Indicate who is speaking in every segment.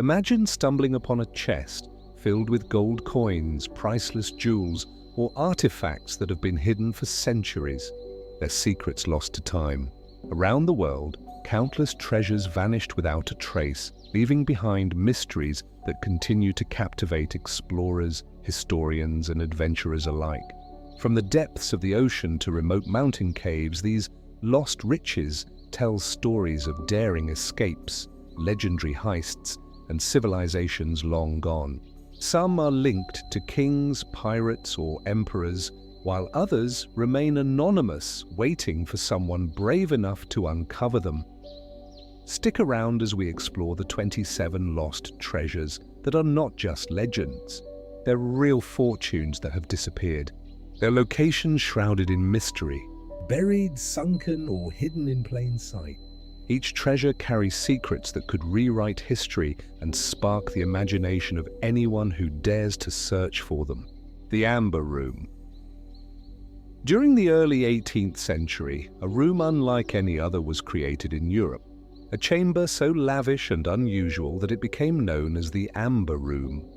Speaker 1: Imagine stumbling upon a chest filled with gold coins, priceless jewels, or artifacts that have been hidden for centuries, their secrets lost to time. Around the world, countless treasures vanished without a trace, leaving behind mysteries that continue to captivate explorers, historians, and adventurers alike. From the depths of the ocean to remote mountain caves, these lost riches tell stories of daring escapes, legendary heists, and civilizations long gone. Some are linked to kings, pirates, or emperors, while others remain anonymous, waiting for someone brave enough to uncover them. Stick around as we explore the 27 lost treasures that are not just legends. They're real fortunes that have disappeared. Their locations shrouded in mystery, buried, sunken, or hidden in plain sight. Each treasure carries secrets that could rewrite history and spark the imagination of anyone who dares to search for them. The Amber Room. During the early 18th century, a room unlike any other was created in Europe. A chamber so lavish and unusual that it became known as the Amber Room.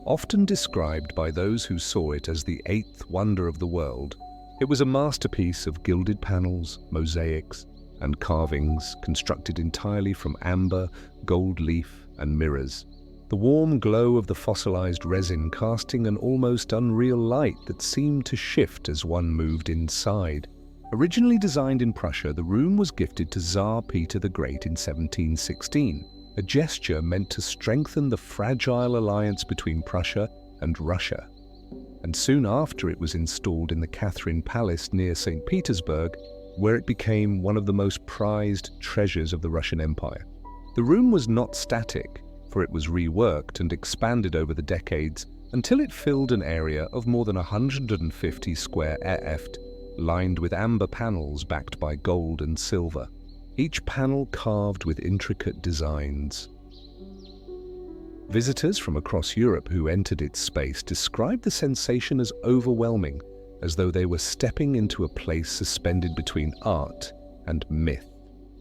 Speaker 1: Often described by those who saw it as the eighth wonder of the world, it was a masterpiece of gilded panels, mosaics, and carvings constructed entirely from amber, gold leaf, and mirrors. The warm glow of the fossilized resin casting an almost unreal light that seemed to shift as one moved inside. Originally designed in Prussia, the room was gifted to Tsar Peter the Great in 1716, a gesture meant to strengthen the fragile alliance between Prussia and Russia. And soon after, it was installed in the Catherine Palace near St. Petersburg, where it became one of the most prized treasures of the Russian Empire. The room was not static, for it was reworked and expanded over the decades until it filled an area of more than 150 square ft, lined with amber panels backed by gold and silver, each panel carved with intricate designs. Visitors from across Europe who entered its space described the sensation as overwhelming, as though they were stepping into a place suspended between art and myth.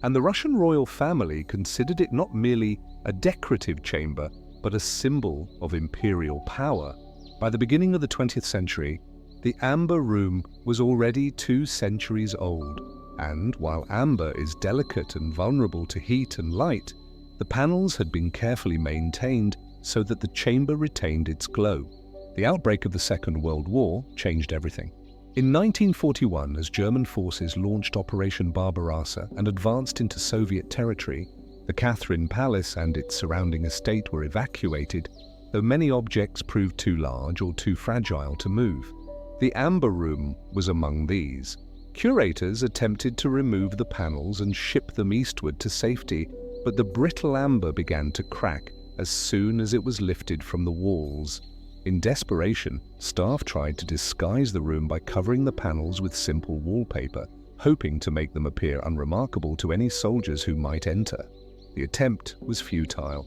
Speaker 1: And the Russian royal family considered it not merely a decorative chamber, but a symbol of imperial power. By the beginning of the 20th century, the Amber Room was already 2 centuries old, and while amber is delicate and vulnerable to heat and light, the panels had been carefully maintained so that the chamber retained its glow. The outbreak of the Second World War changed everything. In 1941, as German forces launched Operation Barbarossa and advanced into Soviet territory, the Catherine Palace and its surrounding estate were evacuated, though many objects proved too large or too fragile to move. The Amber Room was among these. Curators attempted to remove the panels and ship them eastward to safety, but the brittle amber began to crack as soon as it was lifted from the walls. In desperation, staff tried to disguise the room by covering the panels with simple wallpaper, hoping to make them appear unremarkable to any soldiers who might enter. The attempt was futile.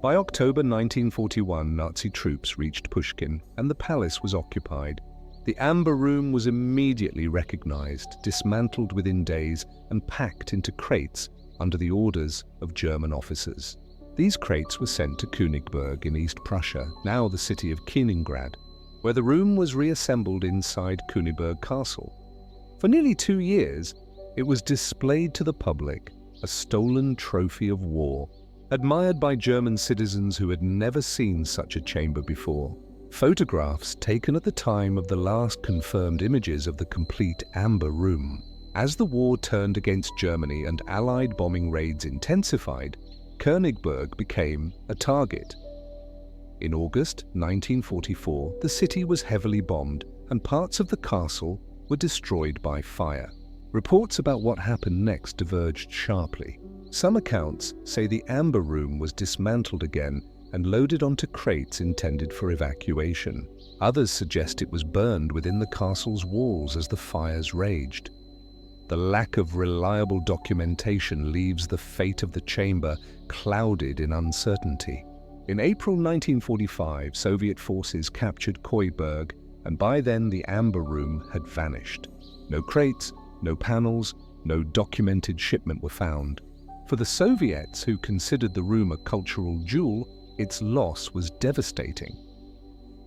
Speaker 1: By October 1941, Nazi troops reached Pushkin, and the palace was occupied. The Amber Room was immediately recognized, dismantled within days, and packed into crates under the orders of German officers. These crates were sent to Königsberg in East Prussia, now the city of Kaliningrad, where the room was reassembled inside Königsberg Castle. For nearly 2 years, it was displayed to the public, a stolen trophy of war, admired by German citizens who had never seen such a chamber before. Photographs taken at the time of the last confirmed images of the complete Amber Room. As the war turned against Germany and Allied bombing raids intensified, Königsberg became a target. In August 1944, the city was heavily bombed and parts of the castle were destroyed by fire. Reports about what happened next diverged sharply. Some accounts say the Amber Room was dismantled again and loaded onto crates intended for evacuation. Others suggest it was burned within the castle's walls as the fires raged. The lack of reliable documentation leaves the fate of the chamber clouded in uncertainty. In April 1945, Soviet forces captured Königsberg, and by then the Amber Room had vanished. No crates, no panels, no documented shipment were found. For the Soviets, who considered the room a cultural jewel, its loss was devastating.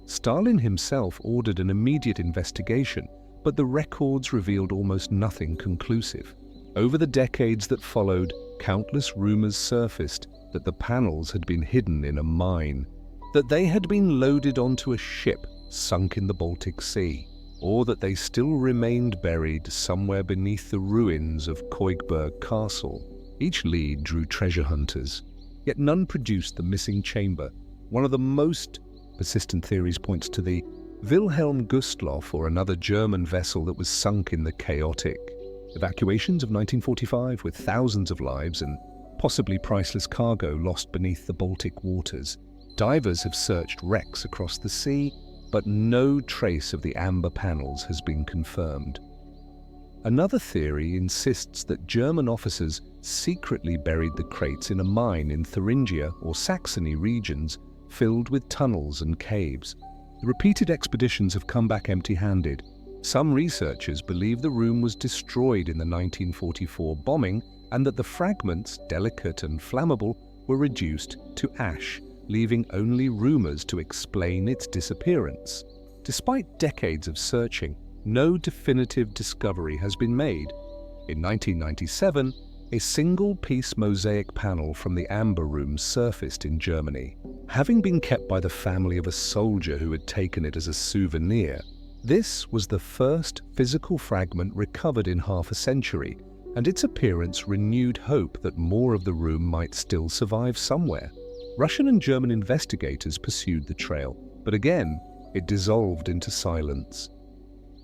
Speaker 1: Stalin himself ordered an immediate investigation, but the records revealed almost nothing conclusive. Over the decades that followed, countless rumors surfaced that the panels had been hidden in a mine, that they had been loaded onto a ship sunk in the Baltic Sea, or that they still remained buried somewhere beneath the ruins of Koigberg Castle. Each lead drew treasure hunters, yet none produced the missing chamber. One of the most persistent theories points to the Wilhelm Gustloff, or another German vessel that was sunk in the chaotic evacuations of 1945, with thousands of lives and possibly priceless cargo lost beneath the Baltic waters. Divers have searched wrecks across the sea, but no trace of the amber panels has been confirmed. Another theory insists that German officers secretly buried the crates in a mine in Thuringia or Saxony regions filled with tunnels and caves. The repeated expeditions have come back empty-handed. Some researchers believe the room was destroyed in the 1944 bombing and that the fragments, delicate and flammable, were reduced to ash, leaving only rumors to explain its disappearance. Despite decades of searching, no definitive discovery has been made. In 1997, a single-piece mosaic panel from the Amber Room surfaced in Germany. Having been kept by the family of a soldier who had taken it as a souvenir, this was the first physical fragment recovered in half a century, and its appearance renewed hope that more of the room might still survive somewhere. Russian and German investigators pursued the trail, but again, it dissolved into silence.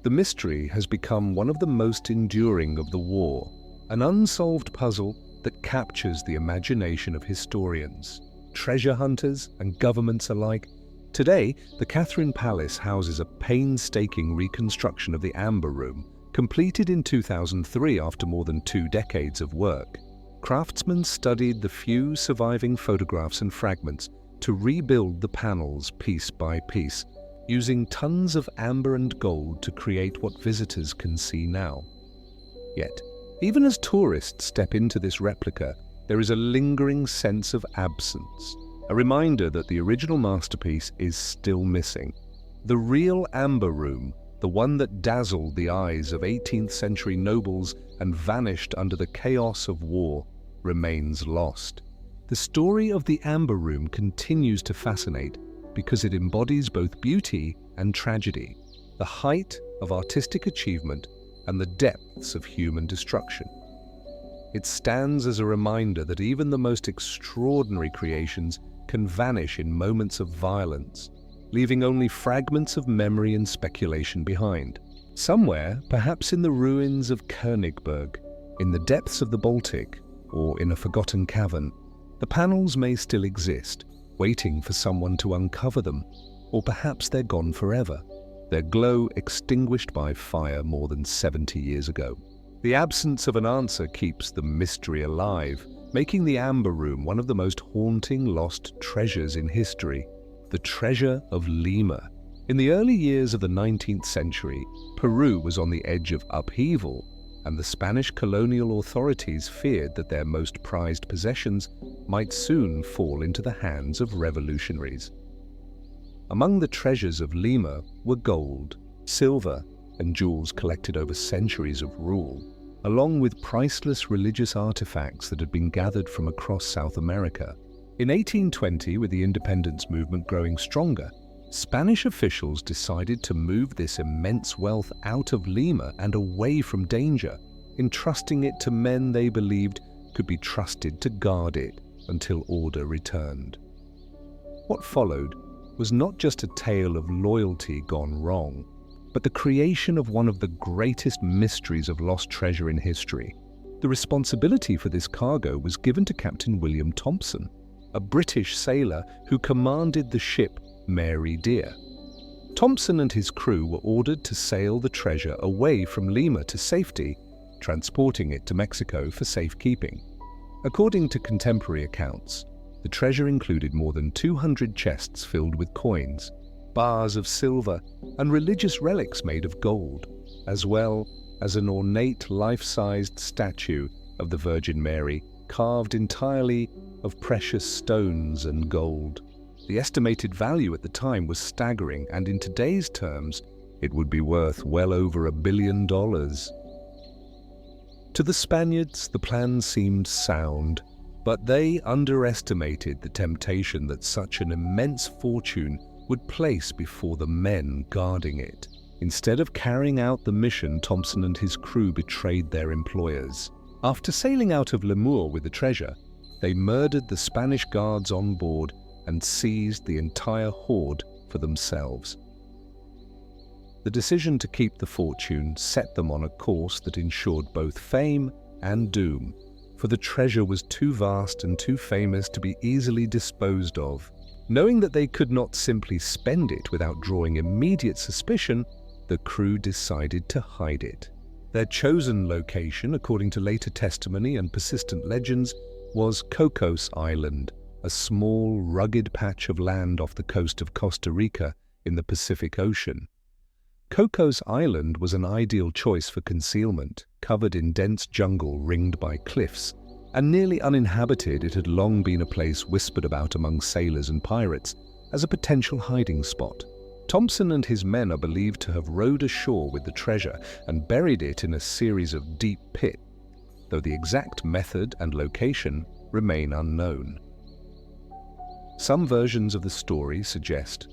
Speaker 1: The mystery has become one of the most enduring of the war, an unsolved puzzle that captures the imagination of historians, treasure hunters, and governments alike. Today, the Catherine Palace houses a painstaking reconstruction of the Amber Room, completed in 2003 after more than 2 decades of work. Craftsmen studied the few surviving photographs and fragments to rebuild the panels piece by piece, using tons of amber and gold to create what visitors can see now. Yet, even as tourists step into this replica, there is a lingering sense of absence, a reminder that the original masterpiece is still missing. The real Amber Room, the one that dazzled the eyes of 18th century nobles and vanished under the chaos of war, remains lost. The story of the Amber Room continues to fascinate because it embodies both beauty and tragedy, the height of artistic achievement and the depths of human destruction. It stands as a reminder that even the most extraordinary creations can vanish in moments of violence, leaving only fragments of memory and speculation behind. Somewhere, perhaps in the ruins of Königsberg, in the depths of the Baltic, or in a forgotten cavern, the panels may still exist, waiting for someone to uncover them, or perhaps they're gone forever, their glow extinguished by fire more than 70 years ago. The absence of an answer keeps the mystery alive, making the Amber Room one of the most haunting lost treasures in history, the treasure of Lima. In the early years of the 19th century, Peru was on the edge of upheaval, and the Spanish colonial authorities feared that their most prized possessions might soon fall into the hands of revolutionaries. Among the treasures of Lima were gold, silver, and jewels collected over centuries of rule, along with priceless religious artifacts that had been gathered from across South America. In 1820, with the independence movement growing stronger, Spanish officials decided to move this immense wealth out of Lima and away from danger, entrusting it to men they believed could be trusted to guard it until order returned. What followed was not just a tale of loyalty gone wrong, but the creation of one of the greatest mysteries of lost treasure in history. The responsibility for this cargo was given to Captain William Thompson, a British sailor who commanded the ship Mary Dear. Thompson and his crew were ordered to sail the treasure away from Lima to safety, transporting it to Mexico for safekeeping. According to contemporary accounts, the treasure included more than 200 chests filled with coins, bars of silver, and religious relics made of gold, as well as an ornate life-sized statue of the Virgin Mary carved entirely of precious stones and gold. The estimated value at the time was staggering, and in today's terms, it would be worth well over $1 billion. To the Spaniards, the plan seemed sound, but they underestimated the temptation that such an immense fortune would place before the men guarding it. Instead of carrying out the mission, Thompson and his crew betrayed their employers. After sailing out of Lemuel with the treasure, they murdered the Spanish guards on board and seized the entire hoard for themselves. The decision to keep the fortune set them on a course that ensured both fame and doom, for the treasure was too vast and too famous to be easily disposed of. Knowing that they could not simply spend it without drawing immediate suspicion, the crew decided to hide it. Their chosen location, according to later testimony and persistent legends, was Cocos Island, a small, rugged patch of land off the coast of Costa Rica in the Pacific Ocean. Cocos Island was an ideal choice for concealment. Covered in dense jungle ringed by cliffs, and nearly uninhabited, it had long been a place whispered about among sailors and pirates as a potential hiding spot. Thompson and his men are believed to have rowed ashore with the treasure and buried it in a series of deep pits, though the exact method and location remain unknown. Some versions of the story suggest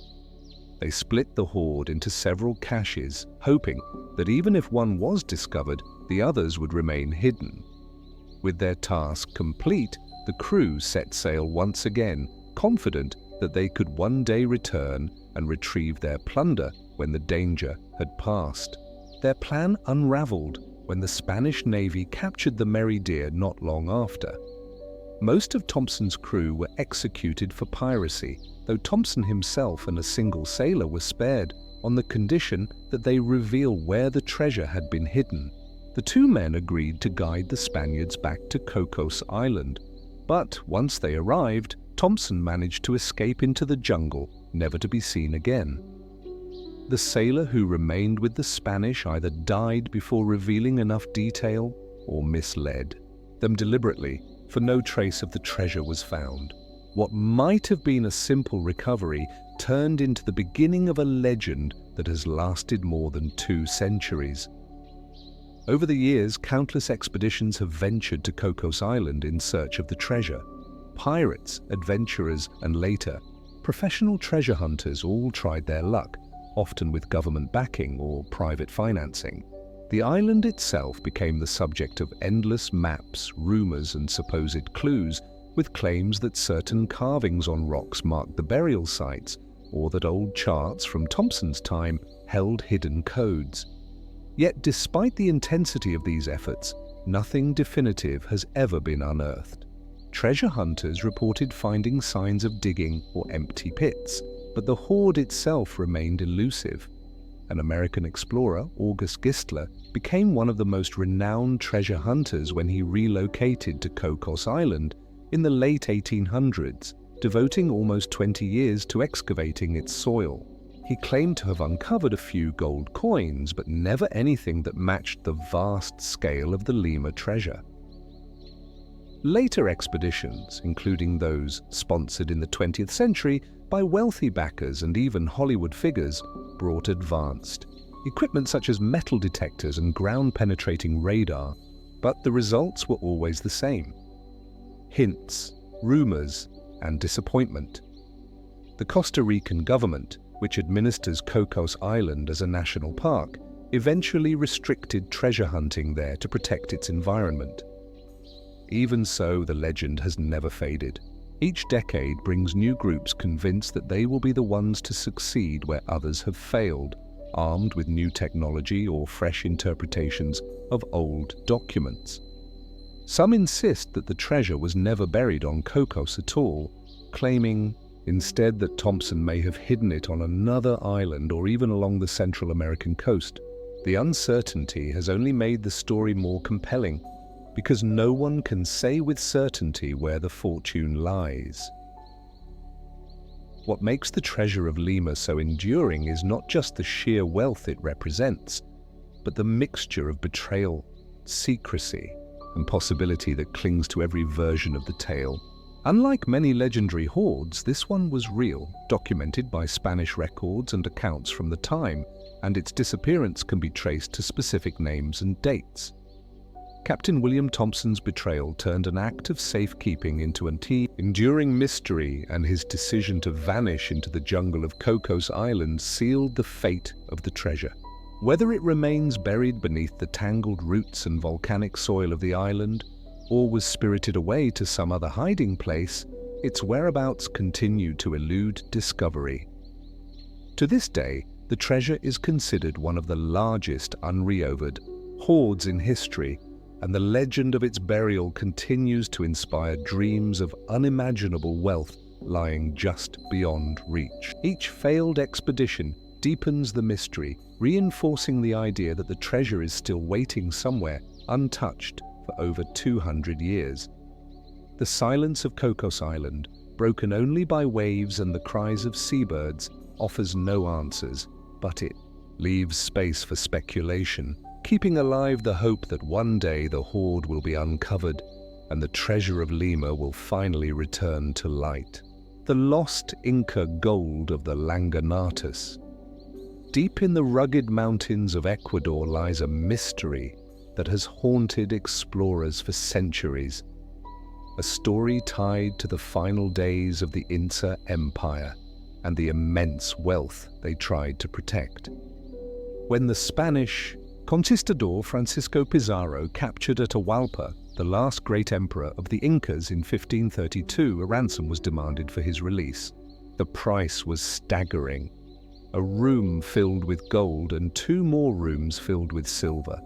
Speaker 1: they split the hoard into several caches, hoping that even if one was discovered, the others would remain hidden. With their task complete, the crew set sail once again, confident that they could one day return and retrieve their plunder when the danger had passed. Their plan unraveled when the Spanish Navy captured the Merry Deer not long after. Most of Thompson's crew were executed for piracy, though Thompson himself and a single sailor were spared on the condition that they reveal where the treasure had been hidden. The two men agreed to guide the Spaniards back to Cocos Island, but once they arrived, Thompson managed to escape into the jungle, never to be seen again. The sailor who remained with the Spanish either died before revealing enough detail or misled them deliberately, for no trace of the treasure was found. What might have been a simple recovery turned into the beginning of a legend that has lasted more than 2 centuries. Over the years, countless expeditions have ventured to Cocos Island in search of the treasure. Pirates, adventurers, and later, professional treasure hunters all tried their luck, often with government backing or private financing. The island itself became the subject of endless maps, rumors, and supposed clues, with claims that certain carvings on rocks marked the burial sites, or that old charts from Thompson's time held hidden codes. Yet despite the intensity of these efforts, nothing definitive has ever been unearthed. Treasure hunters reported finding signs of digging or empty pits, but the hoard itself remained elusive. An American explorer, August Gistler, became one of the most renowned treasure hunters when he relocated to Cocos Island in the late 1800s, devoting almost 20 years to excavating its soil. He claimed to have uncovered a few gold coins, but never anything that matched the vast scale of the Lima treasure. Later expeditions, including those sponsored in the 20th century by wealthy backers and even Hollywood figures, brought advanced equipment such as metal detectors and ground-penetrating radar, but the results were always the same: hints, rumors, and disappointment. The Costa Rican government, which administers Cocos Island as a national park, eventually restricted treasure hunting there to protect its environment. Even so, the legend has never faded. Each decade brings new groups convinced that they will be the ones to succeed where others have failed, armed with new technology or fresh interpretations of old documents. Some insist that the treasure was never buried on Cocos at all, claiming instead that Thompson may have hidden it on another island or even along the Central American coast. The uncertainty has only made the story more compelling, because no one can say with certainty where the fortune lies. What makes the treasure of Lima so enduring is not just the sheer wealth it represents, but the mixture of betrayal, secrecy, and possibility that clings to every version of the tale. Unlike many legendary hoards, this one was real, documented by Spanish records and accounts from the time, and its disappearance can be traced to specific names and dates. Captain William Thompson's betrayal turned an act of safekeeping into an enduring mystery, and his decision to vanish into the jungle of Cocos Island sealed the fate of the treasure. Whether it remains buried beneath the tangled roots and volcanic soil of the island, or was spirited away to some other hiding place, its whereabouts continue to elude discovery. To this day, the treasure is considered one of the largest unrecovered hoards in history, and the legend of its burial continues to inspire dreams of unimaginable wealth lying just beyond reach. Each failed expedition deepens the mystery, reinforcing the idea that the treasure is still waiting somewhere untouched for over 200 years. The silence of Cocos Island, broken only by waves and the cries of seabirds, offers no answers, but it leaves space for speculation, keeping alive the hope that one day the hoard will be uncovered and the treasure of Lima will finally return to light. The lost Inca gold of the Langanatas. Deep in the rugged mountains of Ecuador lies a mystery that has haunted explorers for centuries. A story tied to the final days of the Inca Empire and the immense wealth they tried to protect. When the Spanish Conquistador Francisco Pizarro captured Atahualpa, the last great emperor of the Incas, in 1532, a ransom was demanded for his release. The price was staggering: a room filled with gold and 2 more rooms filled with silver.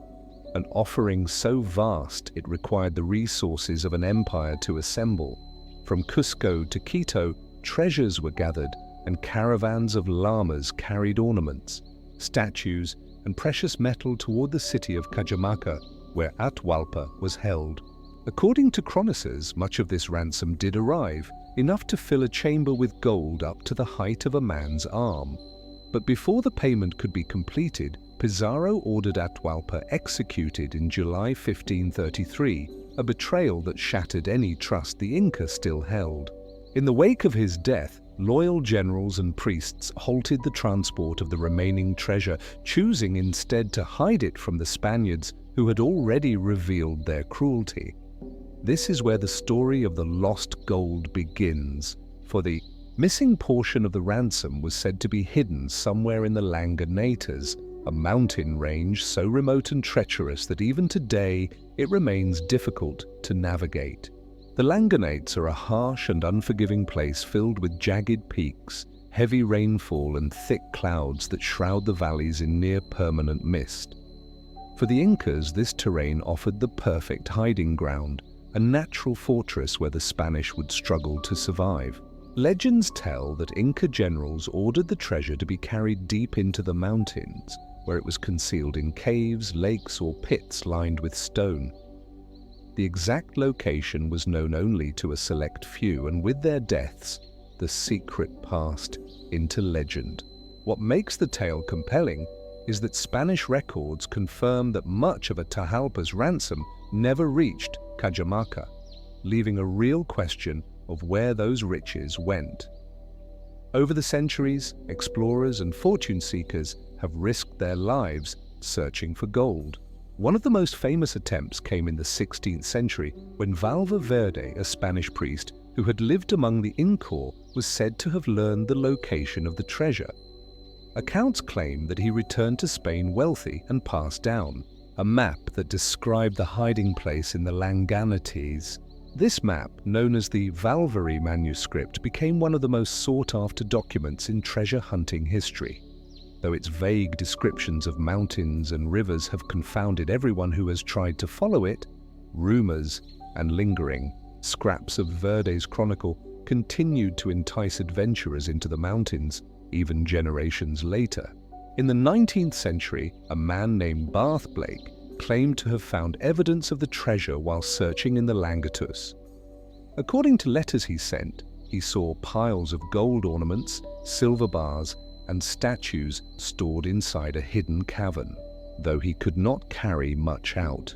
Speaker 1: An offering so vast it required the resources of an empire to assemble. From Cusco to Quito, treasures were gathered, and caravans of llamas carried ornaments, statues, and precious metal toward the city of Cajamarca, where Atahualpa was held. According to chroniclers, much of this ransom did arrive, enough to fill a chamber with gold up to the height of a man's arm. But before the payment could be completed, Pizarro ordered Atahualpa executed in July 1533, a betrayal that shattered any trust the Inca still held. In the wake of his death, loyal generals and priests halted the transport of the remaining treasure, choosing instead to hide it from the Spaniards who had already revealed their cruelty. This is where the story of the lost gold begins, for the missing portion of the ransom was said to be hidden somewhere in the Langanatas, a mountain range so remote and treacherous that even today it remains difficult to navigate. The Langanates are a harsh and unforgiving place filled with jagged peaks, heavy rainfall, and thick clouds that shroud the valleys in near-permanent mist. For the Incas, this terrain offered the perfect hiding ground, a natural fortress where the Spanish would struggle to survive. Legends tell that Inca generals ordered the treasure to be carried deep into the mountains, where it was concealed in caves, lakes, or pits lined with stone. The exact location was known only to a select few, and with their deaths, the secret passed into legend. What makes the tale compelling is that Spanish records confirm that much of Atahualpa's ransom never reached Cajamarca, leaving a real question of where those riches went. Over the centuries, explorers and fortune seekers have risked their lives searching for gold. One of the most famous attempts came in the 16th century when Valverde, a Spanish priest who had lived among the Inca, was said to have learned the location of the treasure. Accounts claim that he returned to Spain wealthy and passed down a map that described the hiding place in the Langanates. This map, known as the Valverde manuscript, became one of the most sought-after documents in treasure hunting history. Though its vague descriptions of mountains and rivers have confounded everyone who has tried to follow it, rumors and lingering scraps of Verde's chronicle continued to entice adventurers into the mountains, even generations later. In the 19th century, a man named Barth Blake claimed to have found evidence of the treasure while searching in the Langatus. According to letters he sent, he saw piles of gold ornaments, silver bars, and statues stored inside a hidden cavern, though he could not carry much out.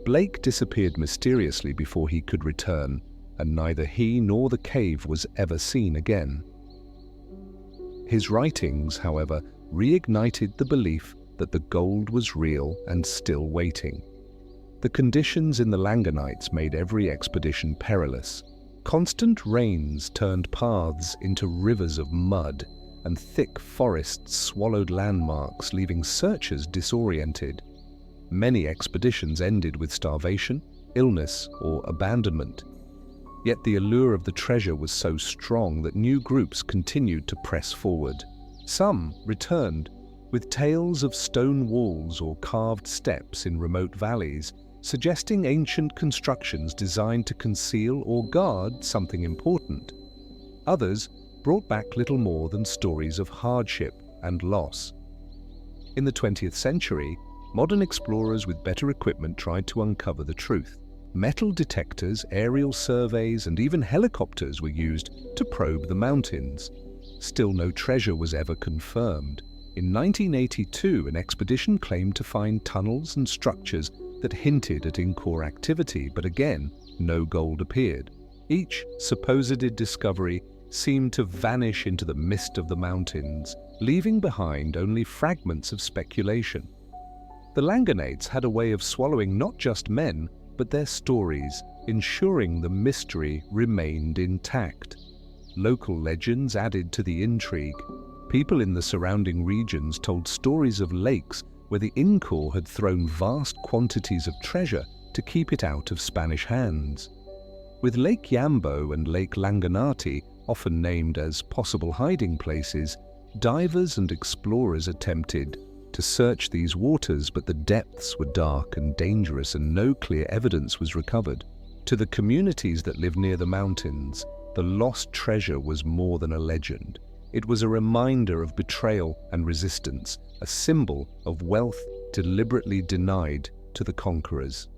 Speaker 1: Blake disappeared mysteriously before he could return, and neither he nor the cave was ever seen again. His writings, however, reignited the belief that the gold was real and still waiting. The conditions in the Langanites made every expedition perilous. Constant rains turned paths into rivers of mud, and thick forests swallowed landmarks, leaving searchers disoriented. Many expeditions ended with starvation, illness, or abandonment. Yet the allure of the treasure was so strong that new groups continued to press forward. Some returned, with tales of stone walls or carved steps in remote valleys, suggesting ancient constructions designed to conceal or guard something important. Others brought back little more than stories of hardship and loss. In the 20th century, modern explorers with better equipment tried to uncover the truth. Metal detectors, aerial surveys, and even helicopters were used to probe the mountains. Still no treasure was ever confirmed. In 1982, an expedition claimed to find tunnels and structures that hinted at in-core activity, but again, no gold appeared. Each supposed discovery seemed to vanish into the mist of the mountains, leaving behind only fragments of speculation. The Langanites had a way of swallowing not just men, but their stories, ensuring the mystery remained intact. Local legends added to the intrigue. People in the surrounding regions told stories of lakes where the in-core had thrown vast quantities of treasure to keep it out of Spanish hands. With Lake Yambo and Lake Langanati often named as possible hiding places, divers and explorers attempted to search these waters, but the depths were dark and dangerous and no clear evidence was recovered. To the communities that live near the mountains, the lost treasure was more than a legend. It was a reminder of betrayal and resistance, a symbol of wealth deliberately denied to the conquerors.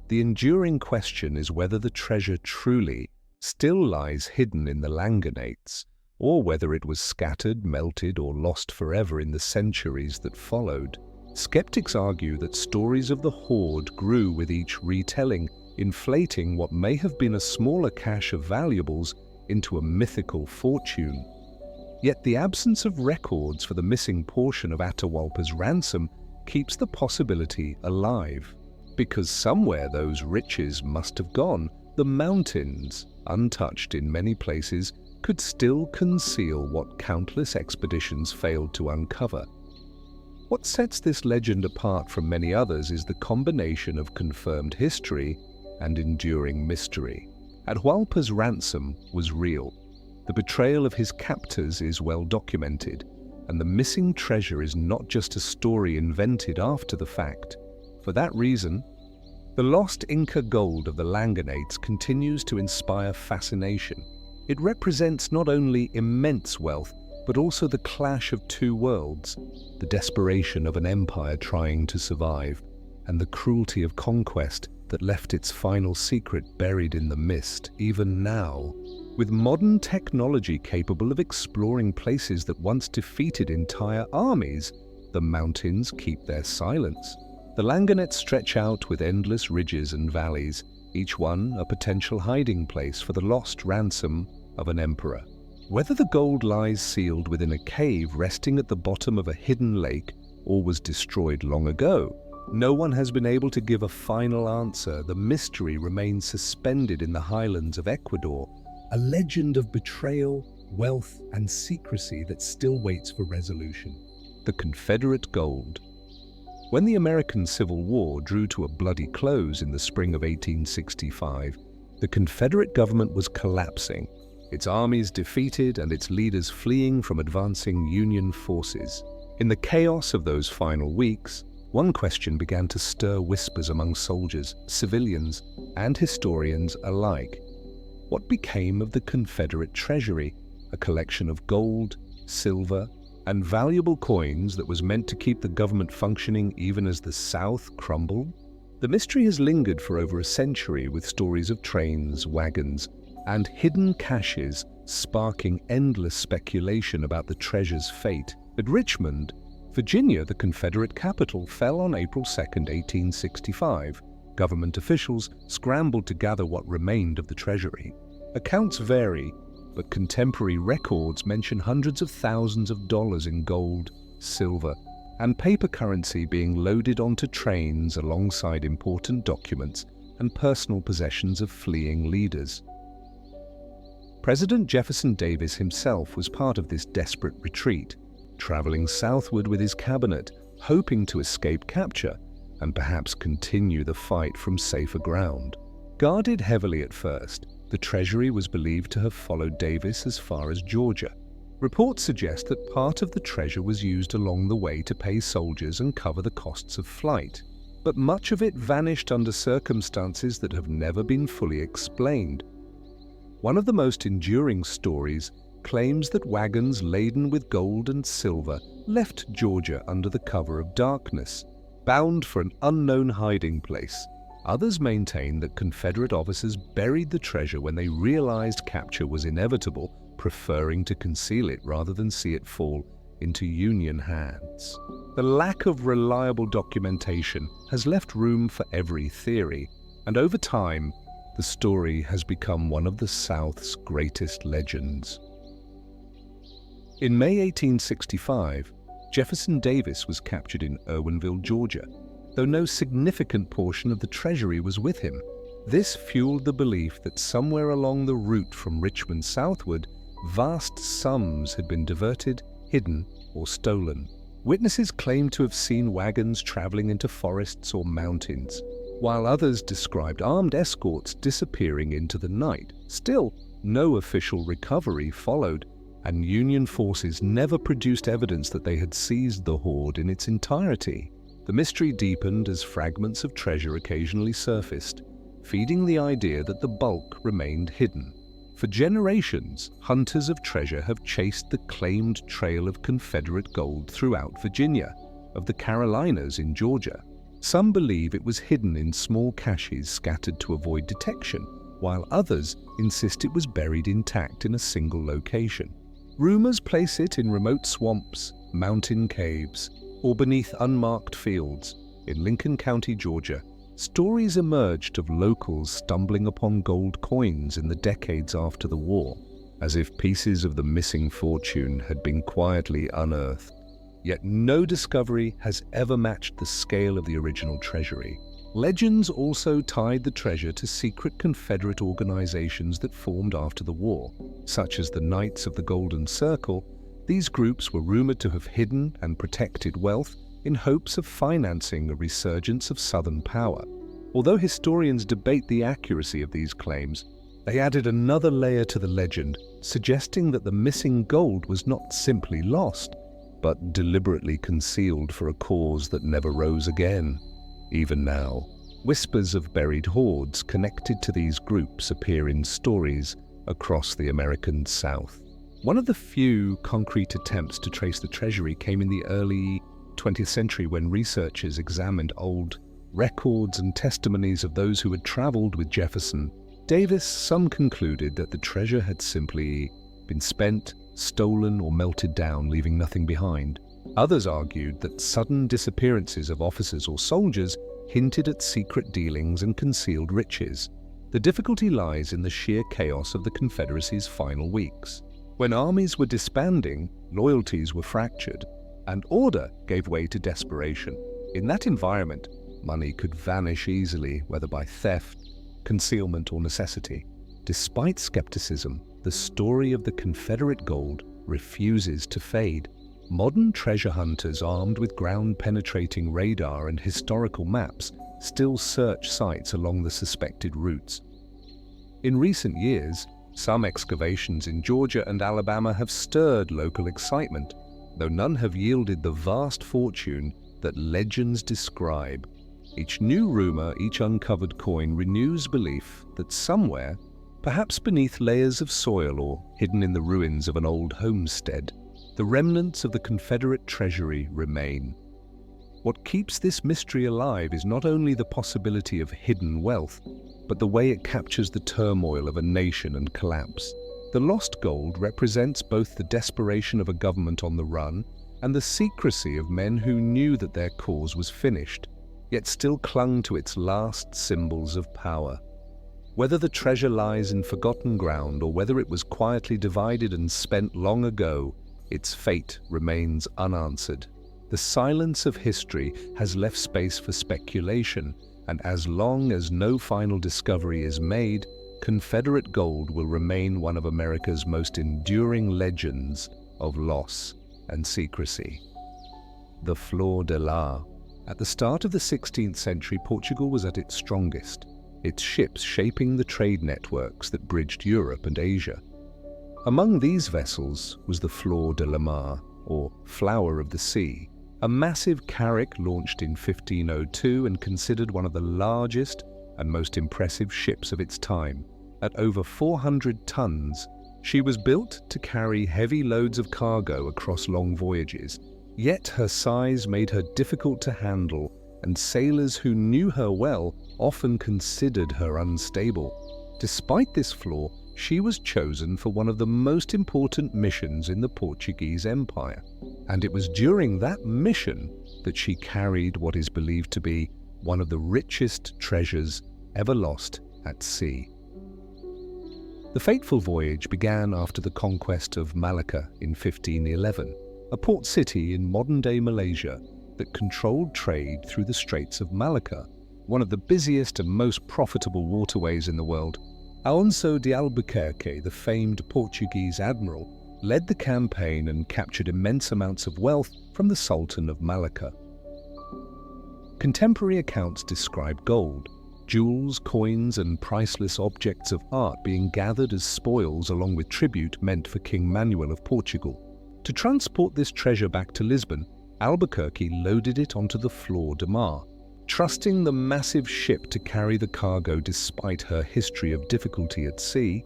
Speaker 1: The enduring question is whether the treasure truly still lies hidden in the Langanites, or whether it was scattered, melted, or lost forever in the centuries that followed. Skeptics argue that stories of the hoard grew with each retelling, inflating what may have been a smaller cache of valuables into a mythical fortune. Yet the absence of records for the missing portion of Atahualpa's ransom keeps the possibility alive. Because somewhere those riches must have gone, the mountains, untouched in many places, could still conceal what countless expeditions failed to uncover. What sets this legend apart from many others is the combination of confirmed history and enduring mystery. Atahualpa's ransom was real. The betrayal of his captors is well documented, and the missing treasure is not just a story invented after the fact. For that reason, the lost Inca gold of the Langanites continues to inspire fascination. It represents not only immense wealth, but also the clash of two worlds, the desperation of an empire trying to survive, and the cruelty of conquest that left its final secret buried in the mist. Even now, with modern technology capable of exploring places that once defeated entire armies, the mountains keep their silence. The Langanites stretch out with endless ridges and valleys, each one a potential hiding place for the lost ransom of an emperor. Whether the gold lies sealed within a cave resting at the bottom of a hidden lake or was destroyed long ago, no one has been able to give a final answer. The mystery remains suspended in the highlands of Ecuador, a legend of betrayal, wealth, and secrecy that still waits for resolution. The Confederate gold. When the American Civil War drew to a bloody close in the spring of 1865, the Confederate government was collapsing, its armies defeated and its leaders fleeing from advancing Union forces. In the chaos of those final weeks, one question began to stir whispers among soldiers, civilians, and historians alike. What became of the Confederate treasury, a collection of gold, silver, and valuable coins that was meant to keep the government functioning even as the South crumbled? The mystery has lingered for over a century, with stories of trains, wagons, and hidden caches sparking endless speculation about the treasure's fate. At Richmond, Virginia, the Confederate capital, fell on April 2, 1865, Government officials scrambled to gather what remained of the treasury. Accounts vary, but contemporary records mention hundreds of thousands of dollars in gold, silver, and paper currency being loaded onto trains alongside important documents and personal possessions of fleeing leaders. President Jefferson Davis himself was part of this desperate retreat, traveling southward with his cabinet, hoping to escape capture and perhaps continue the fight from safer ground. Guarded heavily at first, the treasury was believed to have followed Davis as far as Georgia. Reports suggest that part of the treasure was used along the way to pay soldiers and cover the costs of flight, but much of it vanished under circumstances that have never been fully explained. One of the most enduring stories claims that wagons laden with gold and silver left Georgia under the cover of darkness, bound for an unknown hiding place. Others maintain that Confederate officers buried the treasure when they realized capture was inevitable, preferring to conceal it rather than see it fall into Union hands. The lack of reliable documentation has left room for every theory, and over time, the story has become one of the South's greatest legends. In May 1865, Jefferson Davis was captured in Irwinville, Georgia, though no significant portion of the treasury was with him. This fueled the belief that somewhere along the route from Richmond southward, vast sums had been diverted, hidden, or stolen. Witnesses claimed to have seen wagons traveling into forests or mountains, while others described armed escorts disappearing into the night. Still, no official recovery followed, and Union forces never produced evidence that they had seized the hoard in its entirety. The mystery deepened as fragments of treasure occasionally surfaced, feeding the idea that the bulk remained hidden. For generations, hunters of treasure have chased the claimed trail of Confederate gold throughout Virginia, of the Carolinas in Georgia. Some believe it was hidden in small caches scattered to avoid detection, while others insist it was buried intact in a single location. Rumors place it in remote swamps, mountain caves, or beneath unmarked fields. In Lincoln County, Georgia, stories emerged of locals stumbling upon gold coins in the decades after the war, as if pieces of the missing fortune had been quietly unearthed. Yet no discovery has ever matched the scale of the original treasury. Legends also tied the treasure to secret Confederate organizations that formed after the war, such as the Knights of the Golden Circle. These groups were rumored to have hidden and protected wealth in hopes of financing a resurgence of Southern power. Although historians debate the accuracy of these claims, they added another layer to the legend, suggesting that the missing gold was not simply lost, but deliberately concealed for a cause that never rose again. Even now, whispers of buried hoards connected to these groups appear in stories across the American South. One of the few concrete attempts to trace the treasury came in the early 20th century when researchers examined old records and testimonies of those who had traveled with Jefferson Davis. Some concluded that the treasure had simply been spent, stolen, or melted down, leaving nothing behind. Others argued that sudden disappearances of officers or soldiers hinted at secret dealings and concealed riches. The difficulty lies in the sheer chaos of the Confederacy's final weeks. When armies were disbanding, loyalties were fractured, and order gave way to desperation. In that environment, money could vanish easily, whether by theft, concealment, or necessity. Despite skepticism, the story of the Confederate gold refuses to fade. Modern treasure hunters armed with ground-penetrating radar and historical maps still search sites along the suspected routes. In recent years, some excavations in Georgia and Alabama have stirred local excitement, though none have yielded the vast fortune that legends describe. Each new rumor, each uncovered coin renews belief that somewhere, perhaps beneath layers of soil or hidden in the ruins of an old homestead, the remnants of the Confederate treasury remain. What keeps this mystery alive is not only the possibility of hidden wealth, but the way it captures the turmoil of a nation and collapse. The lost gold represents both the desperation of a government on the run and the secrecy of men who knew that their cause was finished. yet still clung to its last symbols of power. Whether the treasure lies in forgotten ground or whether it was quietly divided and spent long ago, its fate remains unanswered. The silence of history has left space for speculation, and as long as no final discovery is made, Confederate gold will remain one of America's most enduring legends of loss and secrecy. The Flor de Lar. At the start of the 16th century, Portugal was at its strongest, its ships shaping the trade networks that bridged Europe and Asia. Among these vessels was the Flor de la Mar, or Flower of the Sea, a massive carrack launched in 1502 and considered one of the largest and most impressive ships of its time. At over 400 tons, she was built to carry heavy loads of cargo across long voyages, yet her size made her difficult to handle, and sailors who knew her well often considered her unstable. Despite this flaw, she was chosen for one of the most important missions in the Portuguese Empire, and it was during that mission that she carried what is believed to be one of the richest treasures ever lost at sea. The fateful voyage began after the conquest of Malacca in 1511, a port city in modern-day Malaysia that controlled trade through the Straits of Malacca, one of the busiest and most profitable waterways in the world. Alonso de Albuquerque, the famed Portuguese admiral, led the campaign and captured immense amounts of wealth from the Sultan of Malacca. Contemporary accounts describe gold, jewels, coins, and priceless objects of art being gathered as spoils along with tribute meant for King Manuel of Portugal. To transport this treasure back to Lisbon, Albuquerque loaded it onto the Flor de Mar, trusting the massive ship to carry the cargo despite her history of difficulty at sea.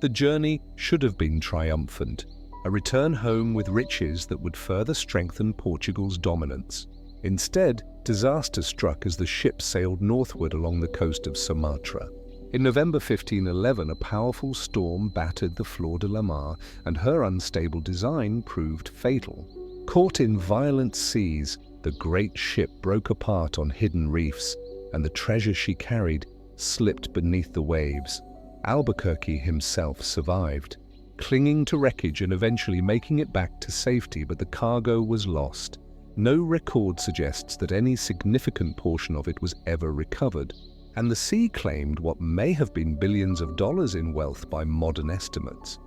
Speaker 1: The journey should have been triumphant, a return home with riches that would further strengthen Portugal's dominance. Instead, disaster struck as the ship sailed northward along the coast of Sumatra. In November 1511, a powerful storm battered the Flor de la Mar, and her unstable design proved fatal. Caught in violent seas, the great ship broke apart on hidden reefs, and the treasure she carried slipped beneath the waves. Albuquerque himself survived, clinging to wreckage and eventually making it back to safety, but the cargo was lost. No record suggests that any significant portion of it was ever recovered, and the sea claimed what may have been billions of dollars in wealth by modern estimates.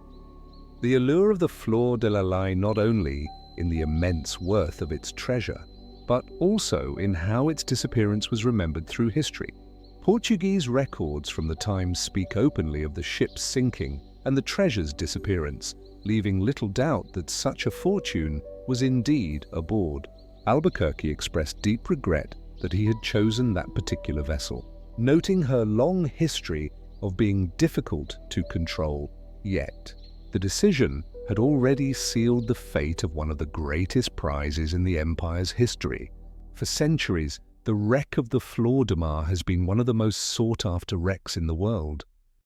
Speaker 1: The allure of the Flor de la Lie not only in the immense worth of its treasure, but also in how its disappearance was remembered through history. Portuguese records from the time speak openly of the ship's sinking and the treasure's disappearance, leaving little doubt that such a fortune was indeed aboard. Albuquerque expressed deep regret that he had chosen that particular vessel, noting her long history of being difficult to control. Yet, the decision had already sealed the fate of one of the greatest prizes in the Empire's history. For centuries, the wreck of the Flor de Mar has been one of the most sought-after wrecks in the world.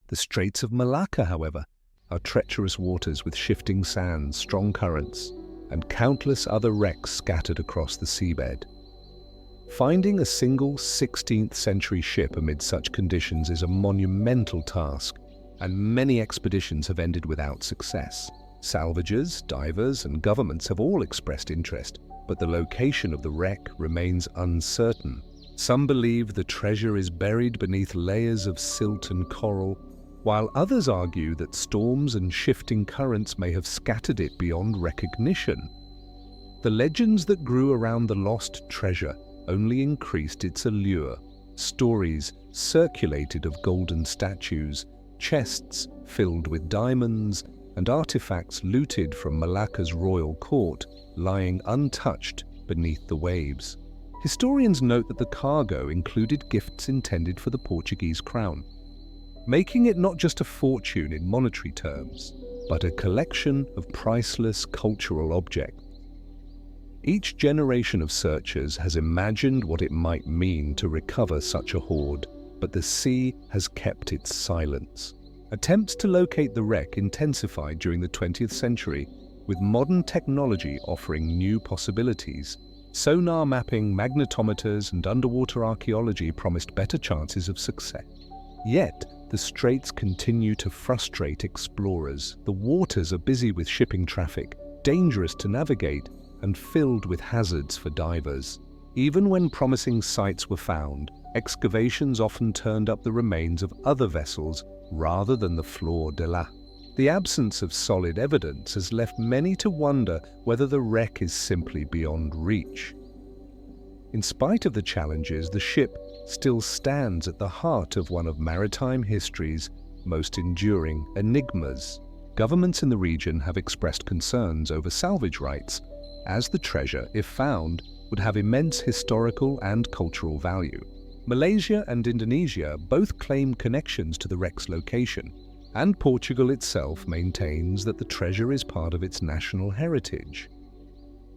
Speaker 1: The Straits of Malacca, however, are treacherous waters with shifting sands, strong currents, and countless other wrecks scattered across the seabed. Finding a single 16th century ship amid such conditions is a monumental task, and many expeditions have ended without success. Salvagers, divers, and governments have all expressed interest, but the location of the wreck remains uncertain. Some believe the treasure is buried beneath layers of silt and coral, while others argue that storms and shifting currents may have scattered it beyond recognition. The legends that grew around the lost treasure only increased its allure. Stories circulated of golden statues, chests filled with diamonds, and artifacts looted from Malacca's royal court lying untouched beneath the waves. Historians note that the cargo included gifts intended for the Portuguese crown, making it not just a fortune in monetary terms, but a collection of priceless cultural objects. Each generation of searchers has imagined what it might mean to recover such a hoard, but the sea has kept its silence. Attempts to locate the wreck intensified during the 20th century, with modern technology offering new possibilities. Sonar mapping, magnetometers, and underwater archaeology promised better chances of success. Yet, the straits continue to frustrate explorers. The waters are busy with shipping traffic, dangerous to navigate, and filled with hazards for divers. Even when promising sites were found, excavations often turned up the remains of other vessels rather than the fleur de lis. The absence of solid evidence has left many to wonder whether the wreck is simply beyond reach. In spite of the challenges, the ship still stands at the heart of one of maritime history's most enduring enigmas. Governments in the region have expressed concerns over salvage rights, as the treasure, if found, would have immense historical and cultural value. Malaysia and Indonesia both claim connections to the wreck's location, and Portugal itself maintains that the treasure is part of its national heritage.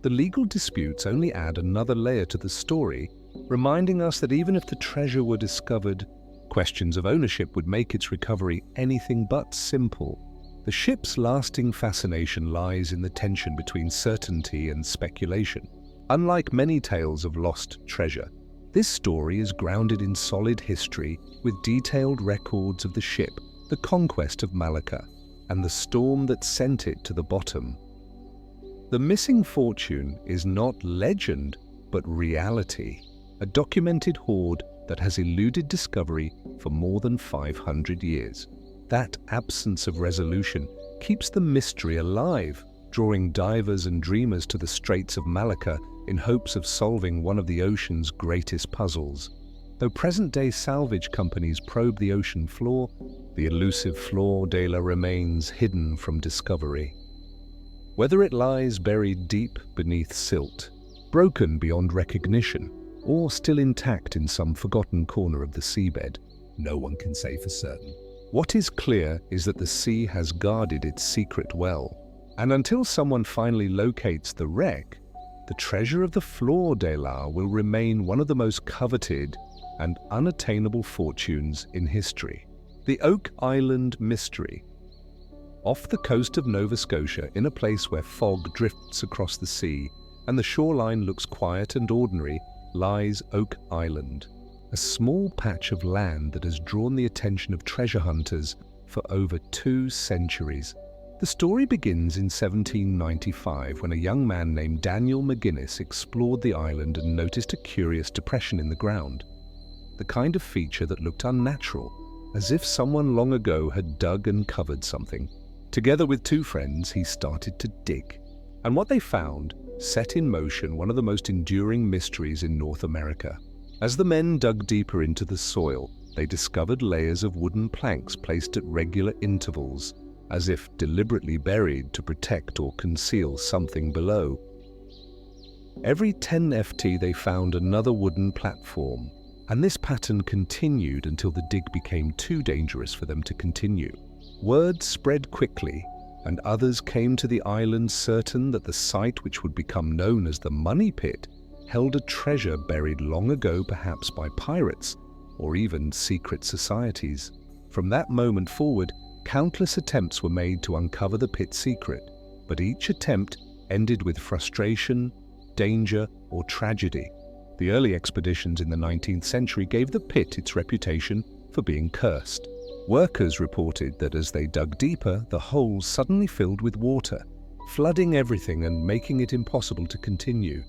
Speaker 1: The legal disputes only add another layer to the story, reminding us that even if the treasure were discovered, questions of ownership would make its recovery anything but simple. The ship's lasting fascination lies in the tension between certainty and speculation. Unlike many tales of lost treasure, this story is grounded in solid history with detailed records of the ship, the conquest of Malacca, and the storm that sent it to the bottom. The missing fortune is not legend, but reality, a documented hoard that has eluded discovery for more than 500 years. That absence of resolution keeps the mystery alive, drawing divers and dreamers to the Straits of Malacca in hopes of solving one of the ocean's greatest puzzles. Though present-day salvage companies probe the ocean floor, the elusive fleur de lis remains hidden from discovery. Whether it lies buried deep beneath silt, broken beyond recognition, or still intact in some forgotten corner of the seabed, no one can say for certain. What is clear is that the sea has guarded its secret well, and until someone finally locates the wreck, the treasure of the fleur de lis will remain one of the most coveted and unattainable fortunes in history. The Oak Island Mystery. Off the coast of Nova Scotia, in a place where fog drifts across the sea and the shoreline looks quiet and ordinary, lies Oak Island, a small patch of land that has drawn the attention of treasure hunters for over 2 centuries. The story begins in 1795 when a young man named Daniel McGuinness explored the island and noticed a curious depression in the ground, the kind of feature that looked unnatural, as if someone long ago had dug and covered something. Together with 2 friends, he started to dig, and what they found set in motion one of the most enduring mysteries in North America. As the men dug deeper into the soil, they discovered layers of wooden planks placed at regular intervals, as if deliberately buried to protect or conceal something below. Every 10 FT they found another wooden platform, and this pattern continued until the dig became too dangerous for them to continue. Word spread quickly, and others came to the island certain that the site, which would become known as the Money Pit, held a treasure buried long ago, perhaps by pirates or even secret societies. From that moment forward, countless attempts were made to uncover the pit's secret, but each attempt ended with frustration, danger, or tragedy. The early expeditions in the 19th century gave the pit its reputation for being cursed. Workers reported that as they dug deeper, the holes suddenly filled with water, flooding everything and making it impossible to continue.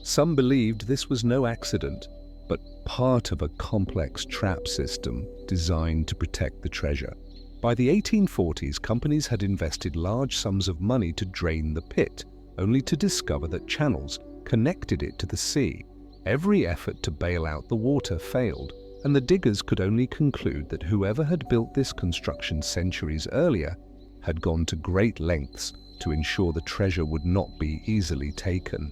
Speaker 1: Some believed this was no accident, but part of a complex trap system designed to protect the treasure. By the 1840s, companies had invested large sums of money to drain the pit, only to discover that channels connected it to the sea. Every effort to bail out the water failed, and the diggers could only conclude that whoever had built this construction centuries earlier had gone to great lengths to ensure the treasure would not be easily taken.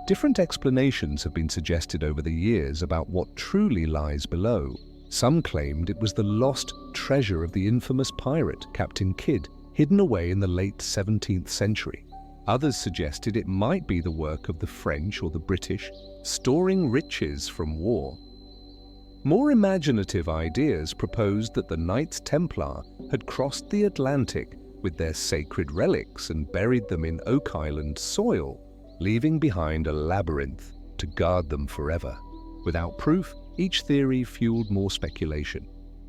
Speaker 1: Different explanations have been suggested over the years about what truly lies below. Some claimed it was the lost treasure of the infamous pirate, Captain Kidd, hidden away in the late 17th century. Others suggested it might be the work of the French or the British, storing riches from war. More imaginative ideas proposed that the Knights Templar had crossed the Atlantic with their sacred relics and buried them in Oak Island soil, leaving behind a labyrinth to guard them forever. Without proof, each theory fueled more speculation,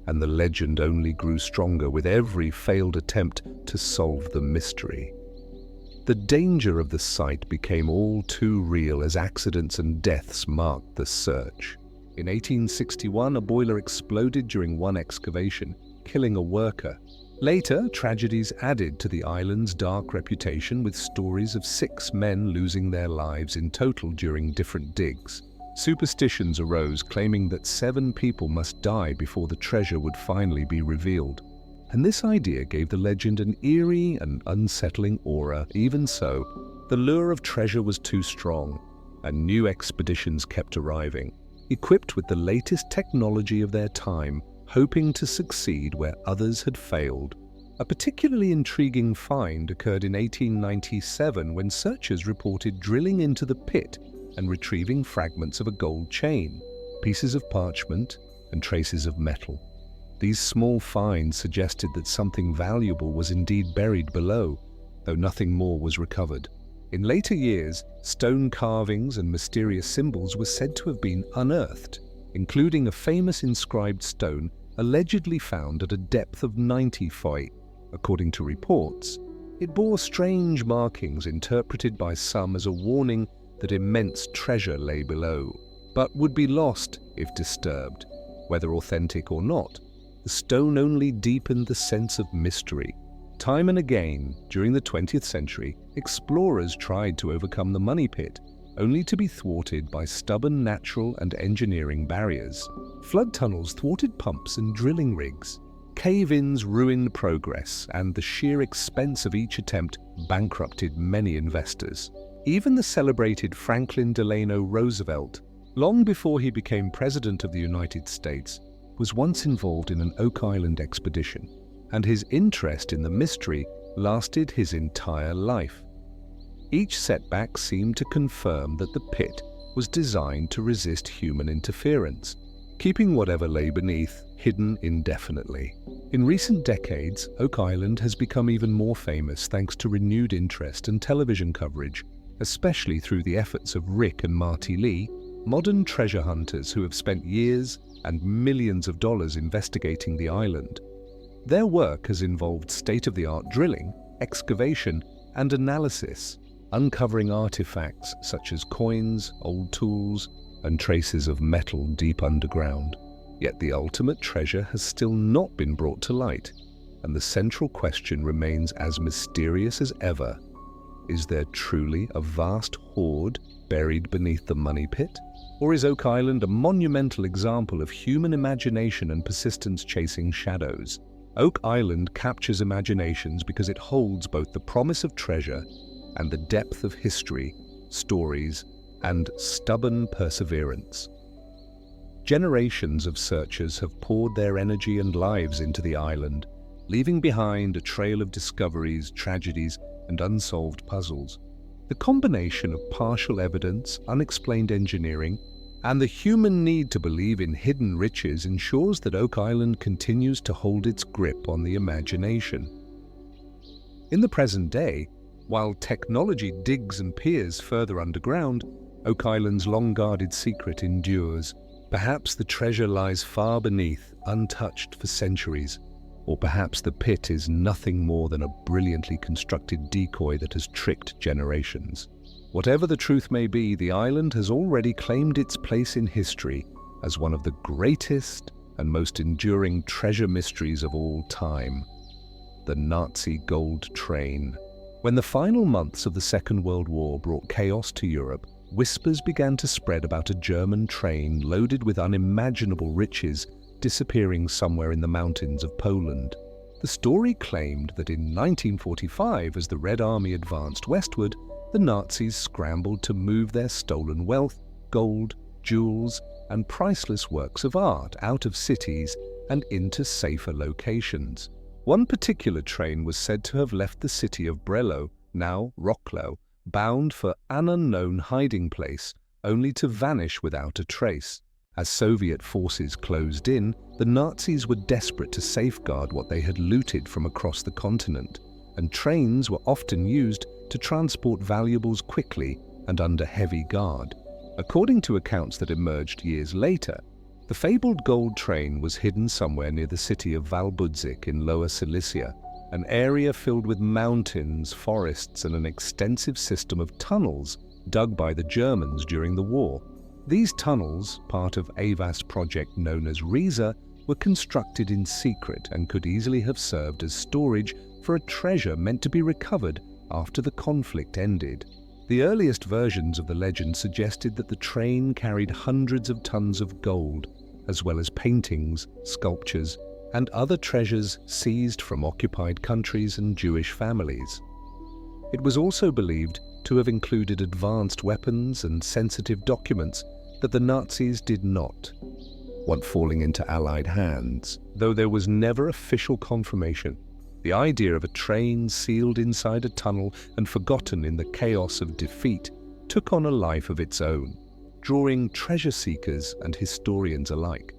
Speaker 1: and the legend only grew stronger with every failed attempt to solve the mystery. The danger of the site became all too real as accidents and deaths marked the search. In 1861, a boiler exploded during one excavation, killing a worker. Later, tragedies added to the island's dark reputation with stories of 6 men losing their lives in total during different digs. Superstitions arose claiming that 7 people must die before the treasure would finally be revealed. And this idea gave the legend an eerie and unsettling aura. Even so, the lure of treasure was too strong, and new expeditions kept arriving, equipped with the latest technology of their time, hoping to succeed where others had failed. A particularly intriguing find occurred in 1897 when searchers reported drilling into the pit and retrieving fragments of a gold chain, pieces of parchment, and traces of metal. These small finds suggested that something valuable was indeed buried below, though nothing more was recovered. In later years, stone carvings and mysterious symbols were said to have been unearthed, including a famous inscribed stone allegedly found at a depth of 90 feet. According to reports, it bore strange markings interpreted by some as a warning that immense treasure lay below, but would be lost if disturbed. Whether authentic or not, the stone only deepened the sense of mystery. Time and again, during the 20th century, explorers tried to overcome the money pit, only to be thwarted by stubborn natural and engineering barriers. Flood tunnels thwarted pumps and drilling rigs. Cave-ins ruined progress, and the sheer expense of each attempt bankrupted many investors. Even the celebrated Franklin Delano Roosevelt, long before he became President of the United States, was once involved in an Oak Island expedition, and his interest in the mystery lasted his entire life. Each setback seemed to confirm that the pit was designed to resist human interference, keeping whatever lay beneath hidden indefinitely. In recent decades, Oak Island has become even more famous thanks to renewed interest and television coverage, especially through the efforts of Rick and Marty Lee, modern treasure hunters who have spent years and millions of dollars investigating the island. Their work has involved state-of-the-art drilling, excavation, and analysis, uncovering artifacts such as coins, old tools, and traces of metal deep underground. Yet the ultimate treasure has still not been brought to light, and the central question remains as mysterious as ever. Is there truly a vast hoard buried beneath the money pit? Or is Oak Island a monumental example of human imagination and persistence chasing shadows? Oak Island captures imaginations because it holds both the promise of treasure and the depth of history, stories, and stubborn perseverance. Generations of searchers have poured their energy and lives into the island, leaving behind a trail of discoveries, tragedies, and unsolved puzzles. The combination of partial evidence, unexplained engineering, and the human need to believe in hidden riches ensures that Oak Island continues to hold its grip on the imagination. In the present day, while technology digs and peers further underground, Oak Island's long-guarded secret endures. Perhaps the treasure lies far beneath, untouched for centuries. Or perhaps the pit is nothing more than a brilliantly constructed decoy that has tricked generations. Whatever the truth may be, the island has already claimed its place in history as one of the greatest and most enduring treasure mysteries of all time: the Nazi gold train. When the final months of the Second World War brought chaos to Europe, whispers began to spread about a German train loaded with unimaginable riches disappearing somewhere in the mountains of Poland. The story claimed that in 1945, as the Red Army advanced westward, the Nazis scrambled to move their stolen wealth, gold, jewels, and priceless works of art out of cities and into safer locations. One particular train was said to have left the city of Brelo, now Wrocław, bound for an unknown hiding place, only to vanish without a trace. As Soviet forces closed in, the Nazis were desperate to safeguard what they had looted from across the continent, and trains were often used to transport valuables quickly and under heavy guard. According to accounts that emerged years later, the fabled gold train was hidden somewhere near the city of Valbudzik in Lower Silesia, an area filled with mountains, forests, and an extensive system of tunnels dug by the Germans during the war. These tunnels, part of a vast project known as Riesa, were constructed in secret and could easily have served as storage for a treasure meant to be recovered after the conflict ended. The earliest versions of the legend suggested that the train carried hundreds of tons of gold, as well as paintings, sculptures, and other treasures seized from occupied countries and Jewish families. It was also believed to have included advanced weapons and sensitive documents that the Nazis did not want falling into Allied hands, though there was never official confirmation. The idea of a train sealed inside a tunnel and forgotten in the chaos of defeat took on a life of its own, drawing treasure seekers and historians alike.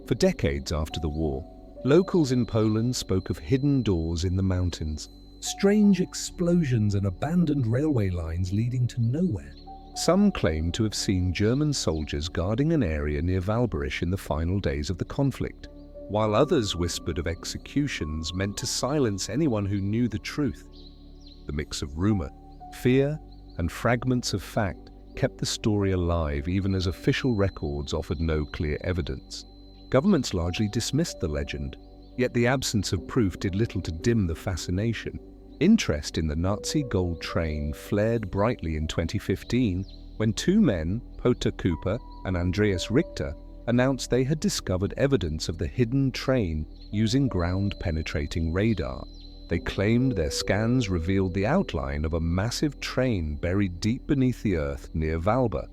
Speaker 1: For decades after the war, locals in Poland spoke of hidden doors in the mountains, strange explosions and abandoned railway lines leading to nowhere. Some claimed to have seen German soldiers guarding an area near Valborish in the final days of the conflict, while others whispered of executions meant to silence anyone who knew the truth. The mix of rumor, fear, and fragments of fact kept the story alive even as official records offered no clear evidence. Governments largely dismissed the legend, yet the absence of proof did little to dim the fascination. Interest in the Nazi gold train flared brightly in 2015 when two men, Peter Cooper and Andreas Richter, announced they had discovered evidence of the hidden train using ground-penetrating radar. They claimed their scans revealed the outline of a massive train buried deep beneath the earth near Valba.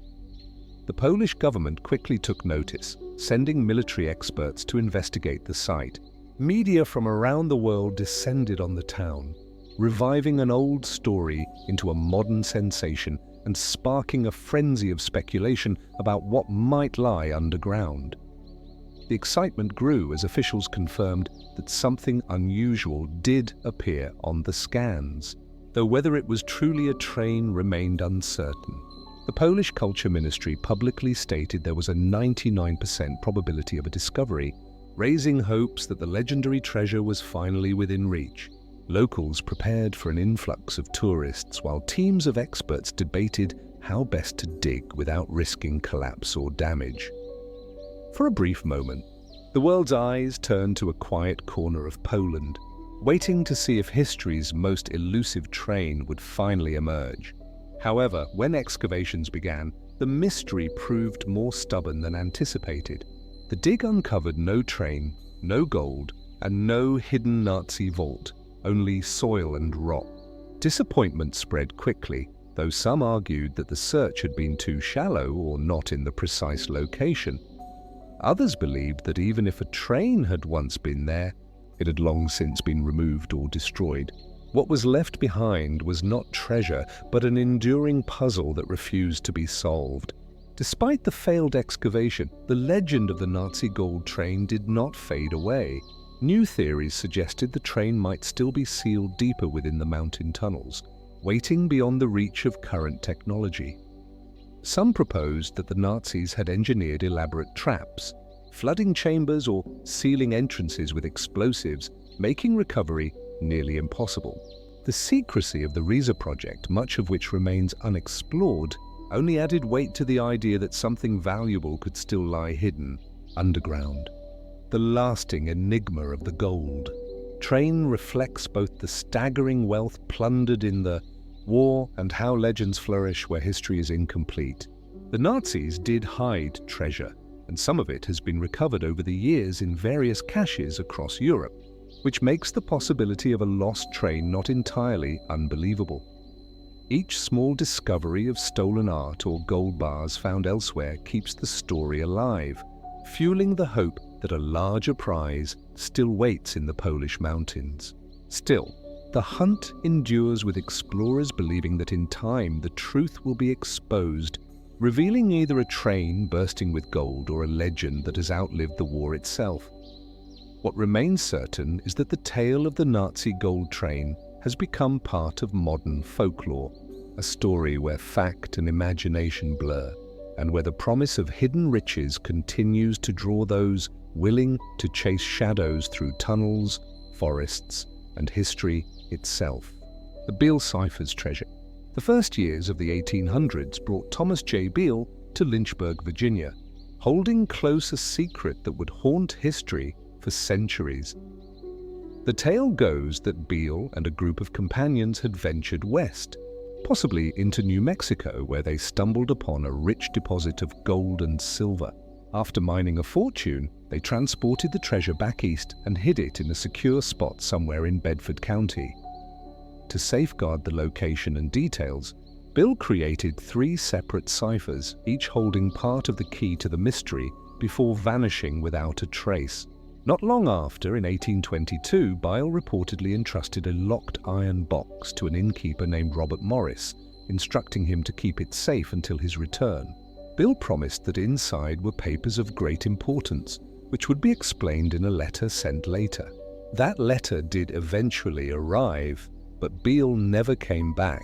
Speaker 1: The Polish government quickly took notice, sending military experts to investigate the site. Media from around the world descended on the town, reviving an old story into a modern sensation and sparking a frenzy of speculation about what might lie underground. The excitement grew as officials confirmed that something unusual did appear on the scans, though whether it was truly a train remained uncertain. The Polish Culture Ministry publicly stated there was a 99% probability of a discovery, raising hopes that the legendary treasure was finally within reach. Locals prepared for an influx of tourists while teams of experts debated how best to dig without risking collapse or damage. For a brief moment, the world's eyes turned to a quiet corner of Poland, waiting to see if history's most elusive train would finally emerge. However, when excavations began, the mystery proved more stubborn than anticipated. The dig uncovered no train, no gold, and no hidden Nazi vault, only soil and rot. Disappointment spread quickly, though some argued that the search had been too shallow or not in the precise location. Others believed that even if a train had once been there, it had long since been removed or destroyed. What was left behind was not treasure, but an enduring puzzle that refused to be solved. Despite the failed excavation, the legend of the Nazi gold train did not fade away. New theories suggested the train might still be sealed deeper within the mountain tunnels, waiting beyond the reach of current technology. Some proposed that the Nazis had engineered elaborate traps, flooding chambers or sealing entrances with explosives, making recovery nearly impossible. The secrecy of the Riesa project, much of which remains unexplored, only added weight to the idea that something valuable could still lie hidden underground. The lasting enigma of the gold train reflects both the staggering wealth plundered in the war and how legends flourish where history is incomplete. The Nazis did hide treasure, and some of it has been recovered over the years in various caches across Europe, which makes the possibility of a lost train not entirely unbelievable. Each small discovery of stolen art or gold bars found elsewhere keeps the story alive, fueling the hope that a larger prize still waits in the Polish mountains. Still, the hunt endures, with explorers believing that in time the truth will be exposed, revealing either a train bursting with gold or a legend that has outlived the war itself. What remains certain is that the tale of the Nazi gold train has become part of modern folklore, a a story where fact and imagination blur, and where the promise of hidden riches continues to draw those willing to chase shadows through tunnels, forests, and history itself. The Beale Ciphers treasure. The first years of the 1800s brought Thomas J. Beale to Lynchburg, Virginia, holding close a secret that would haunt history for centuries. The tale goes that Beale and a group of companions had ventured west, possibly into New Mexico, where they stumbled upon a rich deposit of gold and silver. After mining a fortune, they transported the treasure back east and hid it in a secure spot somewhere in Bedford County. To safeguard the location and details, Beale created 3 separate ciphers, each holding part of the key to the mystery, before vanishing without a trace. Not long after, in 1822, Beale reportedly entrusted a locked iron box to an innkeeper named Robert Morris, instructing him to keep it safe until his return. Beale promised that inside were papers of great importance, which would be explained in a letter sent later. That letter did eventually arrive, but Beale never came back.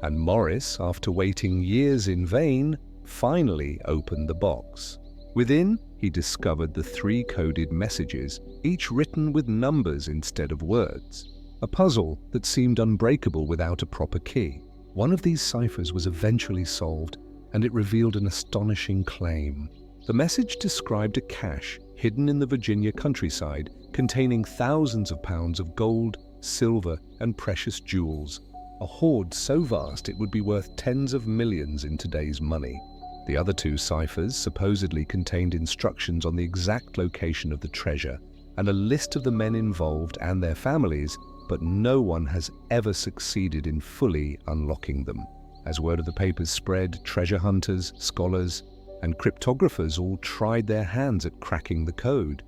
Speaker 1: And Morris, after waiting years in vain, finally opened the box. Within, he discovered the 3 coded messages, each written with numbers instead of words. A puzzle that seemed unbreakable without a proper key. One of these ciphers was eventually solved, and it revealed an astonishing claim. The message described a cache hidden in the Virginia countryside, containing thousands of pounds of gold, silver, and precious jewels. A hoard so vast it would be worth tens of millions in today's money. The other 2 ciphers supposedly contained instructions on the exact location of the treasure and a list of the men involved and their families, but no one has ever succeeded in fully unlocking them. As word of the papers spread, treasure hunters, scholars, and cryptographers all tried their hands at cracking the code.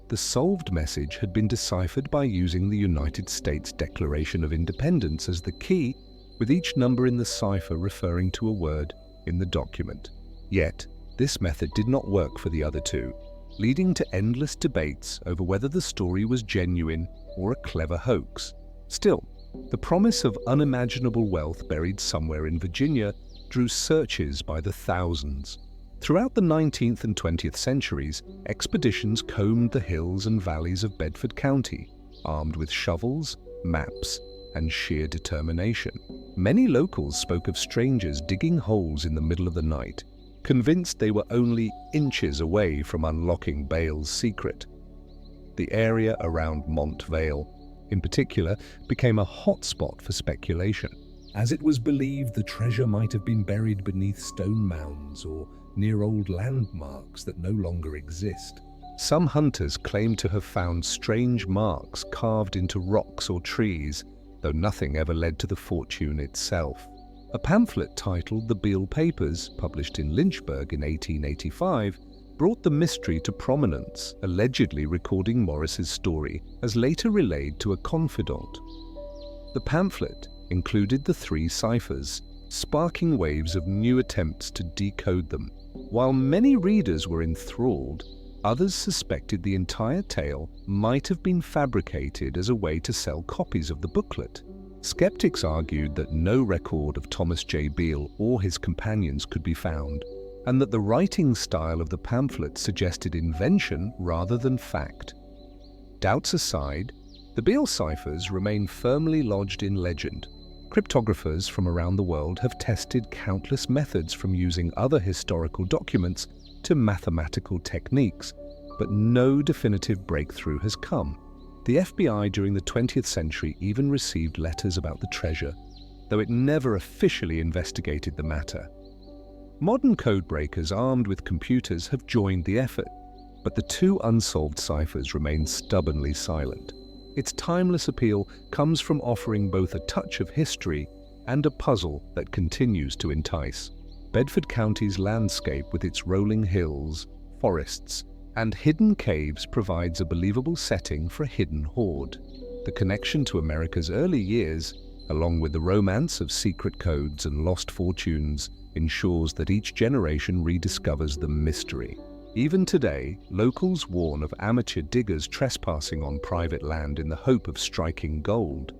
Speaker 1: The solved message had been deciphered by using the United States Declaration of Independence as the key, with each number in the cipher referring to a word in the document. Yet, this method did not work for the other 2, leading to endless debates over whether the story was genuine or a clever hoax. Still, the promise of unimaginable wealth buried somewhere in Virginia drew searches by the thousands. Throughout the 19th and 20th centuries, expeditions combed the hills and valleys of Bedford County, armed with shovels, maps, and sheer determination. Many locals spoke of strangers digging holes in the middle of the night, convinced they were only inches away from unlocking Beale's secret. The area around Montvale, in particular, became a hotspot for speculation, as it was believed the treasure might have been buried beneath stone mounds or near old landmarks that no longer exist. Some hunters claimed to have found strange marks carved into rocks or trees, though nothing ever led to the fortune itself. A pamphlet titled The Beale Papers, published in Lynchburg in 1885, brought the mystery to prominence, allegedly recording Morris's story as later relayed to a confidant. The pamphlet included the 3 ciphers, sparking waves of new attempts to decode them. While many readers were enthralled, others suspected the entire tale might have been fabricated as a way to sell copies of the booklet. Skeptics argued that no record of Thomas J. Beale or his companions could be found, and that the writing style of the pamphlet suggested invention rather than fact. Doubts aside, the Beale ciphers remain firmly lodged in legend. Cryptographers from around the world have tested countless methods, from using other historical documents to mathematical techniques, but no definitive breakthrough has come. The FBI during the 20th century even received letters about the treasure, though it never officially investigated the matter. Modern codebreakers armed with computers have joined the effort, but the 2 unsolved ciphers remain stubbornly silent. Its timeless appeal comes from offering both a touch of history and a puzzle that continues to entice. Bedford County's landscape, with its rolling hills, forests, and hidden caves, provides a believable setting for a hidden hoard. The connection to America's early years, along with the romance of secret codes and lost fortunes, ensures that each generation rediscovers the mystery. Even today, locals warn of amateur diggers trespassing on private land in the hope of striking gold.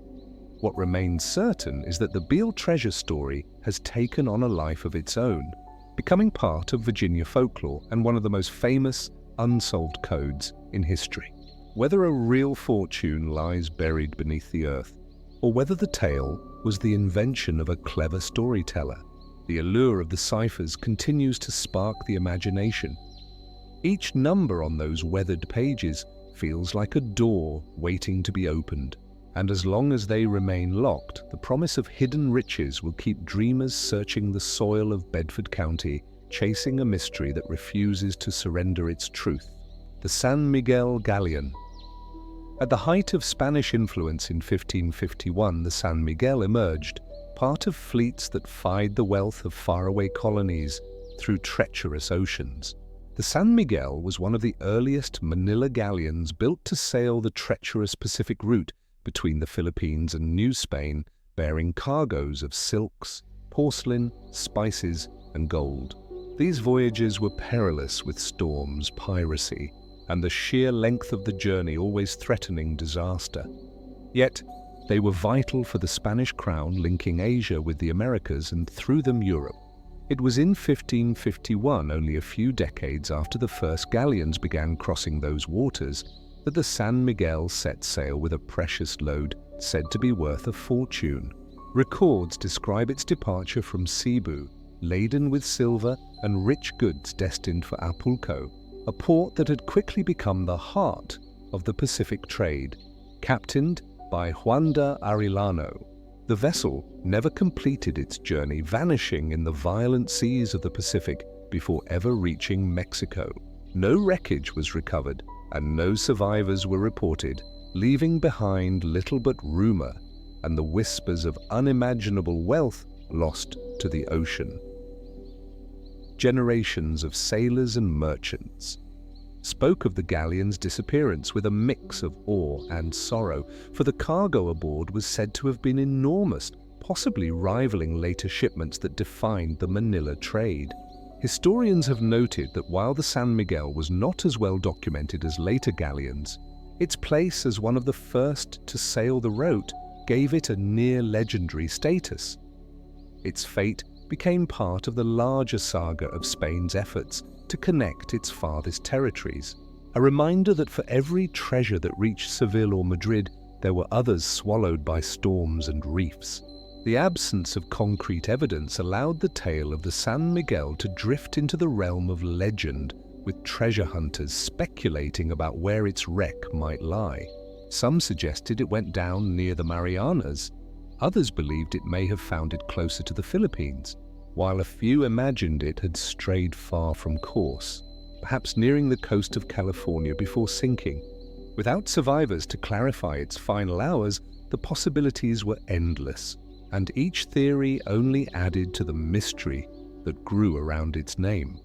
Speaker 1: What remains certain is that the Beale treasure story has taken on a life of its own, becoming part of Virginia folklore and one of the most famous unsolved codes in history. Whether a real fortune lies buried beneath the earth, or whether the tale was the invention of a clever storyteller, the allure of the ciphers continues to spark the imagination. Each number on those weathered pages feels like a door waiting to be opened, and as long as they remain locked, the promise of hidden riches will keep dreamers searching the soil of Bedford County, chasing a mystery that refuses to surrender its truth. The San Miguel Galleon. At the height of Spanish influence in 1551, the San Miguel emerged, part of fleets that vied the wealth of faraway colonies through treacherous oceans. The San Miguel was one of the earliest Manila galleons built to sail the treacherous Pacific route between the Philippines and New Spain, bearing cargoes of silks, porcelain, spices, and gold. These voyages were perilous, with storms, piracy, and the sheer length of the journey always threatening disaster. Yet, they were vital for the Spanish crown, linking Asia with the Americas and through them Europe. It was in 1551, only a few decades after the first galleons began crossing those waters, that the San Miguel set sail with a precious load said to be worth a fortune. Records describe its departure from Cebu, laden with silver and rich goods destined for Acapulco, a port that had quickly become the heart of the Pacific trade. Captained by Juan de Arellano, the vessel never completed its journey, vanishing in the violent seas of the Pacific before ever reaching Mexico. No wreckage was recovered, and no survivors were reported, leaving behind little but rumor and the whispers of unimaginable wealth lost to the ocean. Generations of sailors and merchants spoke of the galleon's disappearance with a mix of awe and sorrow, for the cargo aboard was said to have been enormous, possibly rivaling later shipments that defined the Manila trade. Historians have noted that while the San Miguel was not as well documented as later galleons, its place as one of the first to sail the route gave it a near-legendary status. Its fate became part of the larger saga of Spain's efforts to connect its farthest territories, a reminder that for every treasure that reached Seville or Madrid, there were others swallowed by storms and reefs. The absence of concrete evidence allowed the tale of the San Miguel to drift into the realm of legend, with treasure hunters speculating about where its wreck might lie. Some suggested it went down near the Marianas. Others believed it may have foundered closer to the Philippines, while a few imagined it had strayed far from course, perhaps nearing the coast of California before sinking. Without survivors to clarify its final hours, the possibilities were endless, and each theory only added to the mystery that grew around its name.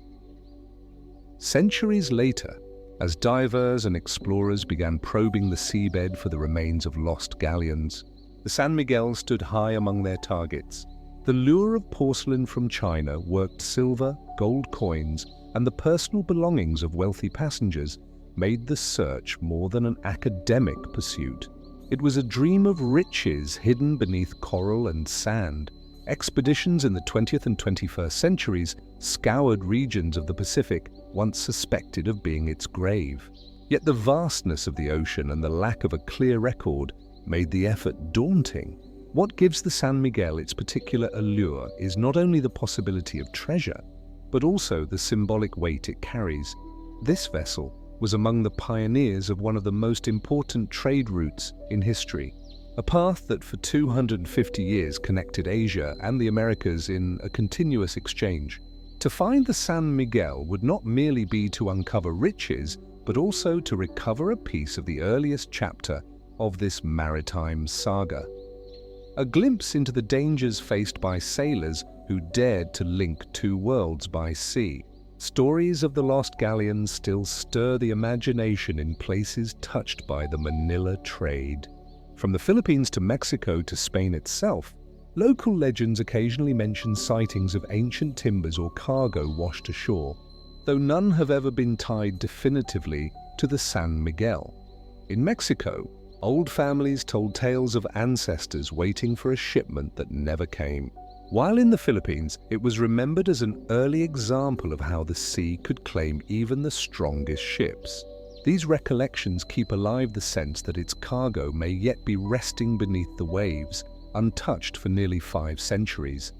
Speaker 1: Centuries later, as divers and explorers began probing the seabed for the remains of lost galleons, the San Miguel stood high among their targets. The lure of porcelain from China, worked silver, gold coins, and the personal belongings of wealthy passengers made the search more than an academic pursuit. It was a dream of riches hidden beneath coral and sand. Expeditions in the 20th and 21st centuries scoured regions of the Pacific once suspected of being its grave. Yet the vastness of the ocean and the lack of a clear record made the effort daunting. What gives the San Miguel its particular allure is not only the possibility of treasure, but also the symbolic weight it carries. This vessel was among the pioneers of one of the most important trade routes in history, a path that for 250 years connected Asia and the Americas in a continuous exchange. To find the San Miguel would not merely be to uncover riches, but also to recover a piece of the earliest chapter of this maritime saga. A glimpse into the dangers faced by sailors who dared to link two worlds by sea. Stories of the lost galleons still stir the imagination in places touched by the Manila trade. From the Philippines to Mexico to Spain itself, local legends occasionally mention sightings of ancient timbers or cargo washed ashore, though none have ever been tied definitively to the San Miguel. In Mexico, Old families told tales of ancestors waiting for a shipment that never came. While in the Philippines, it was remembered as an early example of how the sea could claim even the strongest ships. These recollections keep alive the sense that its cargo may yet be resting beneath the waves, untouched for nearly 5 centuries.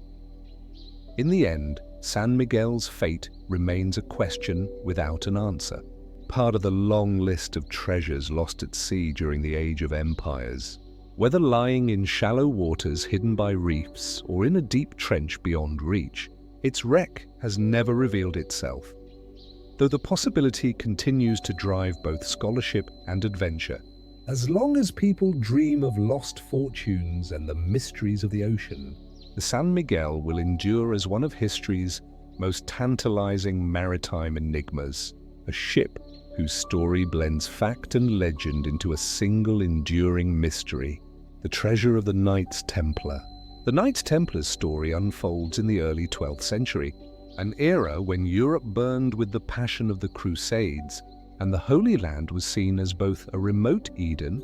Speaker 1: In the end, San Miguel's fate remains a question without an answer, part of the long list of treasures lost at sea during the Age of Empires. Whether lying in shallow waters hidden by reefs or in a deep trench beyond reach, its wreck has never revealed itself. Though the possibility continues to drive both scholarship and adventure, as long as people dream of lost fortunes and the mysteries of the ocean, the San Miguel will endure as one of history's most tantalizing maritime enigmas, a ship whose story blends fact and legend into a single enduring mystery, the treasure of the Knights Templar. The Knights Templar's story unfolds in the early 12th century, an era when Europe burned with the passion of the Crusades, and the Holy Land was seen as both a remote Eden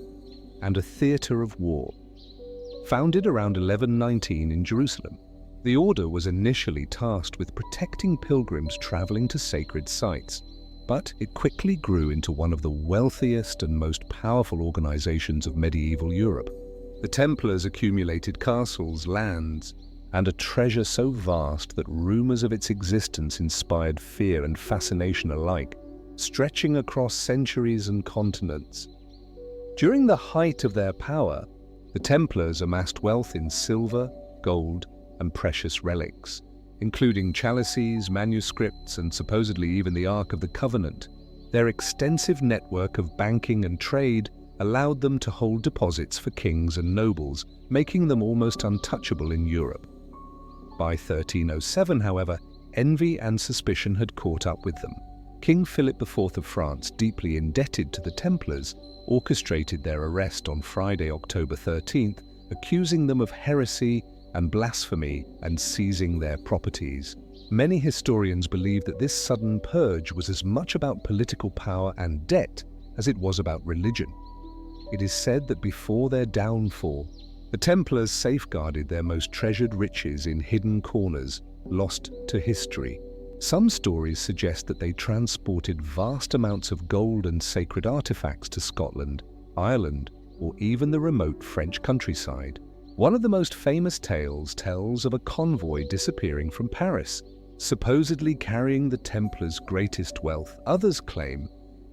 Speaker 1: and a theatre of war. Founded around 1119 in Jerusalem, the order was initially tasked with protecting pilgrims traveling to sacred sites, but it quickly grew into one of the wealthiest and most powerful organizations of medieval Europe. The Templars accumulated castles, lands, and a treasure so vast that rumors of its existence inspired fear and fascination alike, stretching across centuries and continents. During the height of their power, the Templars amassed wealth in silver, gold, and precious relics, including chalices, manuscripts, and supposedly even the Ark of the Covenant. Their extensive network of banking and trade allowed them to hold deposits for kings and nobles, making them almost untouchable in Europe. By 1307, however, envy and suspicion had caught up with them. King Philip IV of France, deeply indebted to the Templars, orchestrated their arrest on Friday, October 13th, accusing them of heresy and blasphemy and seizing their properties. Many historians believe that this sudden purge was as much about political power and debt as it was about religion. It is said that before their downfall, the Templars safeguarded their most treasured riches in hidden corners, lost to history. Some stories suggest that they transported vast amounts of gold and sacred artifacts to Scotland, Ireland, or even the remote French countryside. One of the most famous tales tells of a convoy disappearing from Paris, supposedly carrying the Templars' greatest wealth. Others claim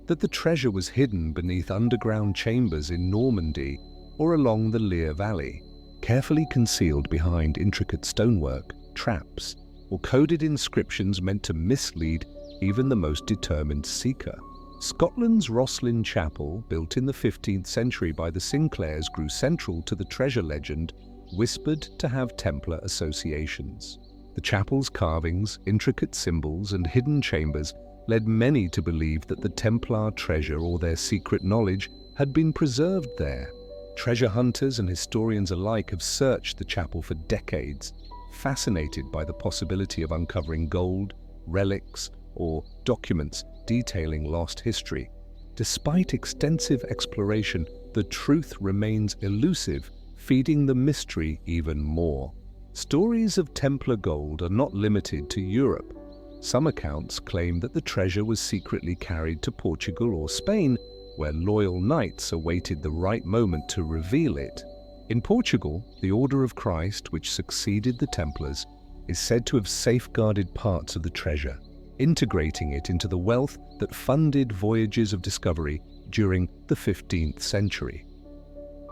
Speaker 1: that the treasure was hidden beneath underground chambers in Normandy or along the Lire Valley, carefully concealed behind intricate stonework, traps, or coded inscriptions meant to mislead even the most determined seeker. Scotland's Rosslyn Chapel, built in the 15th century by the Sinclairs, grew central to the treasure legend, whispered to have Templar associations. The chapel's carvings, intricate symbols, and hidden chambers led many to believe that the Templar treasure or their secret knowledge had been preserved there. Treasure hunters and historians alike have searched the chapel for decades, fascinated by the possibility of uncovering gold, relics, or documents detailing lost history. Despite extensive exploration, the truth remains elusive, feeding the mystery even more. Stories of Templar gold are not limited to Europe. Some accounts claim that the treasure was secretly carried to Portugal or Spain, where loyal knights awaited the right moment to reveal it. In Portugal, the Order of Christ, which succeeded the Templars, is said to have safeguarded parts of the treasure, integrating it into the wealth that funded voyages of discovery during the 15th century.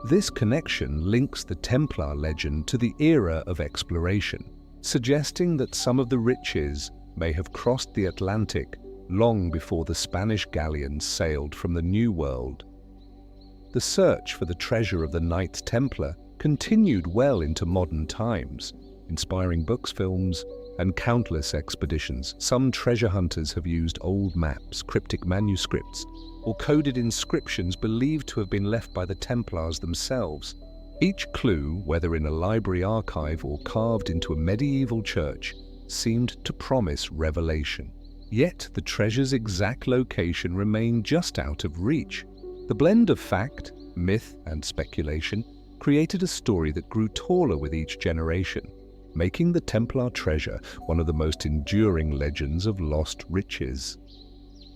Speaker 1: This connection links the Templar legend to the era of exploration, suggesting that some of the riches may have crossed the Atlantic long before the Spanish galleons sailed from the New World. The search for the treasure of the Knights Templar continued well into modern times, inspiring books, films, and countless expeditions. Some treasure hunters have used old maps, cryptic manuscripts, or coded inscriptions believed to have been left by the Templars themselves. Each clue, whether in a library archive or carved into a medieval church, seemed to promise revelation. Yet the treasure's exact location remained just out of reach. The blend of fact, myth, and speculation created a story that grew taller with each generation, making the Templar treasure one of the most enduring legends of lost riches.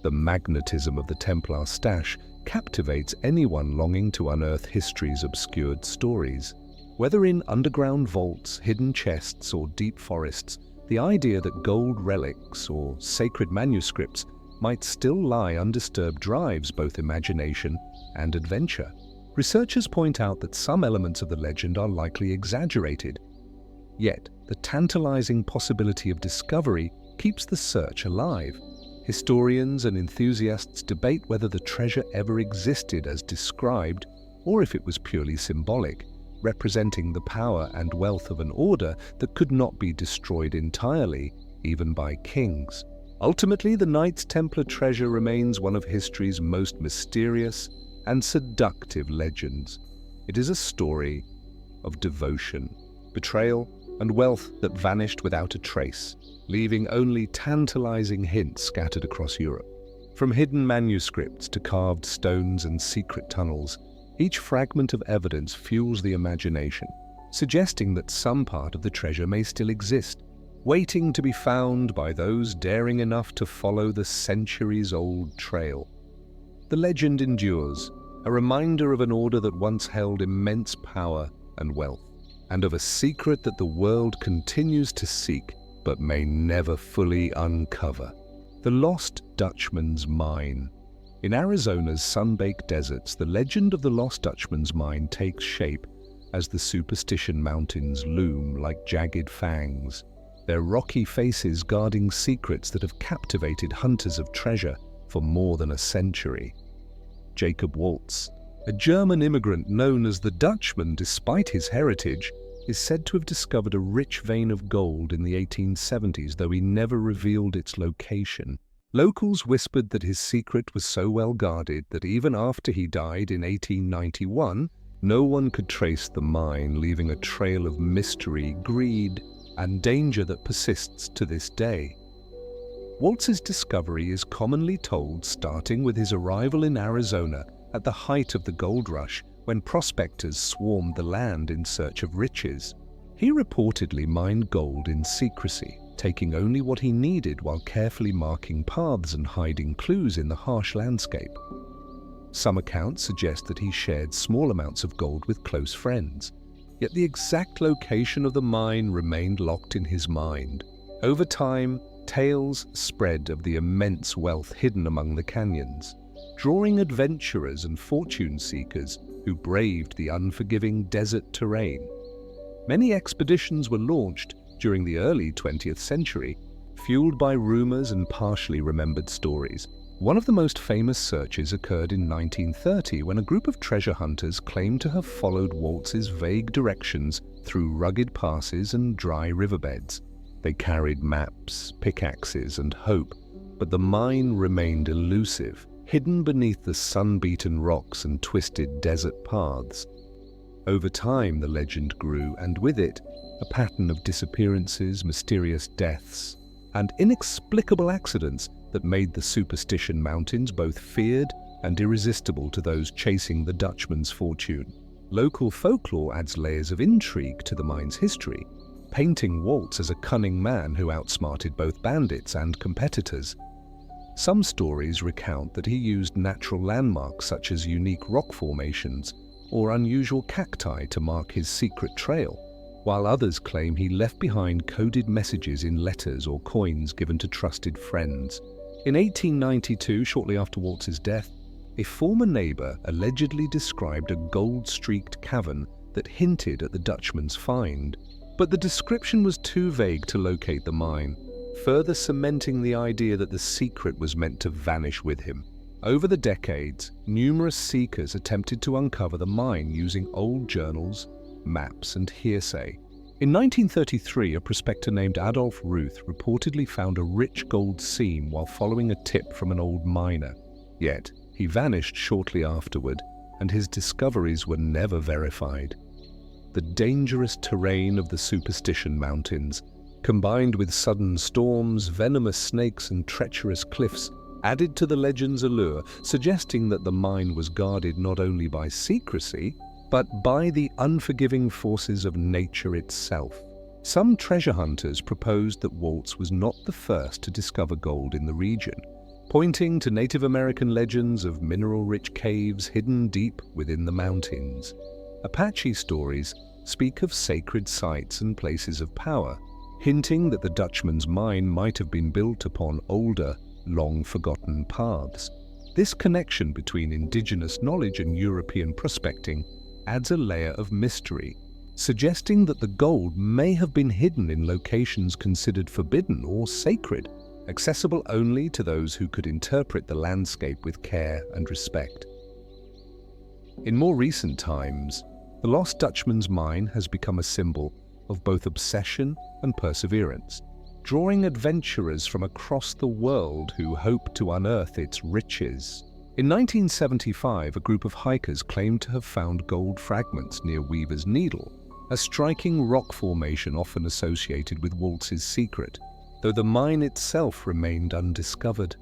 Speaker 1: The magnetism of the Templar stash captivates anyone longing to unearth history's obscured stories. Whether in underground vaults, hidden chests, or deep forests, the idea that gold relics or sacred manuscripts might still lie undisturbed drives both imagination and adventure. Researchers point out that some elements of the legend are likely exaggerated, yet the tantalizing possibility of discovery keeps the search alive. Historians and enthusiasts debate whether the treasure ever existed as described or if it was purely symbolic, representing the power and wealth of an order that could not be destroyed entirely, even by kings. Ultimately, the Knights Templar treasure remains one of history's most mysterious and seductive legends. It is a story of devotion, betrayal, and wealth that vanished without a trace, leaving only tantalizing hints scattered across Europe. From hidden manuscripts to carved stones and secret tunnels, each fragment of evidence fuels the imagination, suggesting that some part of the treasure may still exist, waiting to be found by those daring enough to follow the centuries-old trail. The legend endures, a reminder of an order that once held immense power and wealth, and of a secret that the world continues to seek but may never fully uncover. The Lost Dutchman's Mine. In Arizona's sun-baked deserts, the legend of the Lost Dutchman's Mine takes shape as the Superstition Mountains loom like jagged fangs, their rocky faces guarding secrets that have captivated hunters of treasure for more than a century. Jacob Waltz, a German immigrant known as the Dutchman despite his heritage, is said to have discovered a rich vein of gold in the 1870s, though he never revealed its location. Locals whispered that his secret was so well guarded that even after he died in 1891, no one could trace the mine, leaving a trail of mystery, greed, and danger that persists to this day. Waltz's discovery is commonly told starting with his arrival in Arizona at the height of the gold rush, when prospectors swarmed the land in search of riches. He reportedly mined gold in secrecy, taking only what he needed while carefully marking paths and hiding clues in the harsh landscape. Some accounts suggest that he shared small amounts of gold with close friends, yet the exact location of the mine remained locked in his mind. Over time, tales spread of the immense wealth hidden among the canyons, drawing adventurers and fortune seekers who braved the unforgiving desert terrain. Many expeditions were launched during the early 20th century, fueled by rumors and partially remembered stories. One of the most famous searches occurred in 1930 when a group of treasure hunters claimed to have followed Waltz's vague directions through rugged passes and dry riverbeds. They carried maps, pickaxes, and hope, but the mine remained elusive, hidden beneath the sun-beaten rocks and twisted desert paths. Over time, the legend grew, and with it, a pattern of disappearances, mysterious deaths, and inexplicable accidents that made the Superstition Mountains both feared and irresistible to those chasing the Dutchman's fortune. Local folklore adds layers of intrigue to the mine's history, painting Waltz as a cunning man who outsmarted both bandits and competitors. Some stories recount that he used natural landmarks such as unique rock formations or unusual cacti to mark his secret trail, while others claim he left behind coded messages in letters or coins given to trusted friends. In 1892, shortly after Waltz's death, a former neighbor allegedly described a gold-streaked cavern that hinted at the Dutchman's find, but the description was too vague to locate the mine, further cementing the idea that the secret was meant to vanish with him. Over the decades, numerous seekers attempted to uncover the mine using old journals, maps, and hearsay. In 1933, a prospector named Adolf Ruth reportedly found a rich gold seam while following a tip from an old miner. Yet, he vanished shortly afterward, and his discoveries were never verified. The dangerous terrain of the Superstition Mountains, combined with sudden storms, venomous snakes, and treacherous cliffs, added to the legend's allure, suggesting that the mine was guarded not only by secrecy, but by the unforgiving forces of nature itself. Some treasure hunters proposed that Waltz was not the first to discover gold in the region, pointing to Native American legends of mineral-rich caves hidden deep within the mountains. Apache stories speak of sacred sites and places of power, hinting that the Dutchman's mine might have been built upon older, long-forgotten paths. This connection between indigenous knowledge and European prospecting adds a layer of mystery, suggesting that the gold may have been hidden in locations considered forbidden or sacred, accessible only to those who could interpret the landscape with care and respect. In more recent times, the Lost Dutchman's mine has become a symbol of both obsession and perseverance, drawing adventurers from across the world who hope to unearth its riches. In 1975, a group of hikers claimed to have found gold fragments near Weaver's Needle, a striking rock formation often associated with Waltz's secret, though the mine itself remained undiscovered.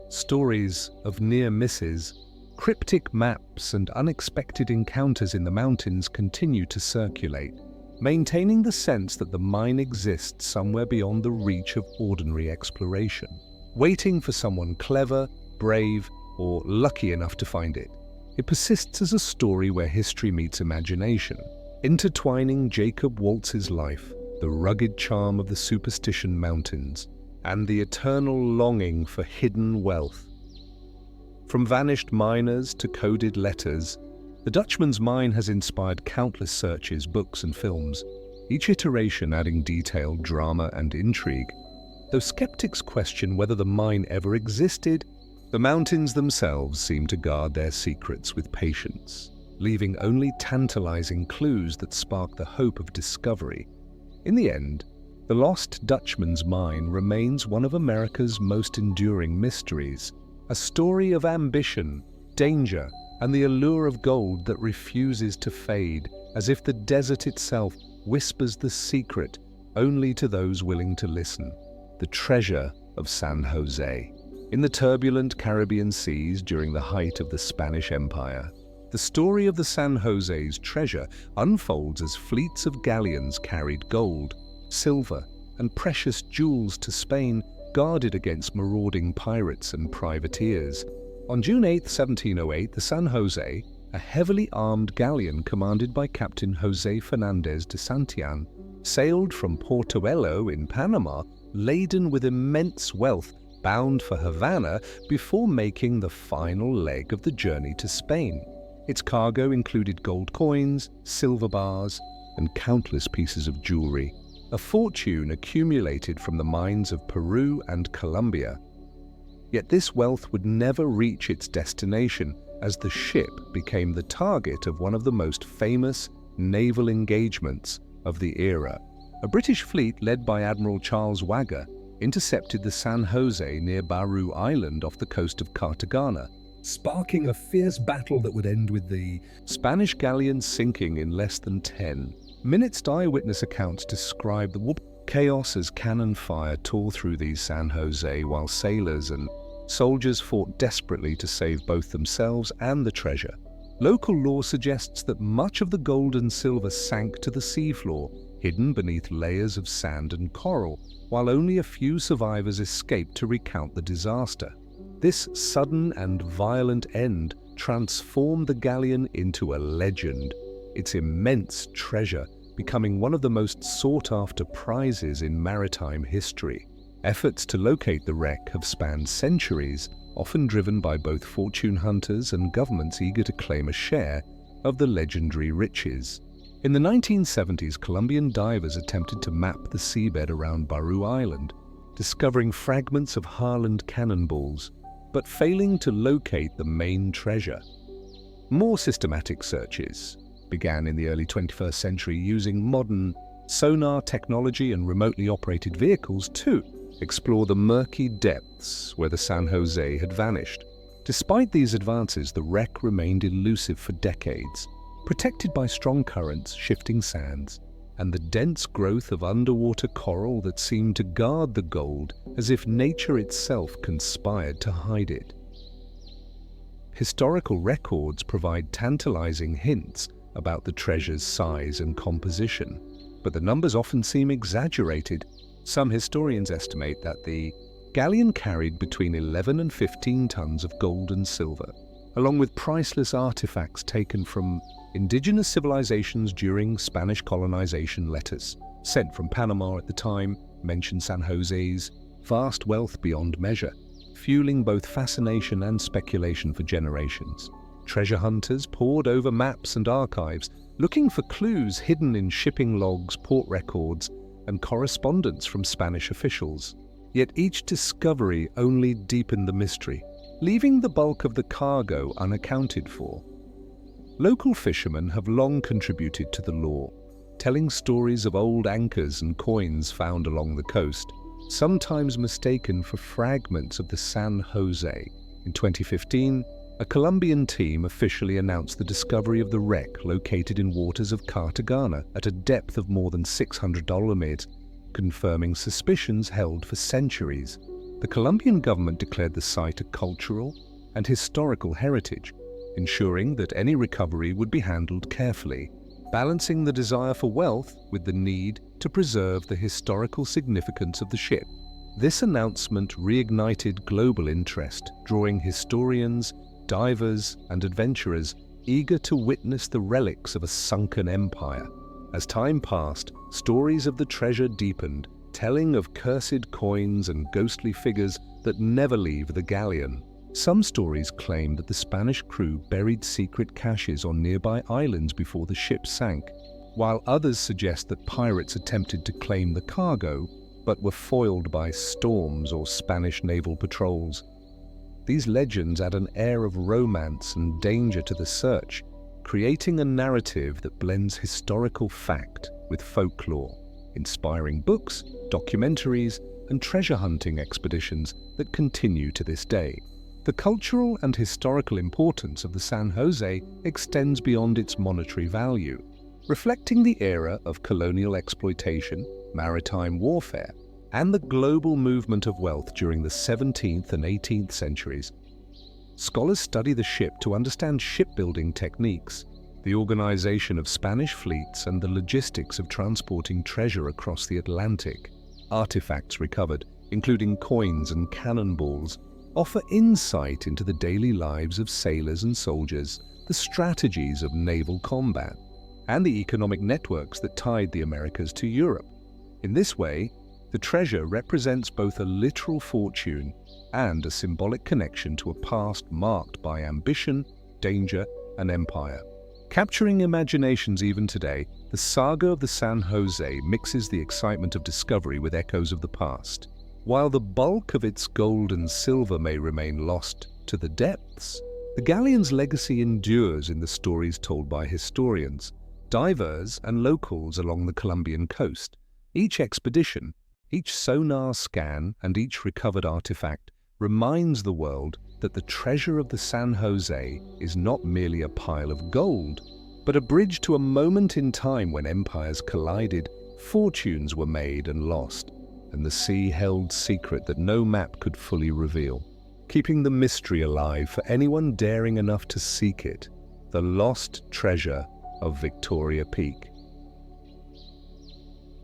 Speaker 1: Stories of near misses, cryptic maps, and unexpected encounters in the mountains continue to circulate, maintaining the sense that the mine exists somewhere beyond the reach of ordinary exploration, waiting for someone clever, brave, or lucky enough to find it. It persists as a story where history meets imagination, intertwining Jacob Waltz's life, the rugged charm of the Superstition Mountains, and the eternal longing for hidden wealth. From vanished miners to coded letters, the Dutchman's mine has inspired countless searches, books, and films, each iteration adding detail, drama, and intrigue. Though skeptics question whether the mine ever existed, the mountains themselves seem to guard their secrets with patience, leaving only tantalizing clues that spark the hope of discovery. In the end, the Lost Dutchman's mine remains one of America's most enduring mysteries, a story of ambition, danger, and the allure of gold that refuses to fade, as if the desert itself whispers the secret only to those willing to listen. The treasure of San Jose. In the turbulent Caribbean seas during the height of the Spanish Empire, the story of the San Jose's treasure unfolds as fleets of galleons carried gold, silver, and precious jewels to Spain, guarded against marauding pirates and privateers. On June 8, 1708, the San Jose, a heavily armed galleon commanded by Captain José Fernández de Santillan, sailed from Portobelo in Panama, laden with immense wealth, bound for Havana before making the final leg of the journey to Spain. Its cargo included gold coins, silver bars, and countless pieces of jewelry, a fortune accumulated from the mines of Peru and Colombia. Yet this wealth would never reach its destination, as the ship became the target of one of the most famous naval engagements of the era. A British fleet led by Admiral Charles Wagger intercepted the San Jose near Baru Island off the coast of Cartagena, sparking a fierce battle that would end with the Spanish galleon sinking in less than 10 minutes. Eyewitness accounts describe the chaos as cannon fire tore through the San Jose, while sailors and soldiers fought desperately to save both themselves and the treasure. Local lore suggests that much of the gold and silver sank to the seafloor, hidden beneath layers of sand and coral, while only a few survivors escaped to recount the disaster. This sudden and violent end transformed the galleon into a legend, its immense treasure becoming one of the most sought-after prizes in maritime history. Efforts to locate the wreck have spanned centuries, often driven by both fortune hunters and governments eager to claim a share of the legendary riches. In the 1970s, Colombian divers attempted to map the seabed around Baru Island, discovering fragments of Harland cannonballs, but failing to locate the main treasure. More systematic searches began in the early 21st century, using modern sonar technology and remotely operated vehicles to explore the murky depths where the San Jose had vanished. Despite these advances, the wreck remained elusive for decades, protected by strong currents, shifting sands, and the dense growth of underwater coral that seemed to guard the gold as if nature itself conspired to hide it. Historical records provide tantalizing hints about the treasure's size and composition, but the numbers often seem exaggerated. Some historians estimate that the galleon carried between 11 and 15 tons of gold and silver, along with priceless artifacts taken from indigenous civilizations during Spanish colonization. Letters sent from Panama at the time mention San Jose's vast wealth beyond measure, fueling both fascination and speculation for generations. Treasure hunters pored over maps and archives, looking for clues hidden in shipping logs, port records, and correspondence from Spanish officials. Yet each discovery only deepened the mystery, leaving the bulk of the cargo unaccounted for. Local fishermen have long contributed to the lore, telling stories of old anchors and coins found along the coast, sometimes mistaken for fragments of the San Jose. In 2015, a Colombian team officially announced the discovery of the wreck located in waters of Cartagena at a depth of more than 600 meters, confirming suspicions held for centuries. The Colombian government declared the site a cultural and historical heritage, ensuring that any recovery would be handled carefully, balancing the desire for wealth with the need to preserve the historical significance of the ship. This announcement reignited global interest, drawing historians, divers, and adventurers eager to witness the relics of a sunken empire. As time passed, stories of the treasure deepened, telling of cursed coins and ghostly figures that never leave the galleon. Some stories claim that the Spanish crew buried secret caches on nearby islands before the ship sank, while others suggest that pirates attempted to claim the cargo but were foiled by storms or Spanish naval patrols. These legends add an air of romance and danger to the search, creating a narrative that blends historical fact with folklore, inspiring books, documentaries, and treasure hunting expeditions that continue to this day. The cultural and historical importance of the San Jose extends beyond its monetary value, reflecting the era of colonial exploitation, maritime warfare, and the global movement of wealth during the 17th and 18th centuries. Scholars study the ship to understand shipbuilding techniques, the organization of Spanish fleets, and the logistics of transporting treasure across the Atlantic. Artifacts recovered, including coins and cannonballs, offer insight into the daily lives of sailors and soldiers, the strategies of naval combat, and the economic networks that tied the Americas to Europe. In this way, the treasure represents both a literal fortune and a symbolic connection to a past marked by ambition, danger, and empire. Capturing imaginations even today, the saga of the San Jose mixes the excitement of discovery with echoes of the past. While the bulk of its gold and silver may remain lost to the depths, the galleon's legacy endures in the stories told by historians, divers, and locals along the Colombian coast. Each expedition, each sonar scan, and each recovered artifact reminds the world that the treasure of the San Jose is not merely a pile of gold, but a bridge to a moment in time when empires collided, fortunes were made and lost, and the sea held secret that no map could fully reveal, keeping the mystery alive for anyone daring enough to seek it. The lost treasure of Victoria Peak.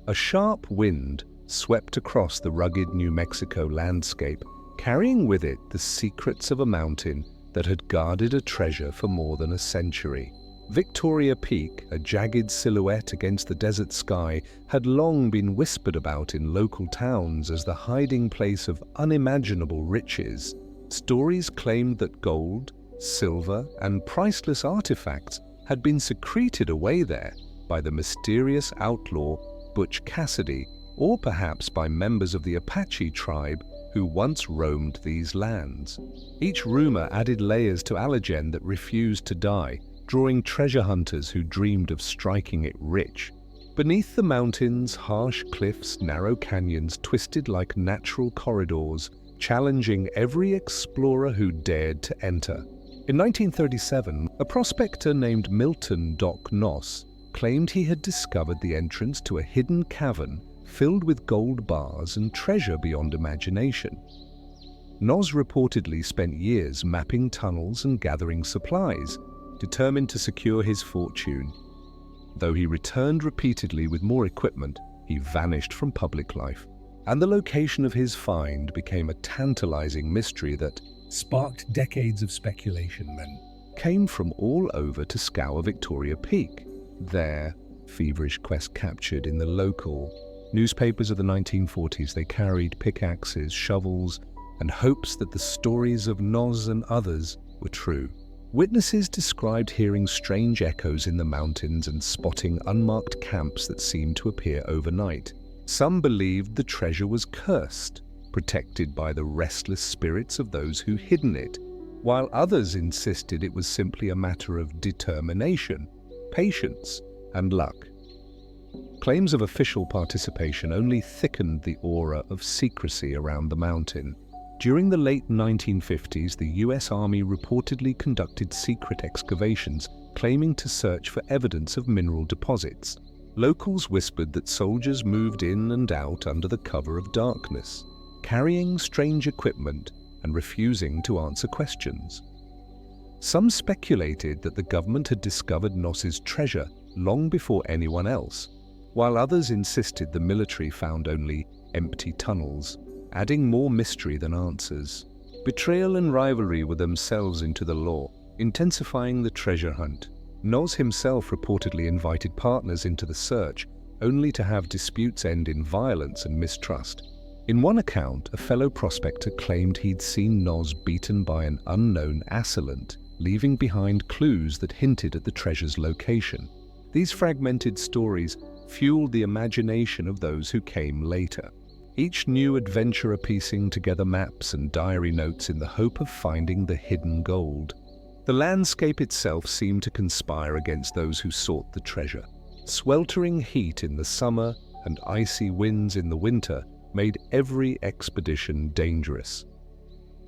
Speaker 1: A sharp wind swept across the rugged New Mexico landscape, carrying with it the secrets of a mountain that had guarded a treasure for more than a century. Victoria Peak, a jagged silhouette against the desert sky, had long been whispered about in local towns as the hiding place of unimaginable riches. Stories claimed that gold, silver, and priceless artifacts had been secreted away there by the mysterious outlaw Butch Cassidy, or perhaps by members of the Apache tribe who once roamed these lands. Each rumor added layers to a legend that refused to die, drawing treasure hunters who dreamed of striking it rich. Beneath the mountains, harsh cliffs, narrow canyons twisted like natural corridors, challenging every explorer who dared to enter. In 1937, a prospector named Milton Doc Noss claimed he had discovered the entrance to a hidden cavern filled with gold bars and treasure beyond imagination. Noz reportedly spent years mapping tunnels and gathering supplies, determined to secure his fortune. Though he returned repeatedly with more equipment, he vanished from public life, and the location of his find became a tantalizing mystery that sparked decades of speculation. Men came from all over to scour Victoria Peak. There, feverish quest captured in the local newspapers of the 1940s, they carried pickaxes, shovels, and hopes that the stories of Noz and others were true. Witnesses described hearing strange echoes in the mountains and spotting unmarked camps that seemed to appear overnight. Some believed the treasure was cursed, protected by the restless spirits of those who hidden it, while others insisted it was simply a matter of determination, patience, and luck. Claims of official participation only thickened the aura of secrecy around the mountain. During the late 1950s, the US Army reportedly conducted secret excavations, claiming to search for evidence of mineral deposits. Locals whispered that soldiers moved in and out under the cover of darkness, carrying strange equipment and refusing to answer questions. Some speculated that the government had discovered Noz's treasure long before anyone else, while others insisted the military found only empty tunnels, adding more mystery than answers. Betrayal and rivalry were themselves into the lore, intensifying the treasure hunt. Noz himself reportedly invited partners into the search, only to have disputes end in violence and mistrust. In one account, a fellow prospector claimed he'd seen Noz beaten by an unknown assailant, leaving behind clues that hinted at the treasure's location. These fragmented stories fueled the imagination of those who came later, each new adventurer piecing together maps and diary notes in the hope of finding the hidden gold. The landscape itself seemed to conspire against those who sought the treasure. Sweltering heat in the summer and icy winds in the winter made every expedition dangerous,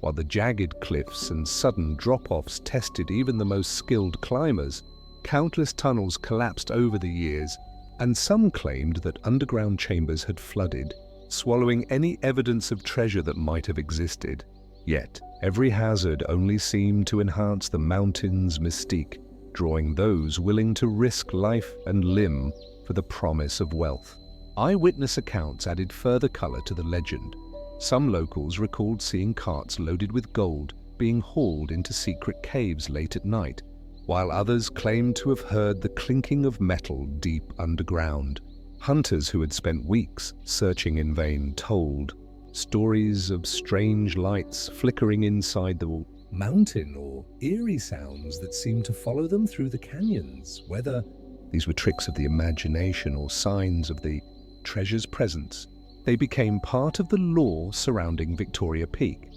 Speaker 1: while the jagged cliffs and sudden drop-offs tested even the most skilled climbers. Countless tunnels collapsed over the years, and some claimed that underground chambers had flooded, swallowing any evidence of treasure that might have existed. Yet, every hazard only seemed to enhance the mountain's mystique, drawing those willing to risk life and limb for the promise of wealth. Eyewitness accounts added further color to the legend. Some locals recalled seeing carts loaded with gold being hauled into secret caves late at night, while others claimed to have heard the clinking of metal deep underground. Hunters who had spent weeks searching in vain told stories of strange lights flickering inside the mountain or eerie sounds that seemed to follow them through the canyons. Whether these were tricks of the imagination or signs of the treasure's presence, they became part of the lore surrounding Victoria Peak.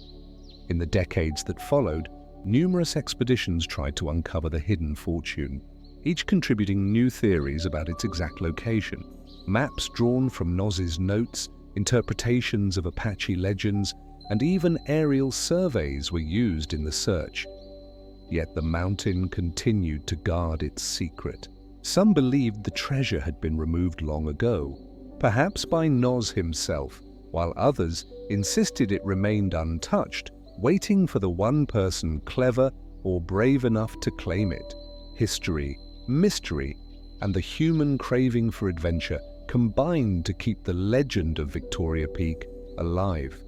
Speaker 1: In the decades that followed, numerous expeditions tried to uncover the hidden fortune, each contributing new theories about its exact location. Maps drawn from Noz's notes, interpretations of Apache legends, and even aerial surveys were used in the search. Yet the mountain continued to guard its secret. Some believed the treasure had been removed long ago, perhaps by Noz himself, while others insisted it remained untouched, waiting for the one person clever or brave enough to claim it. History, mystery, and the human craving for adventure combined to keep the legend of Victoria Peak alive.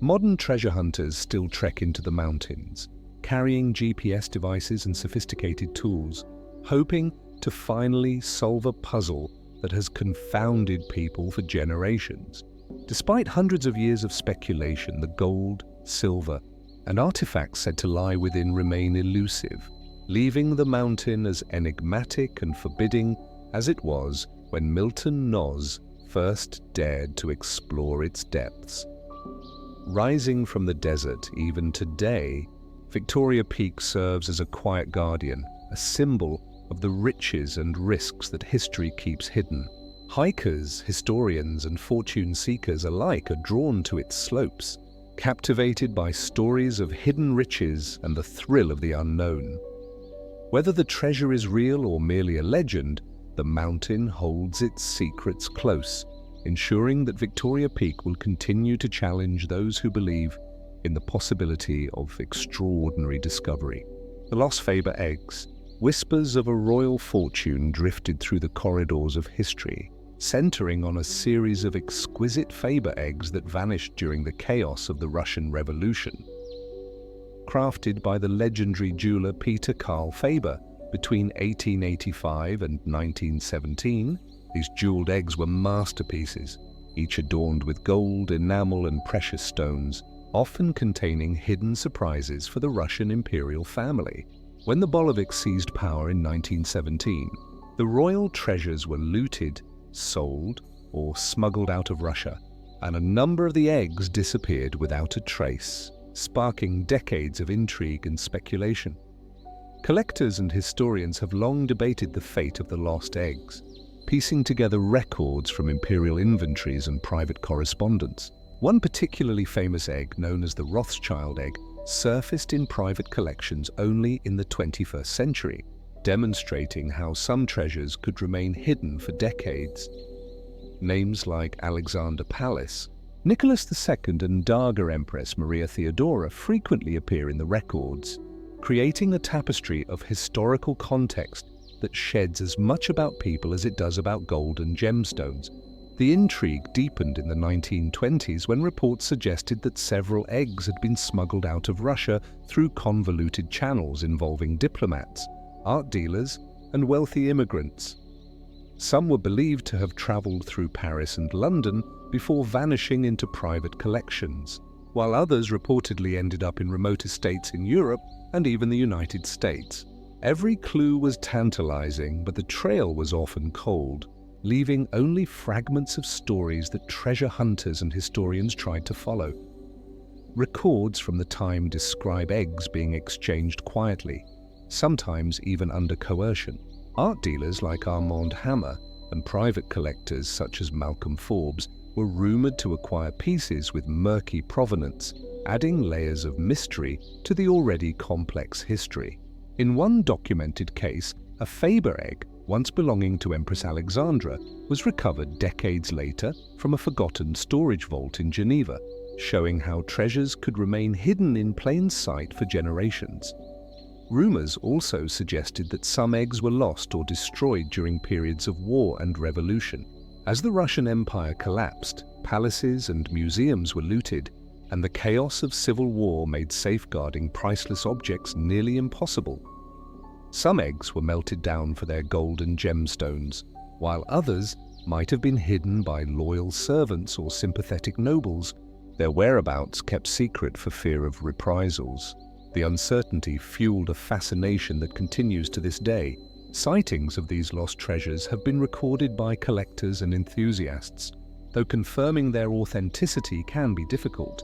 Speaker 1: Modern treasure hunters still trek into the mountains, carrying GPS devices and sophisticated tools, hoping to finally solve a puzzle that has confounded people for generations. Despite hundreds of years of speculation, the gold, silver, and artifacts said to lie within remain elusive, leaving the mountain as enigmatic and forbidding as it was when Milton Noz first dared to explore its depths. Rising from the desert even today, Victoria Peak serves as a quiet guardian, a symbol of the riches and risks that history keeps hidden. Hikers, historians, and fortune seekers alike are drawn to its slopes, captivated by stories of hidden riches and the thrill of the unknown. Whether the treasure is real or merely a legend, the mountain holds its secrets close, ensuring that Victoria Peak will continue to challenge those who believe in the possibility of extraordinary discovery. The Lost Faber eggs. Whispers of a royal fortune drifted through the corridors of history, centering on a series of exquisite Faber eggs that vanished during the chaos of the Russian Revolution. Crafted by the legendary jeweler Peter Carl Faber between 1885 and 1917, these jeweled eggs were masterpieces, each adorned with gold, enamel, and precious stones, often containing hidden surprises for the Russian imperial family. When the Bolsheviks seized power in 1917, the royal treasures were looted, sold, or smuggled out of Russia, and a number of the eggs disappeared without a trace, sparking decades of intrigue and speculation. Collectors and historians have long debated the fate of the lost eggs, piecing together records from imperial inventories and private correspondence. One particularly famous egg, known as the Rothschild egg, surfaced in private collections only in the 21st century, demonstrating how some treasures could remain hidden for decades. Names like Alexander Palace, Nicholas II, and Darga Empress Maria Theodora frequently appear in the records, creating a tapestry of historical context that sheds as much about people as it does about gold and gemstones. The intrigue deepened in the 1920s when reports suggested that several eggs had been smuggled out of Russia through convoluted channels involving diplomats, art dealers, and wealthy immigrants. Some were believed to have traveled through Paris and London before vanishing into private collections, while others reportedly ended up in remote estates in Europe and even the United States. Every clue was tantalizing, but the trail was often cold, leaving only fragments of stories that treasure hunters and historians tried to follow. Records from the time describe eggs being exchanged quietly, sometimes even under coercion. Art dealers like Armand Hammer and private collectors such as Malcolm Forbes were rumored to acquire pieces with murky provenance, adding layers of mystery to the already complex history. In one documented case, a Faber egg, once belonging to Empress Alexandra, was recovered decades later from a forgotten storage vault in Geneva, showing how treasures could remain hidden in plain sight for generations. Rumors also suggested that some eggs were lost or destroyed during periods of war and revolution. As the Russian Empire collapsed, palaces and museums were looted, and the chaos of civil war made safeguarding priceless objects nearly impossible. Some eggs were melted down for their gold and gemstones, while others might have been hidden by loyal servants or sympathetic nobles, their whereabouts kept secret for fear of reprisals. The uncertainty fueled a fascination that continues to this day. Sightings of these lost treasures have been recorded by collectors and enthusiasts, though confirming their authenticity can be difficult.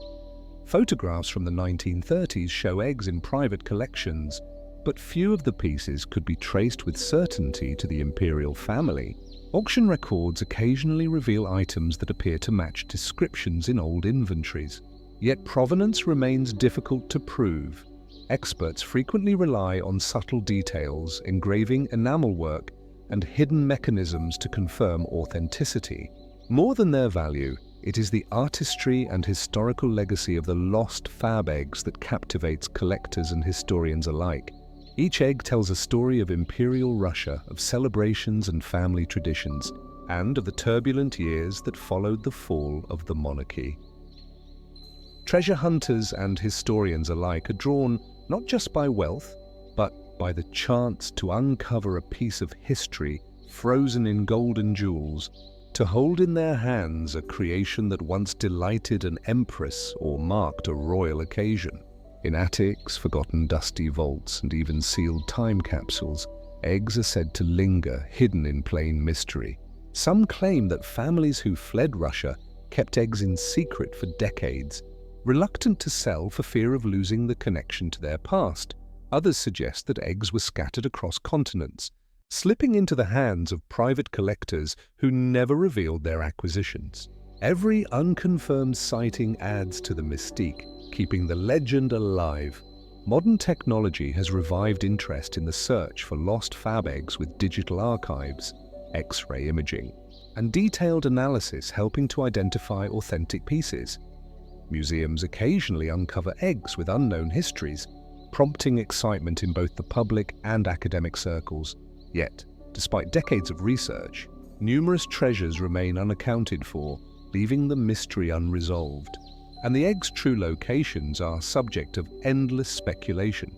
Speaker 1: Photographs from the 1930s show eggs in private collections, but few of the pieces could be traced with certainty to the imperial family. Auction records occasionally reveal items that appear to match descriptions in old inventories, yet provenance remains difficult to prove. Experts frequently rely on subtle details, engraving, enamel work, and hidden mechanisms to confirm authenticity. More than their value, it is the artistry and historical legacy of the lost Fab eggs that captivates collectors and historians alike. Each egg tells a story of imperial Russia, of celebrations and family traditions, and of the turbulent years that followed the fall of the monarchy. Treasure hunters and historians alike are drawn not just by wealth, but by the chance to uncover a piece of history frozen in golden jewels, to hold in their hands a creation that once delighted an empress or marked a royal occasion. In attics, forgotten dusty vaults, and even sealed time capsules, eggs are said to linger, hidden in plain mystery. Some claim that families who fled Russia kept eggs in secret for decades, reluctant to sell for fear of losing the connection to their past. Others suggest that eggs were scattered across continents, slipping into the hands of private collectors who never revealed their acquisitions. Every unconfirmed sighting adds to the mystique, keeping the legend alive. Modern technology has revived interest in the search for lost fab eggs with digital archives, X-ray imaging, and detailed analysis helping to identify authentic pieces. Museums occasionally uncover eggs with unknown histories, prompting excitement in both the public and academic circles. Yet, despite decades of research, numerous treasures remain unaccounted for, leaving the mystery unresolved, and the eggs' true locations are subject of endless speculation.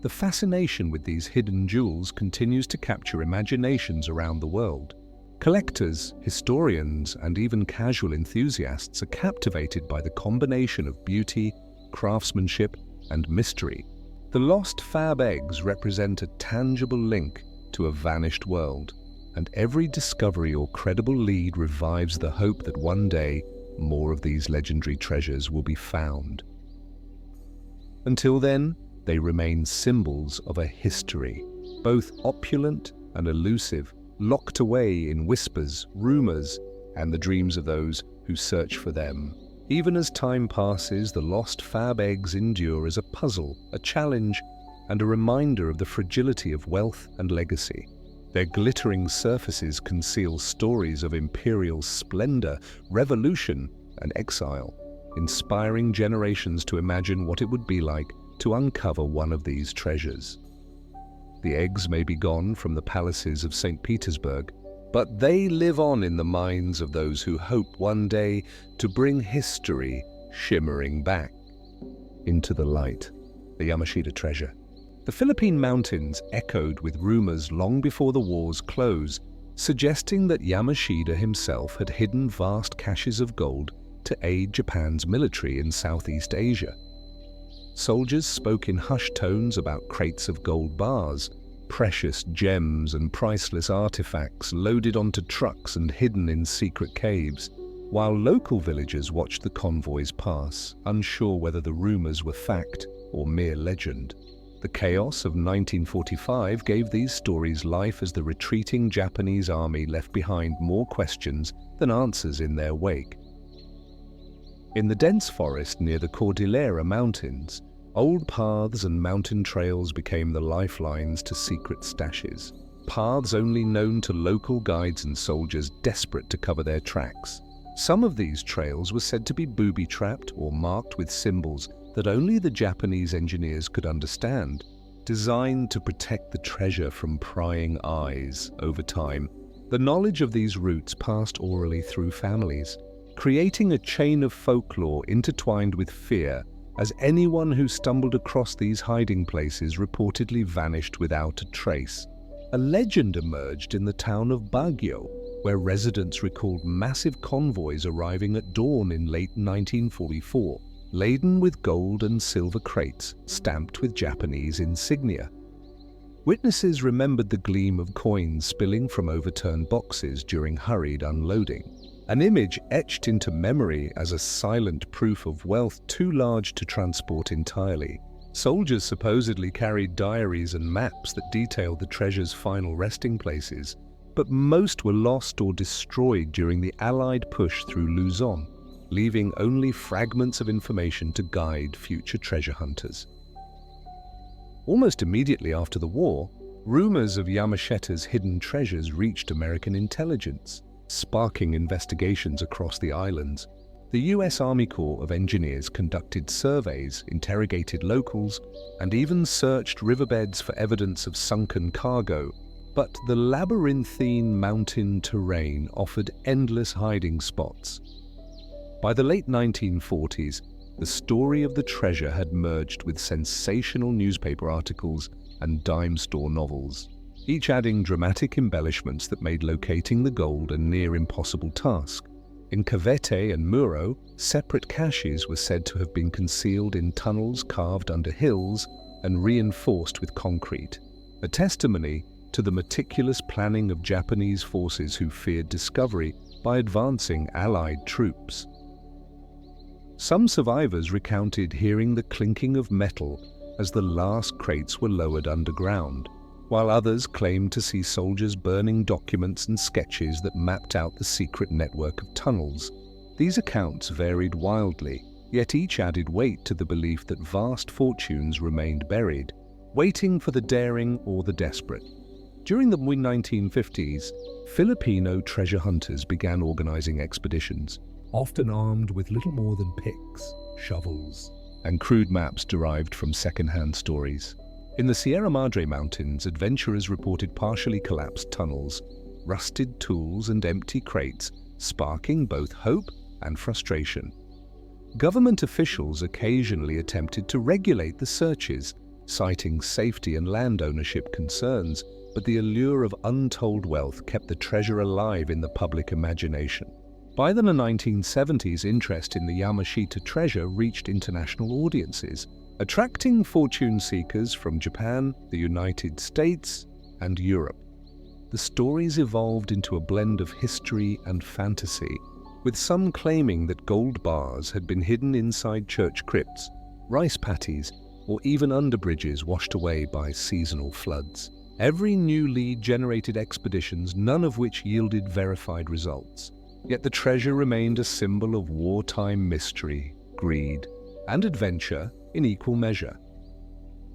Speaker 1: The fascination with these hidden jewels continues to capture imaginations around the world. Collectors, historians, and even casual enthusiasts are captivated by the combination of beauty, craftsmanship, and mystery. The lost fab eggs represent a tangible link to a vanished world, and every discovery or credible lead revives the hope that one day more of these legendary treasures will be found. Until then, they remain symbols of a history, both opulent and elusive, locked away in whispers, rumors, and the dreams of those who search for them. Even as time passes, the lost fab eggs endure as a puzzle, a challenge, and a reminder of the fragility of wealth and legacy. Their glittering surfaces conceal stories of imperial splendor, revolution, and exile, inspiring generations to imagine what it would be like to uncover one of these treasures. The eggs may be gone from the palaces of St. Petersburg, but they live on in the minds of those who hope one day to bring history shimmering back into the light. The Yamashita treasure. The Philippine mountains echoed with rumors long before the war's close, suggesting that Yamashita himself had hidden vast caches of gold to aid Japan's military in Southeast Asia. Soldiers spoke in hushed tones about crates of gold bars, precious gems and priceless artifacts loaded onto trucks and hidden in secret caves, while local villagers watched the convoys pass, unsure whether the rumors were fact or mere legend. The chaos of 1945 gave these stories life as the retreating Japanese army left behind more questions than answers in their wake. In the dense forest near the Cordillera Mountains, old paths and mountain trails became the lifelines to secret stashes, paths only known to local guides and soldiers desperate to cover their tracks. Some of these trails were said to be booby-trapped or marked with symbols that only the Japanese engineers could understand, designed to protect the treasure from prying eyes. Over time, the knowledge of these routes passed orally through families, creating a chain of folklore intertwined with fear, as anyone who stumbled across these hiding places reportedly vanished without a trace. A legend emerged in the town of Baguio, where residents recalled massive convoys arriving at dawn in late 1944, laden with gold and silver crates stamped with Japanese insignia. Witnesses remembered the gleam of coins spilling from overturned boxes during hurried unloading, an image etched into memory as a silent proof of wealth too large to transport entirely. Soldiers supposedly carried diaries and maps that detailed the treasure's final resting places, but most were lost or destroyed during the Allied push through Luzon, leaving only fragments of information to guide future treasure hunters. Almost immediately after the war, rumors of Yamashita's hidden treasures reached American intelligence, sparking investigations across the islands. The U.S. Army Corps of Engineers conducted surveys, interrogated locals, and even searched riverbeds for evidence of sunken cargo. But the labyrinthine mountain terrain offered endless hiding spots. By the late 1940s, the story of the treasure had merged with sensational newspaper articles and dime store novels, each adding dramatic embellishments that made locating the gold a near impossible task. In Cavite and Muro, separate caches were said to have been concealed in tunnels carved under hills and reinforced with concrete, a testimony to the meticulous planning of Japanese forces who feared discovery by advancing Allied troops. Some survivors recounted hearing the clinking of metal as the last crates were lowered underground, while others claimed to see soldiers burning documents and sketches that mapped out the secret network of tunnels. These accounts varied wildly, yet each added weight to the belief that vast fortunes remained buried, waiting for the daring or the desperate. During the mid-1950s, Filipino treasure hunters began organizing expeditions, often armed with little more than picks, shovels, and crude maps derived from second-hand stories. In the Sierra Madre Mountains, adventurers reported partially collapsed tunnels, rusted tools, and empty crates, sparking both hope and frustration. Government officials occasionally attempted to regulate the searches, citing safety and land ownership concerns, but the allure of untold wealth kept the treasure alive in the public imagination. By the 1970s, interest in the Yamashita treasure reached international audiences, attracting fortune seekers from Japan, the United States, and Europe. The stories evolved into a blend of history and fantasy, with some claiming that gold bars had been hidden inside church crypts, rice paddies, or even under bridges washed away by seasonal floods. Every new lead generated expeditions, none of which yielded verified results. Yet the treasure remained a symbol of wartime mystery, greed, and adventure in equal measure.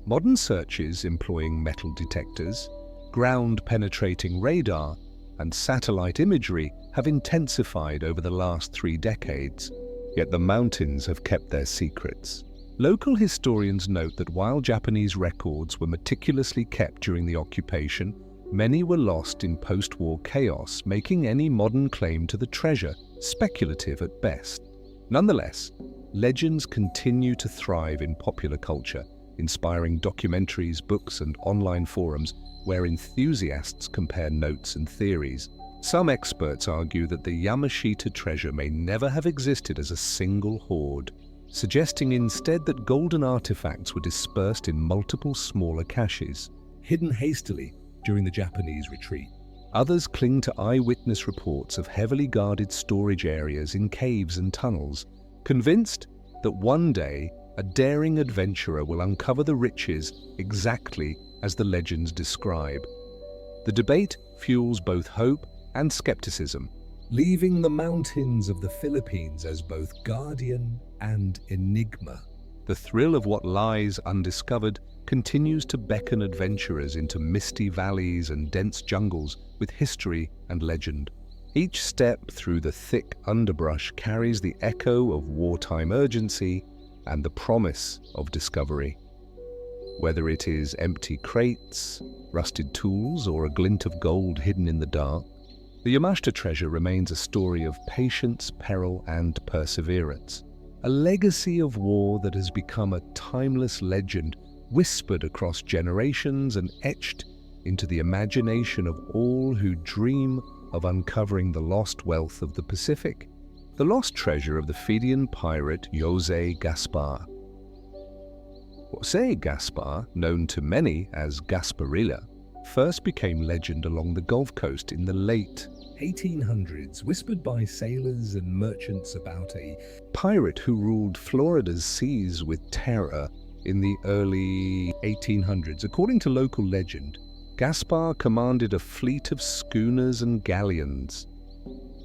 Speaker 1: Modern searches employing metal detectors, ground-penetrating radar, and satellite imagery have intensified over the last 3 decades, yet the mountains have kept their secrets. Local historians note that while Japanese records were meticulously kept during the occupation, many were lost in post-war chaos, making any modern claim to the treasure speculative at best. Nonetheless, legends continue to thrive in popular culture, inspiring documentaries, books, and online forums where enthusiasts compare notes and theories. Some experts argue that the Yamashita treasure may never have existed as a single hoard, suggesting instead that golden artifacts were dispersed in multiple smaller caches, hidden hastily during the Japanese retreat. Others cling to eyewitness reports of heavily guarded storage areas in caves and tunnels, convinced that one day a daring adventurer will uncover the riches exactly as the legends describe. The debate fuels both hope and skepticism, leaving the mountains of the Philippines as both guardian and enigma. The thrill of what lies undiscovered continues to beckon adventurers into misty valleys and dense jungles with history and legend. Each step through the thick underbrush carries the echo of wartime urgency and the promise of discovery. Whether it is empty crates, rusted tools, or a glint of gold hidden in the dark, the Yamashita treasure remains a story of patience, peril, and perseverance. A legacy of war that has become a timeless legend, whispered across generations and etched into the imagination of all who dream of uncovering the lost wealth of the Pacific. The lost treasure of the Fijian pirate Jose Gaspar. Jose Gaspar, known to many as Gasparilla, first became legend along the Gulf Coast in the late 1800s, whispered by sailors and merchants about a pirate who ruled Florida's seas with terror in the early 1800s. According to local legend, Gaspar commanded a fleet of schooners and galleons.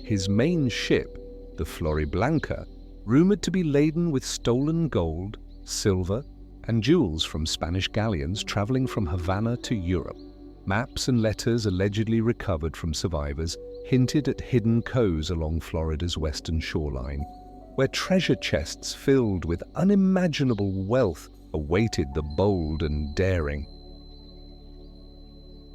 Speaker 1: His main ship, the Floriblanca, rumored to be laden with stolen gold, silver, and jewels from Spanish galleons traveling from Havana to Europe. Maps and letters allegedly recovered from survivors hinted at hidden coves along Florida's western shoreline, where treasure chests filled with unimaginable wealth awaited the bold and daring.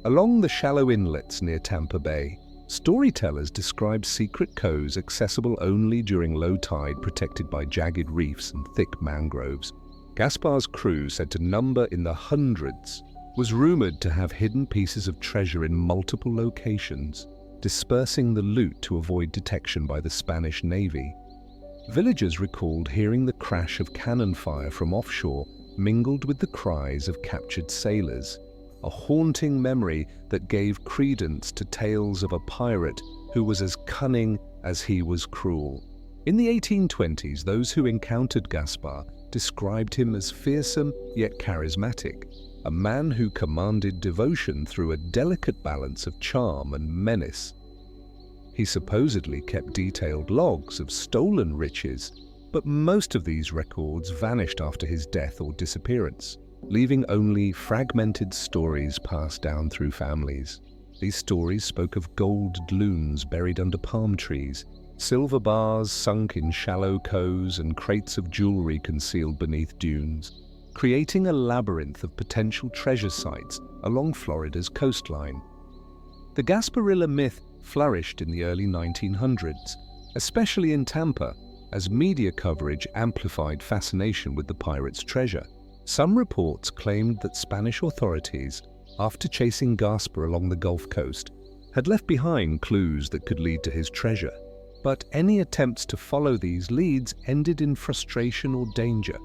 Speaker 1: Along the shallow inlets near Tampa Bay, storytellers described secret coves accessible only during low tide, protected by jagged reefs and thick mangroves. Gaspar's crew, said to number in the hundreds, was rumored to have hidden pieces of treasure in multiple locations, dispersing the loot to avoid detection by the Spanish Navy. Villagers recalled hearing the crash of cannon fire from offshore mingled with the cries of captured sailors, a haunting memory that gave credence to tales of a pirate who was as cunning as he was cruel. In the 1820s, those who encountered Gaspar described him as fearsome yet charismatic, a man who commanded devotion through a delicate balance of charm and menace. He supposedly kept detailed logs of stolen riches, But most of these records vanished after his death or disappearance, leaving only fragmented stories passed down through families. These stories spoke of gold doubloons buried under palm trees, silver bars sunk in shallow coves, and crates of jewelry concealed beneath dunes, creating a labyrinth of potential treasure sites along Florida's coastline. The Gasparilla myth flourished in the early 1900s, especially in Tampa, as media coverage amplified fascination with the pirates' treasure. Some reports claimed that Spanish authorities, after chasing Gaspar along the Gulf Coast, had left behind clues that could lead to his treasure. But any attempts to follow these leads ended in frustration or danger.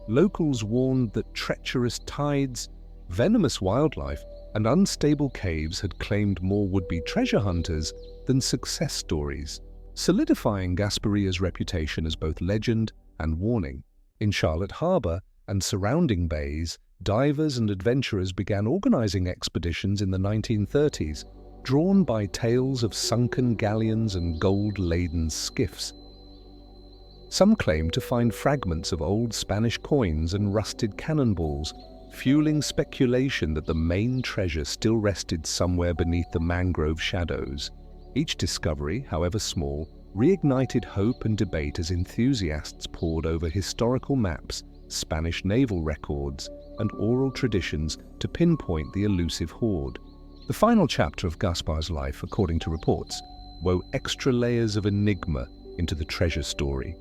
Speaker 1: Locals warned that treacherous tides, venomous wildlife, and unstable caves had claimed more would-be treasure hunters than success stories, solidifying Gasparilla's reputation as both legend and warning. In Charlotte Harbor and surrounding bays, divers and adventurers began organizing expeditions in the 1930s, drawn by tales of sunken galleons and gold-laden skiffs. Some claimed to find fragments of old Spanish coins and rusted cannonballs, fueling speculation that the main treasure still rested somewhere beneath the mangrove shadows. Each discovery, however small, reignited hope and debate as enthusiasts pored over historical maps, Spanish naval records, and oral traditions to pinpoint the elusive hoard. The final chapter of Gaspar's life, according to reports, wove extra layers of enigma into the treasure story.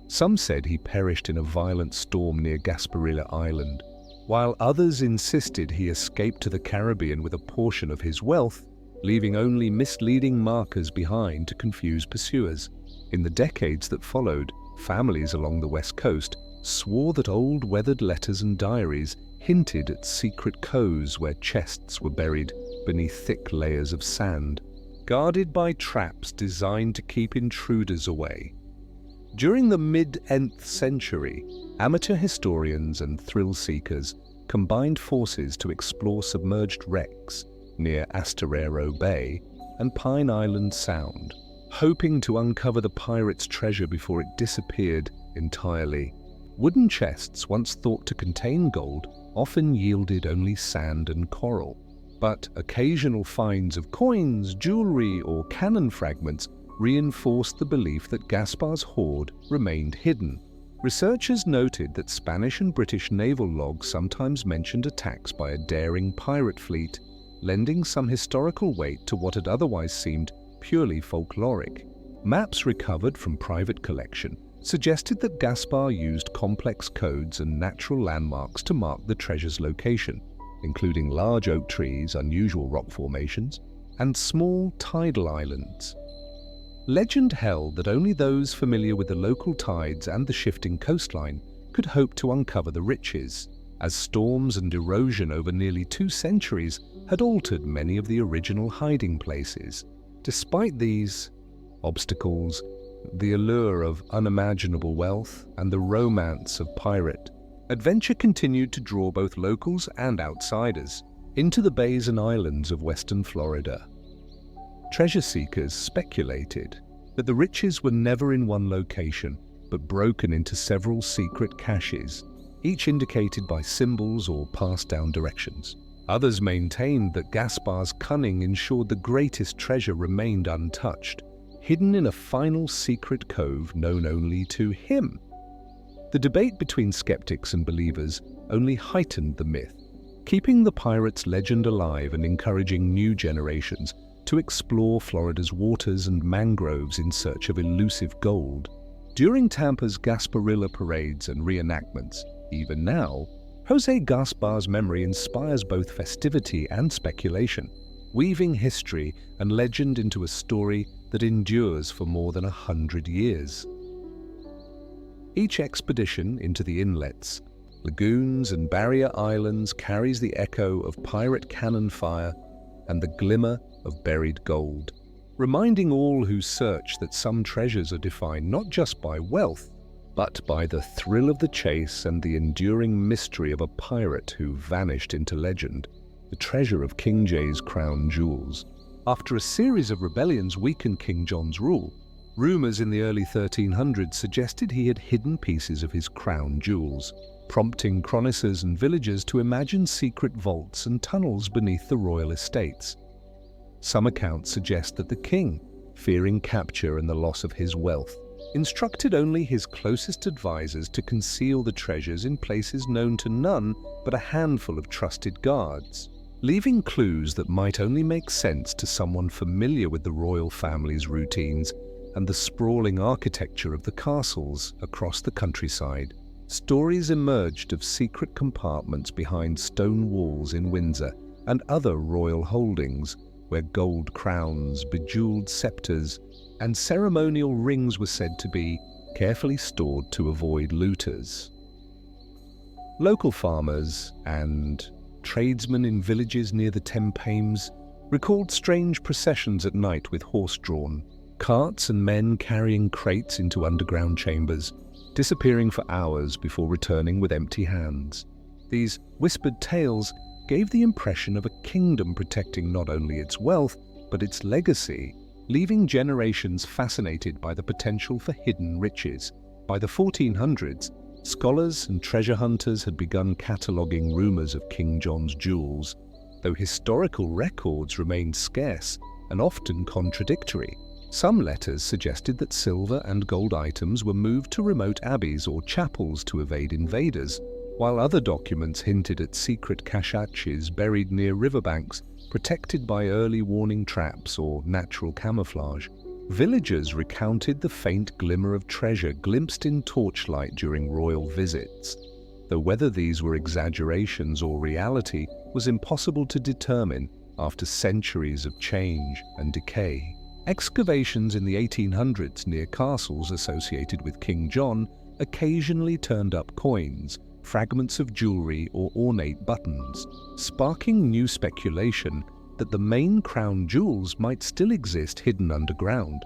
Speaker 1: Some said he perished in a violent storm near Gasparilla Island, while others insisted he escaped to the Caribbean with a portion of his wealth, leaving only misleading markers behind to confuse pursuers. In the decades that followed, families along the West Coast swore that old weathered letters and diaries hinted at secret coves where chests were buried beneath thick layers of sand, guarded by traps designed to keep intruders away. During the mid-10th century, amateur historians and thrill-seekers combined forces to explore submerged wrecks near Astorero Bay and Pine Island Sound, hoping to uncover the pirates' treasure before it disappeared entirely. Wooden chests, once thought to contain gold, often yielded only sand and coral. But occasional finds of coins, jewelry, or cannon fragments reinforced the belief that Gaspar's hoard remained hidden. Researchers noted that Spanish and British naval logs sometimes mentioned attacks by a daring pirate fleet, lending some historical weight to what had otherwise seemed purely folkloric. Maps recovered from private collection suggested that Gaspar used complex codes and natural landmarks to mark the treasure's location, including large oak trees, unusual rock formations, and small tidal islands. Legend held that only those familiar with the local tides and the shifting coastline could hope to uncover the riches, as storms and erosion over nearly 2 centuries had altered many of the original hiding places. Despite these obstacles, the allure of unimaginable wealth and the romance of pirate adventure continued to draw both locals and outsiders into the bays and islands of western Florida. Treasure seekers speculated that the riches were never in one location, but broken into several secret caches, each indicated by symbols or passed-down directions. Others maintained that Gaspar's cunning ensured the greatest treasure remained untouched, hidden in a final secret cove known only to him. The debate between skeptics and believers only heightened the myth, keeping the pirate's legend alive and encouraging new generations to explore Florida's waters and mangroves in search of elusive gold. During Tampa's Gasparilla parades and reenactments, even now, José Gaspar's memory inspires both festivity and speculation, weaving history and legend into a story that endures for more than 100 years. Each expedition into the inlets, lagoons, and barrier islands carries the echo of pirate cannon fire and the glimmer of buried gold, reminding all who search that some treasures are defined not just by wealth, but by the thrill of the chase and the enduring mystery of a pirate who vanished into legend, the treasure of King Jay's crown jewels. After a series of rebellions weakened King John's rule, Rumors in the early 1300s suggested he had hidden pieces of his crown jewels, prompting connoisseurs and villagers to imagine secret vaults and tunnels beneath the royal estates. Some accounts suggest that the king, fearing capture and the loss of his wealth, instructed only his closest advisors to conceal the treasures in places known to none but a handful of trusted guards, leaving clues that might only make sense to someone familiar with the royal family's routines and the sprawling architecture of the castles across the countryside. Stories emerged of secret compartments behind stone walls in Windsor and other royal holdings, where gold crowns, bejeweled scepters, and ceremonial rings were said to be carefully stored to avoid looters. Local farmers and tradesmen in villages near the Thames recalled strange processions at night with horse-drawn carts and men carrying crates into underground chambers, disappearing for hours before returning with empty hands. These whispered tales gave the impression of a kingdom protecting not only its wealth, but its legacy, leaving generations fascinated by the potential for hidden riches. By the 1400s, scholars and treasure hunters had begun cataloguing rumors of King John's jewels, though historical records remained scarce and often contradictory. Some letters suggested that silver and gold items were moved to remote abbeys or chapels to evade invaders, while other documents hinted at secret caches buried near riverbanks, protected by early warning traps or natural camouflage. Villagers recounted the faint glimmer of treasure glimpsed in torchlight during royal visits, though whether these were exaggerations or reality was impossible to determine after centuries of change and decay. Excavations in the 1800s near castles associated with King John occasionally turned up coins, fragments of jewelry or ornate buttons, sparking new speculation that the main crown jewels might still exist hidden underground.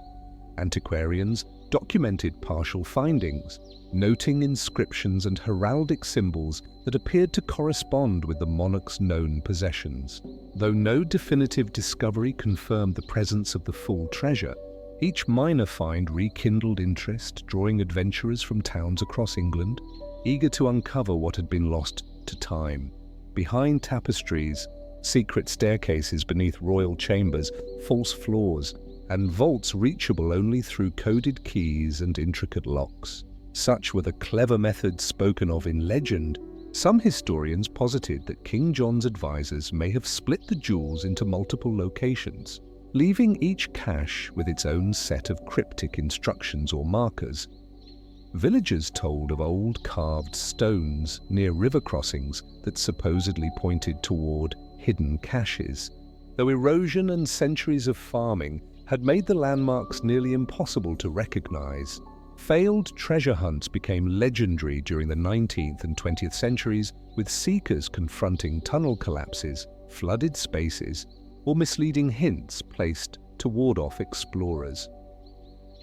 Speaker 1: Antiquarians documented partial findings, noting inscriptions and heraldic symbols that appeared to correspond with the monarch's known possessions. Though no definitive discovery confirmed the presence of the full treasure, each minor find rekindled interest, drawing adventurers from towns across England, eager to uncover what had been lost to time. Behind tapestries, secret staircases beneath royal chambers, false floors, and vaults reachable only through coded keys and intricate locks. Such were the clever methods spoken of in legend. Some historians posited that King John's advisors may have split the jewels into multiple locations, leaving each cache with its own set of cryptic instructions or markers. Villagers told of old carved stones near river crossings that supposedly pointed toward hidden caches, though erosion and centuries of farming had made the landmarks nearly impossible to recognize. Failed treasure hunts became legendary during the 19th and 20th centuries, with seekers confronting tunnel collapses, flooded spaces, or misleading hints placed to ward off explorers.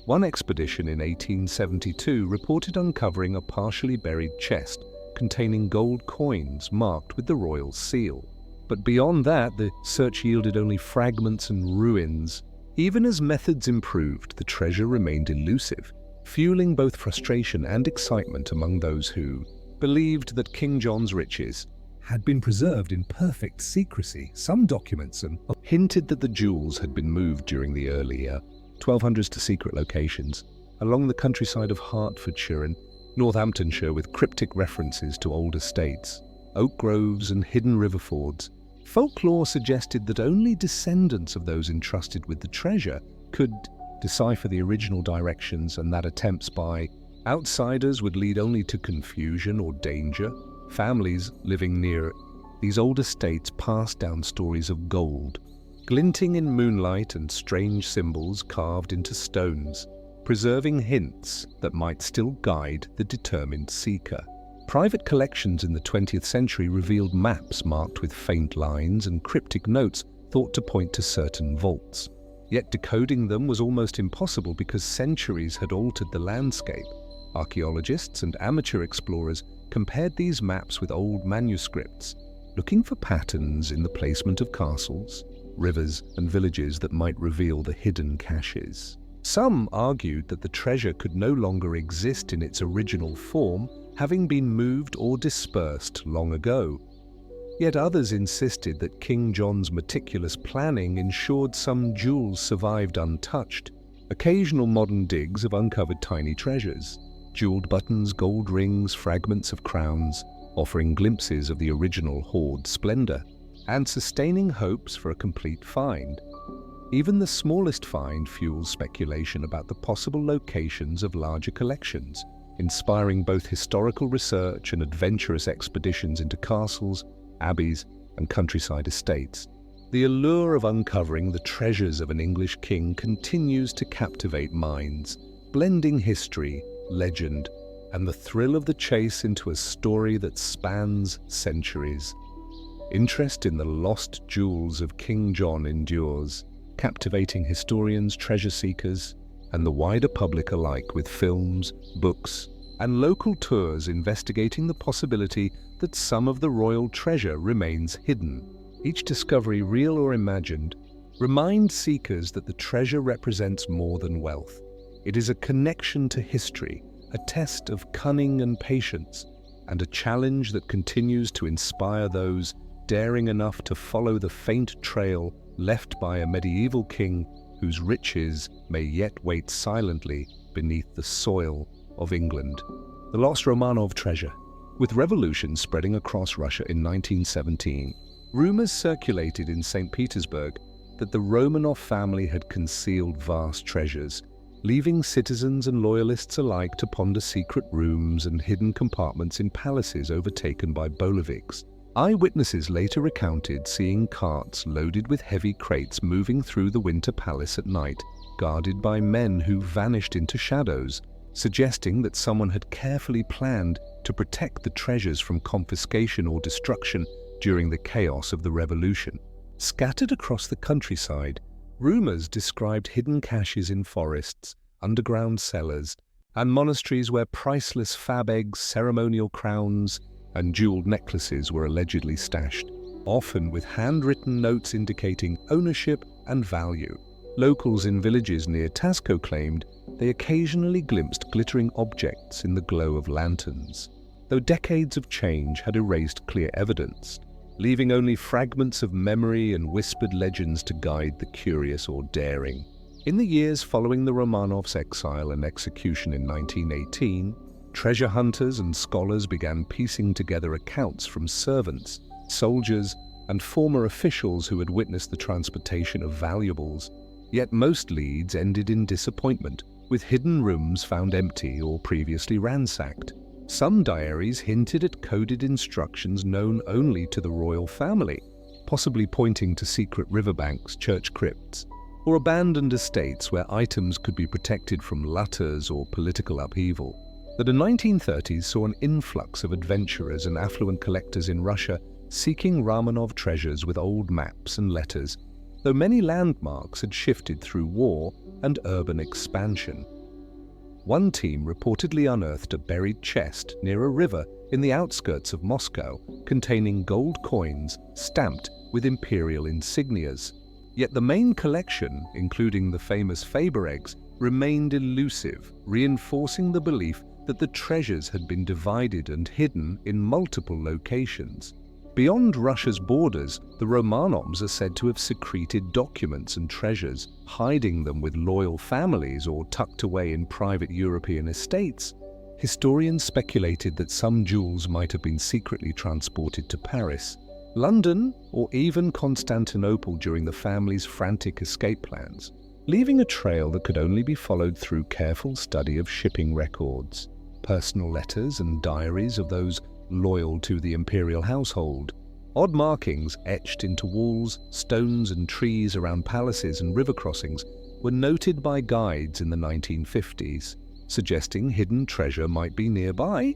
Speaker 1: One expedition in 1872 reported uncovering a partially buried chest containing gold coins marked with the royal seal. But beyond that, the search yielded only fragments and ruins. Even as methods improved, the treasure remained elusive, fueling both frustration and excitement among those who believed that King John's riches had been preserved in perfect secrecy. Some documents hinted that the jewels had been moved during the early 1200s to secret locations along the countryside of Hertfordshire and Northamptonshire, with cryptic references to old estates, oak groves and hidden river fords. Folklore suggested that only descendants of those entrusted with the treasure could decipher the original directions, and that attempts by outsiders would lead only to confusion or danger. Families living near these old estates passed down stories of gold, glinting in moonlight, and strange symbols carved into stones, preserving hints that might still guide the determined seeker. Private collections in the 20th century revealed maps marked with faint lines and cryptic notes thought to point to certain vaults. Yet decoding them was almost impossible because centuries had altered the landscape. Archaeologists and amateur explorers compared these maps with old manuscripts, looking for patterns in the placement of castles, rivers, and villages that might reveal the hidden caches. Some argued that the treasure could no longer exist in its original form, having been moved or dispersed long ago. Yet others insisted that King John's meticulous planning ensured some jewels survived untouched. Occasional modern digs have uncovered tiny treasures, jeweled buttons, gold rings, fragments of crowns, offering glimpses of the original hoard's splendor, and sustaining hopes for a complete find. Even the smallest find fuels speculation about the possible locations of larger collections, inspiring both historical research and adventurous expeditions into castles, abbeys, and countryside estates. The allure of uncovering the treasures of an English king continues to captivate minds, blending history, legend, and the thrill of the chase into a story that spans centuries. Interest in the lost jewels of King John endures, captivating historians, treasure seekers, and the wider public alike with films, books, and local tours investigating the possibility that some of the royal treasure remains hidden. Each discovery, real or imagined, reminds seekers that the treasure represents more than wealth. It is a connection to history, a test of cunning and patience, and a challenge that continues to inspire those daring enough to follow the faint trail left by a medieval king whose riches may yet wait silently beneath the soil of England. The lost Romanov treasure. With revolution spreading across Russia in 1917, rumors circulated in St. Petersburg that the Romanov family had concealed vast treasures, leaving citizens and loyalists alike to ponder secret rooms and hidden compartments in palaces overtaken by Boloviks. Eyewitnesses later recounted seeing carts loaded with heavy crates moving through the Winter Palace at night, guarded by men who vanished into shadows, suggesting that someone had carefully planned to protect the treasures from confiscation or destruction during the chaos of the revolution. Scattered across the countryside, rumors described hidden caches in forests, underground cellars, and monasteries where priceless fab eggs, ceremonial crowns, and jeweled necklaces were allegedly stashed, often with handwritten notes indicating ownership and value. Locals in villages near Tasco claimed they occasionally glimpsed glittering objects in the glow of lanterns, though decades of change had erased clear evidence, leaving only fragments of memory and whispered legends to guide the curious or daring. In the years following the Romanovs' exile and execution in 1918, treasure hunters and scholars began piecing together accounts from servants, soldiers, and former officials who had witnessed the transportation of valuables. Yet most leads ended in disappointment, with hidden rooms found empty or previously ransacked. Some diaries hinted at coded instructions known only to the royal family, possibly pointing to secret riverbanks, church crypts, or abandoned estates where items could be protected from lutters or political upheaval. The 1930s saw an influx of adventurers and affluent collectors in Russia seeking Romanov treasures with old maps and letters, though many landmarks had shifted through war and urban expansion. One team reportedly unearthed a buried chest near a river in the outskirts of Moscow containing gold coins stamped with imperial insignias. Yet the main collection, including the famous Faber eggs, remained elusive, reinforcing the belief that the treasures had been divided and hidden in multiple locations. Beyond Russia's borders, the Romanovs are said to have secreted documents and treasures, hiding them with loyal families or tucked away in private European estates. Historians speculated that some jewels might have been secretly transported to Paris, London, or even Constantinople during the family's frantic escape plans, leaving a trail that could only be followed through careful study of shipping records, personal letters and diaries of those loyal to the imperial household. Odd markings etched into walls, stones and trees around palaces and river crossings were noted by guides in the 1950s, suggesting hidden treasure might be nearby.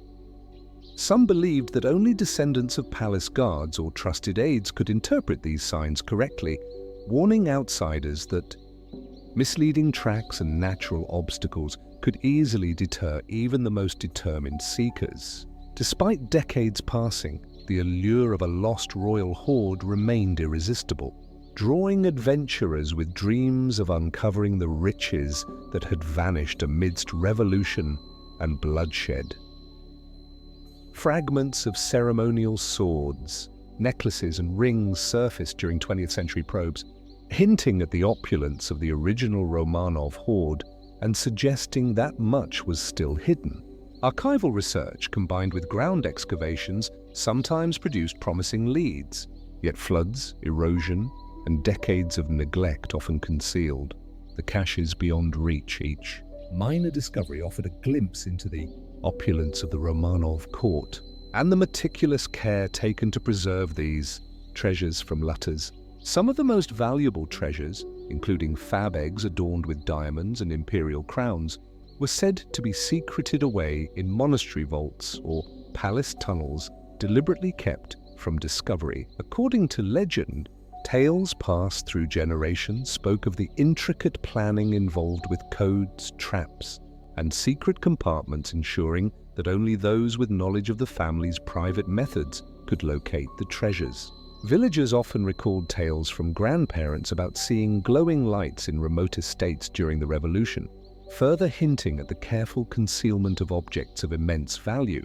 Speaker 1: Some believed that only descendants of palace guards or trusted aides could interpret these signs correctly, warning outsiders that misleading tracks and natural obstacles could easily deter even the most determined seekers. Despite decades passing, the allure of a lost royal hoard remained irresistible, drawing adventurers with dreams of uncovering the riches that had vanished amidst revolution and bloodshed. Fragments of ceremonial swords, necklaces and rings surfaced during 20th century probes, hinting at the opulence of the original Romanov hoard and suggesting that much was still hidden. Archival research combined with ground excavations sometimes produced promising leads, yet floods, erosion, and decades of neglect often concealed the caches beyond reach. Each minor discovery offered a glimpse into the opulence of the Romanov court and the meticulous care taken to preserve these treasures from looters. Some of the most valuable treasures, including fab eggs adorned with diamonds and imperial crowns, were said to be secreted away in monastery vaults or palace tunnels deliberately kept from discovery. According to legend, tales passed through generations spoke of the intricate planning involved with codes, traps, and secret compartments ensuring that only those with knowledge of the family's private methods could locate the treasures. Villagers often recalled tales from grandparents about seeing glowing lights in remote estates during the revolution, further hinting at the careful concealment of objects of immense value.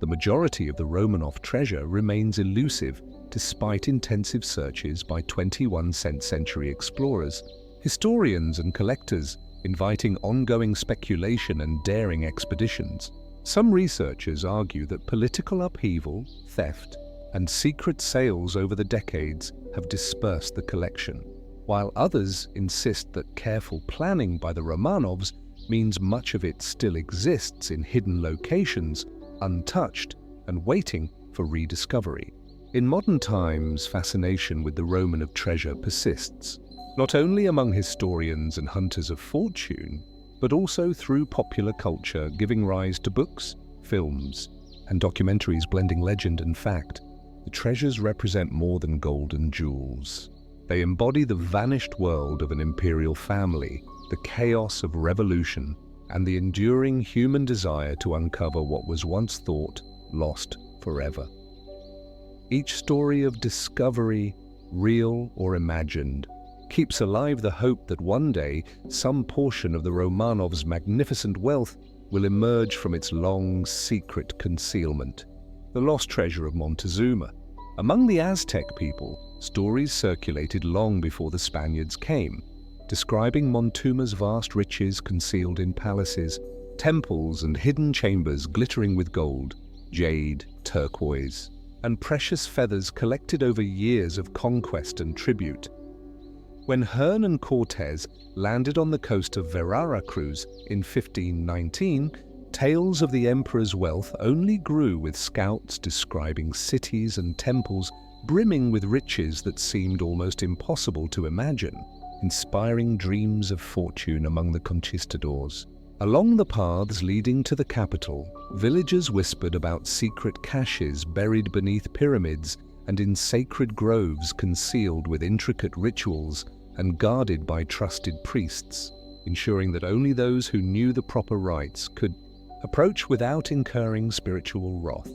Speaker 1: The majority of the Romanov treasure remains elusive despite intensive searches by 21st century explorers, historians and collectors, inviting ongoing speculation and daring expeditions. Some researchers argue that political upheaval, theft, and secret sales over the decades have dispersed the collection, while others insist that careful planning by the Romanovs means much of it still exists in hidden locations, untouched and waiting for rediscovery. In modern times, fascination with the Romanov treasure persists, not only among historians and hunters of fortune, but also through popular culture, giving rise to books, films, and documentaries blending legend and fact. The treasures represent more than gold and jewels. They embody the vanished world of an imperial family, the chaos of revolution, and the enduring human desire to uncover what was once thought lost forever. Each story of discovery, real or imagined, keeps alive the hope that one day some portion of the Romanovs' magnificent wealth will emerge from its long, secret concealment. The lost treasure of Montezuma. Among the Aztec people, stories circulated long before the Spaniards came, describing Montezuma's vast riches concealed in palaces, temples and hidden chambers glittering with gold, jade, turquoise, and precious feathers collected over years of conquest and tribute. When Hernán Cortés landed on the coast of Veracruz in 1519, tales of the emperor's wealth only grew, with scouts describing cities and temples brimming with riches that seemed almost impossible to imagine, inspiring dreams of fortune among the conquistadors. Along the paths leading to the capital, villagers whispered about secret caches buried beneath pyramids and in sacred groves concealed with intricate rituals and guarded by trusted priests, ensuring that only those who knew the proper rites could approach without incurring spiritual wrath.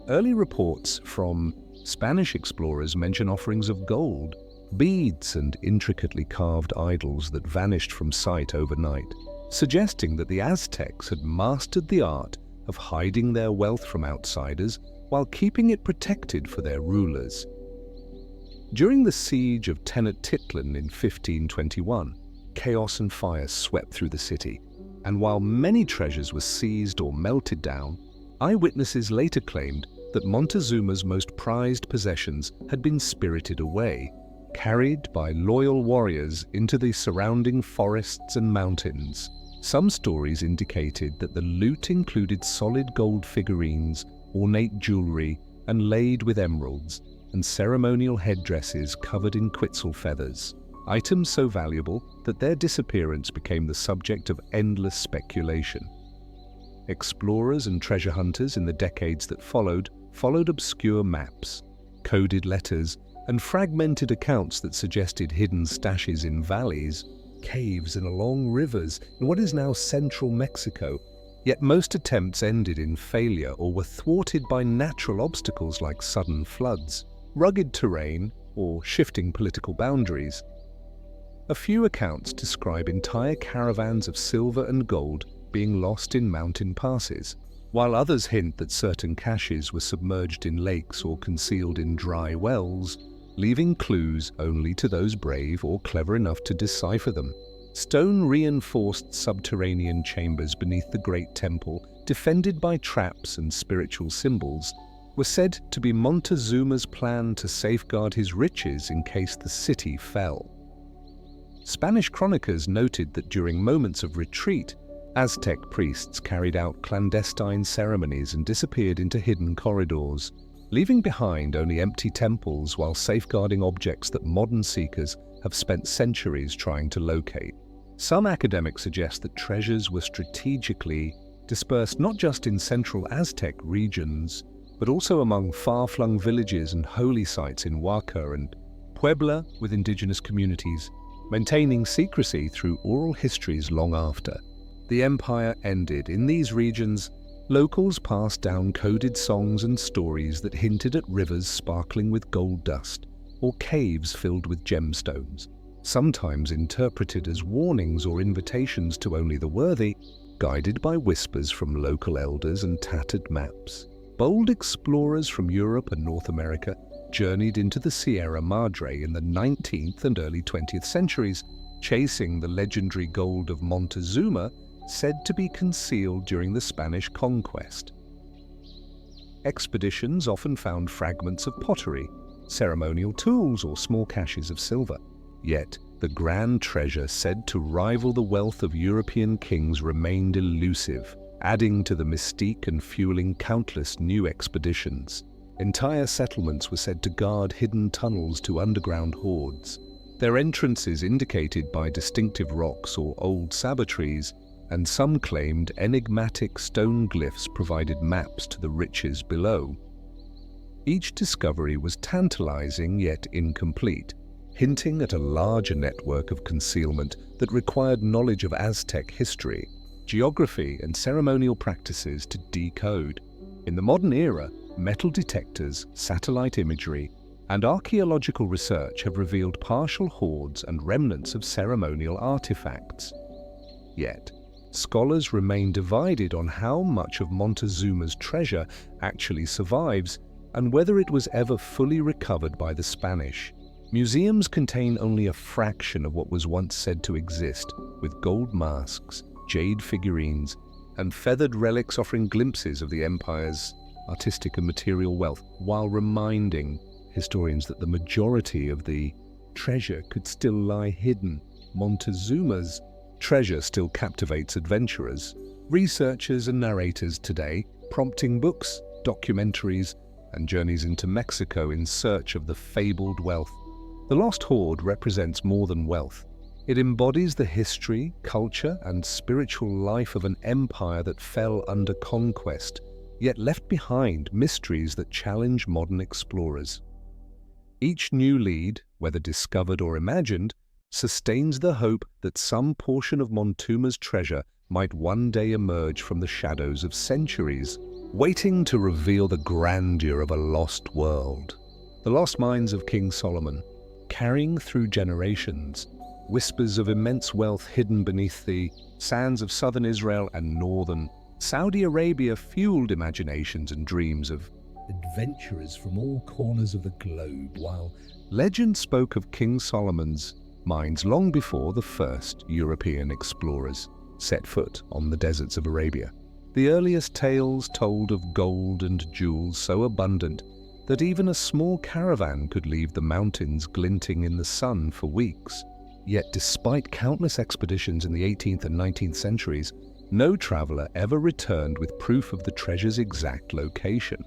Speaker 1: Early reports from Spanish explorers mention offerings of gold, beads, and intricately carved idols that vanished from sight overnight, suggesting that the Aztecs had mastered the art of hiding their wealth from outsiders while keeping it protected for their rulers. During the siege of Tenochtitlan in 1521, chaos and fire swept through the city, and while many treasures were seized or melted down, eyewitnesses later claimed that Montezuma's most prized possessions had been spirited away, carried by loyal warriors into the surrounding forests and mountains. Some stories indicated that the loot included solid gold figurines, ornate jewelry, and laid with emeralds, and ceremonial headdresses covered in quetzal feathers, items so valuable that their disappearance became the subject of endless speculation. Explorers and treasure hunters in the decades that followed obscure maps, coded letters, and fragmented accounts that suggested hidden stashes in valleys, caves, and along rivers in what is now central Mexico. Yet most attempts ended in failure or were thwarted by natural obstacles like sudden floods, rugged terrain, or shifting political boundaries. A few accounts describe entire caravans of silver and gold being lost in mountain passes, while others hint that certain caches were submerged in lakes or concealed in dry wells, leaving clues only to those brave or clever enough to decipher them. Stone-reinforced subterranean chambers beneath the Great Temple, defended by traps and spiritual symbols, were said to be Montezuma's plan to safeguard his riches in case the city fell. Spanish chroniclers noted that during moments of retreat, Aztec priests carried out clandestine ceremonies and disappeared into hidden corridors, leaving behind only empty temples while safeguarding objects that modern seekers have spent centuries trying to locate. Some academics suggest that treasures were strategically dispersed not just in central Aztec regions, but also among far-flung villages and holy sites in Oaxaca and Puebla with indigenous communities, maintaining secrecy through oral histories long after. The empire ended. In these regions, locals passed down coded songs and stories that hinted at rivers sparkling with gold dust, or caves filled with gemstones, sometimes interpreted as warnings or invitations to only the worthy, guided by whispers from local elders and tattered maps. Bold explorers from Europe and North America journeyed into the Sierra Madre in the 19th and early 20th centuries, chasing the legendary gold of Montezuma, said to be concealed during the Spanish conquest. Expeditions often found fragments of pottery, ceremonial tools, or small caches of silver. Yet, the grand treasure said to rival the wealth of European kings remained elusive, adding to the mystique and fueling countless new expeditions. Entire settlements were said to guard hidden tunnels to underground hoards, their entrances indicated by distinctive rocks or old sabbatries, and some claimed enigmatic stone glyphs provided maps to the riches below. Each discovery was tantalizing yet incomplete, hinting at a larger network of concealment that required knowledge of Aztec history, geography, and ceremonial practices to decode. In the modern era, metal detectors, satellite imagery, and archaeological research have revealed partial hoards and remnants of ceremonial artifacts. Yet, scholars remain divided on how much of Montezuma's treasure actually survives and whether it was ever fully recovered by the Spanish. Museums contain only a fraction of what was once said to exist, with gold masks, jade figurines, and feathered relics offering glimpses of the empire's artistic and material wealth, while reminding historians that the majority of the treasure could still lie hidden. Montezuma's treasure still captivates adventurers, researchers, and narrators today, prompting books, documentaries, and journeys into Mexico in search of the fabled wealth. The Lost Hoard represents more than wealth. It embodies the history, culture, and spiritual life of an empire that fell under conquest, yet left behind mysteries that challenge modern explorers. Each new lead, whether discovered or imagined, sustains the hope that some portion of Montezuma's treasure might one day emerge from the shadows of centuries, waiting to reveal the grandeur of a lost world. The lost mines of King Solomon, carrying through generations, whispers of immense wealth hidden beneath the sands of southern Israel and northern Saudi Arabia, fueled imaginations and dreams of adventurers from all corners of the globe, while legend spoke of King Solomon's mines long before the first European explorers set foot on the deserts of Arabia. The earliest tales told of gold and jewels so abundant that even a small caravan could leave the mountains glinting in the sun for weeks. Yet despite countless expeditions in the 18th and 19th centuries, no traveler ever returned with proof of the treasure's exact location.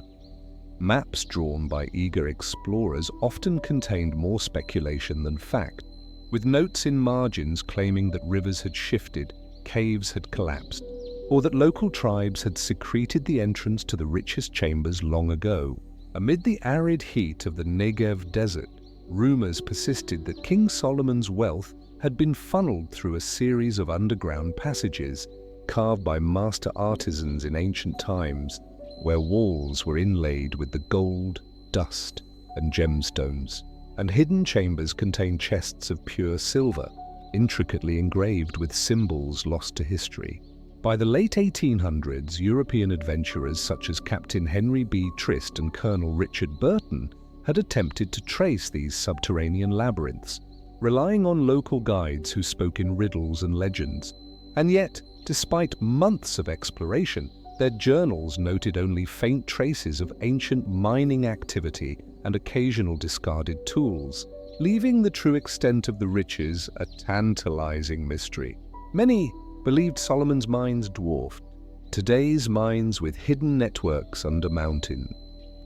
Speaker 1: Maps drawn by eager explorers often contained more speculation than fact, with notes in margins claiming that rivers had shifted, caves had collapsed, or that local tribes had secreted the entrance to the richest chambers long ago. Amid the arid heat of the Negev desert, rumors persisted that King Solomon's wealth had been funneled through a series of underground passages, carved by master artisans in ancient times, where walls were inlaid with the gold, dust, and gemstones. and hidden chambers contain chests of pure silver, intricately engraved with symbols lost to history. By the late 1800s, European adventurers such as Captain Henry B. Trist and Colonel Richard Burton had attempted to trace these subterranean labyrinths, relying on local guides who spoke in riddles and legends. And yet, despite months of exploration, their journals noted only faint traces of ancient mining activity and occasional discarded tools, leaving the true extent of the riches a tantalizing mystery. Many believed Solomon's mines dwarfed today's mines with hidden networks under mountain,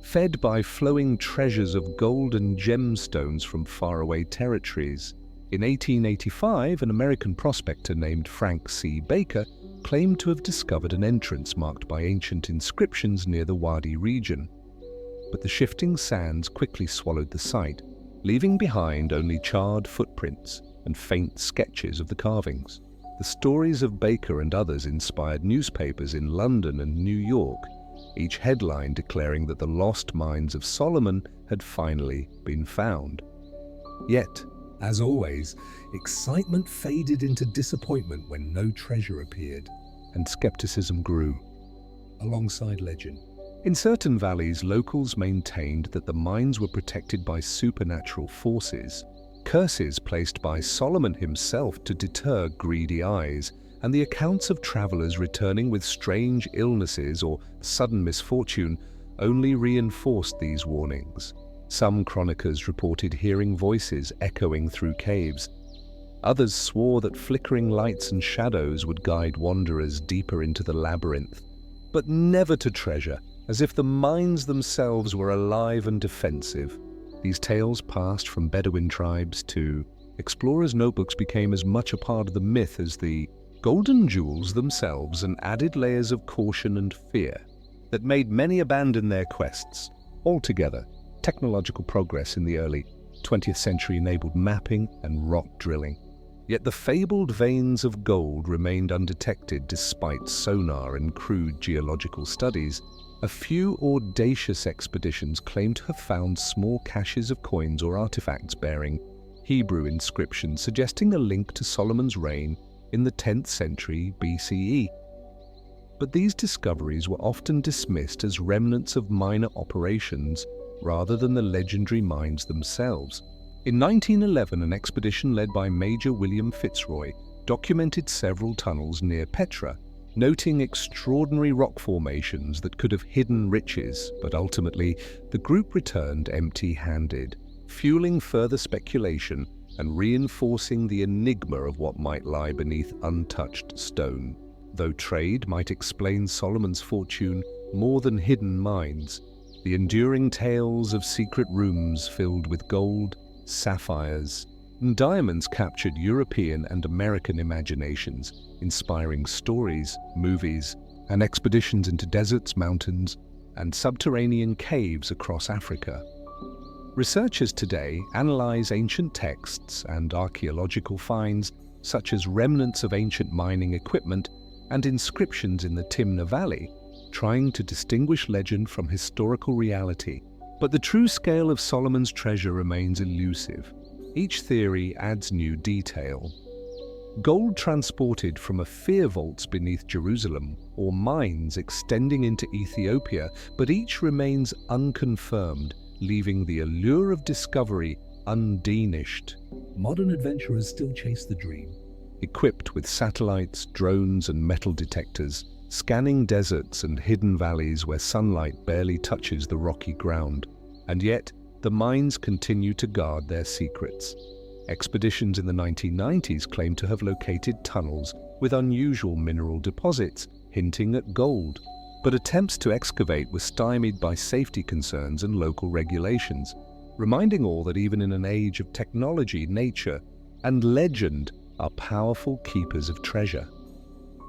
Speaker 1: fed by flowing treasures of gold and gemstones from faraway territories. In 1885, an American prospector named Frank C. Baker claimed to have discovered an entrance marked by ancient inscriptions near the Wadi region. But the shifting sands quickly swallowed the site, leaving behind only charred footprints and faint sketches of the carvings. The stories of Baker and others inspired newspapers in London and New York, each headline declaring that the lost mines of Solomon had finally been found. Yet, as always, excitement faded into disappointment when no treasure appeared, and skepticism grew, alongside legend. In certain valleys, locals maintained that the mines were protected by supernatural forces, curses placed by Solomon himself to deter greedy eyes, and the accounts of travelers returning with strange illnesses or sudden misfortune only reinforced these warnings. Some chroniclers reported hearing voices echoing through caves. Others swore that flickering lights and shadows would guide wanderers deeper into the labyrinth, but never to treasure, as if the mines themselves were alive and defensive. These tales passed from Bedouin tribes to explorers' notebooks became as much a part of the myth as the golden jewels themselves, and added layers of caution and fear that made many abandon their quests. Altogether, technological progress in the early 20th century enabled mapping and rock drilling. Yet the fabled veins of gold remained undetected despite sonar and crude geological studies. A few audacious expeditions claimed to have found small caches of coins or artifacts bearing Hebrew inscriptions, suggesting a link to Solomon's reign in the 10th century BCE. But these discoveries were often dismissed as remnants of minor operations rather than the legendary mines themselves. In 1911, an expedition led by Major William Fitzroy documented several tunnels near Petra, noting extraordinary rock formations that could have hidden riches, but ultimately the group returned empty-handed, fueling further speculation and reinforcing the enigma of what might lie beneath untouched stone. Though trade might explain Solomon's fortune more than hidden mines, the enduring tales of secret rooms filled with gold, sapphires, and diamonds captured European and American imaginations, inspiring stories, movies, and expeditions into deserts, mountains, and subterranean caves across Africa. Researchers today analyze ancient texts and archaeological finds, such as remnants of ancient mining equipment and inscriptions in the Timna Valley, trying to distinguish legend from historical reality. But the true scale of Solomon's treasure remains elusive. Each theory adds new detail. Gold transported from fear vaults beneath Jerusalem, or mines extending into Ethiopia, but each remains unconfirmed, leaving the allure of discovery undiminished. Modern adventurers still chase the dream, equipped with satellites, drones, and metal detectors, scanning deserts and hidden valleys where sunlight barely touches the rocky ground. And yet, the mines continue to guard their secrets. Expeditions in the 1990s claimed to have located tunnels with unusual mineral deposits, hinting at gold. But attempts to excavate were stymied by safety concerns and local regulations, reminding all that even in an age of technology, nature and legend are powerful keepers of treasure.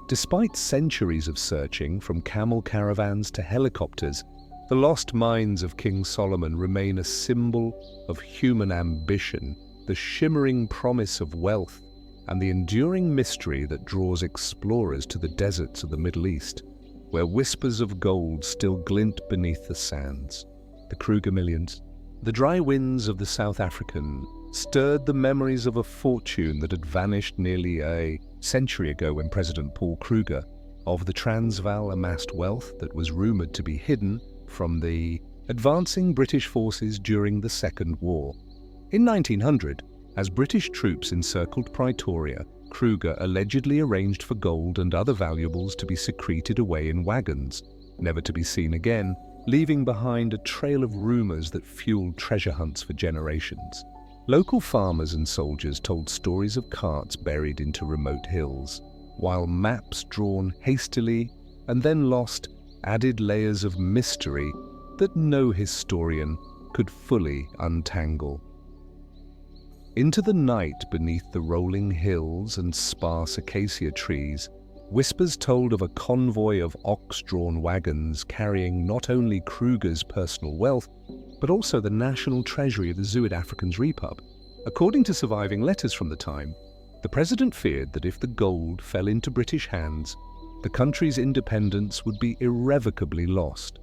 Speaker 1: Despite centuries of searching, from camel caravans to helicopters, the lost mines of King Solomon remain a symbol of human ambition, the shimmering promise of wealth, and the enduring mystery that draws explorers to the deserts of the Middle East, where whispers of gold still glint beneath the sands. The Kruger Millions, The dry winds of the South African stirred the memories of a fortune that had vanished nearly a century ago when President Paul Kruger of the Transvaal amassed wealth that was rumoured to be hidden from the advancing British forces during the Second War. In 1900, as British troops encircled Pretoria, Kruger allegedly arranged for gold and other valuables to be secreted away in wagons, never to be seen again, leaving behind a trail of rumours that fueled treasure hunts for generations. Local farmers and soldiers told stories of carts buried into remote hills, while maps drawn hastily and then lost added layers of mystery that no historian could fully untangle. Into the night beneath the rolling hills and sparse acacia trees, whispers told of a convoy of ox-drawn wagons carrying not only Kruger's personal wealth, but also the national treasury of the Zuid-Afrikaanse Repub. According to surviving letters from the time, the president feared that if the gold fell into British hands, the country's independence would be irrevocably lost.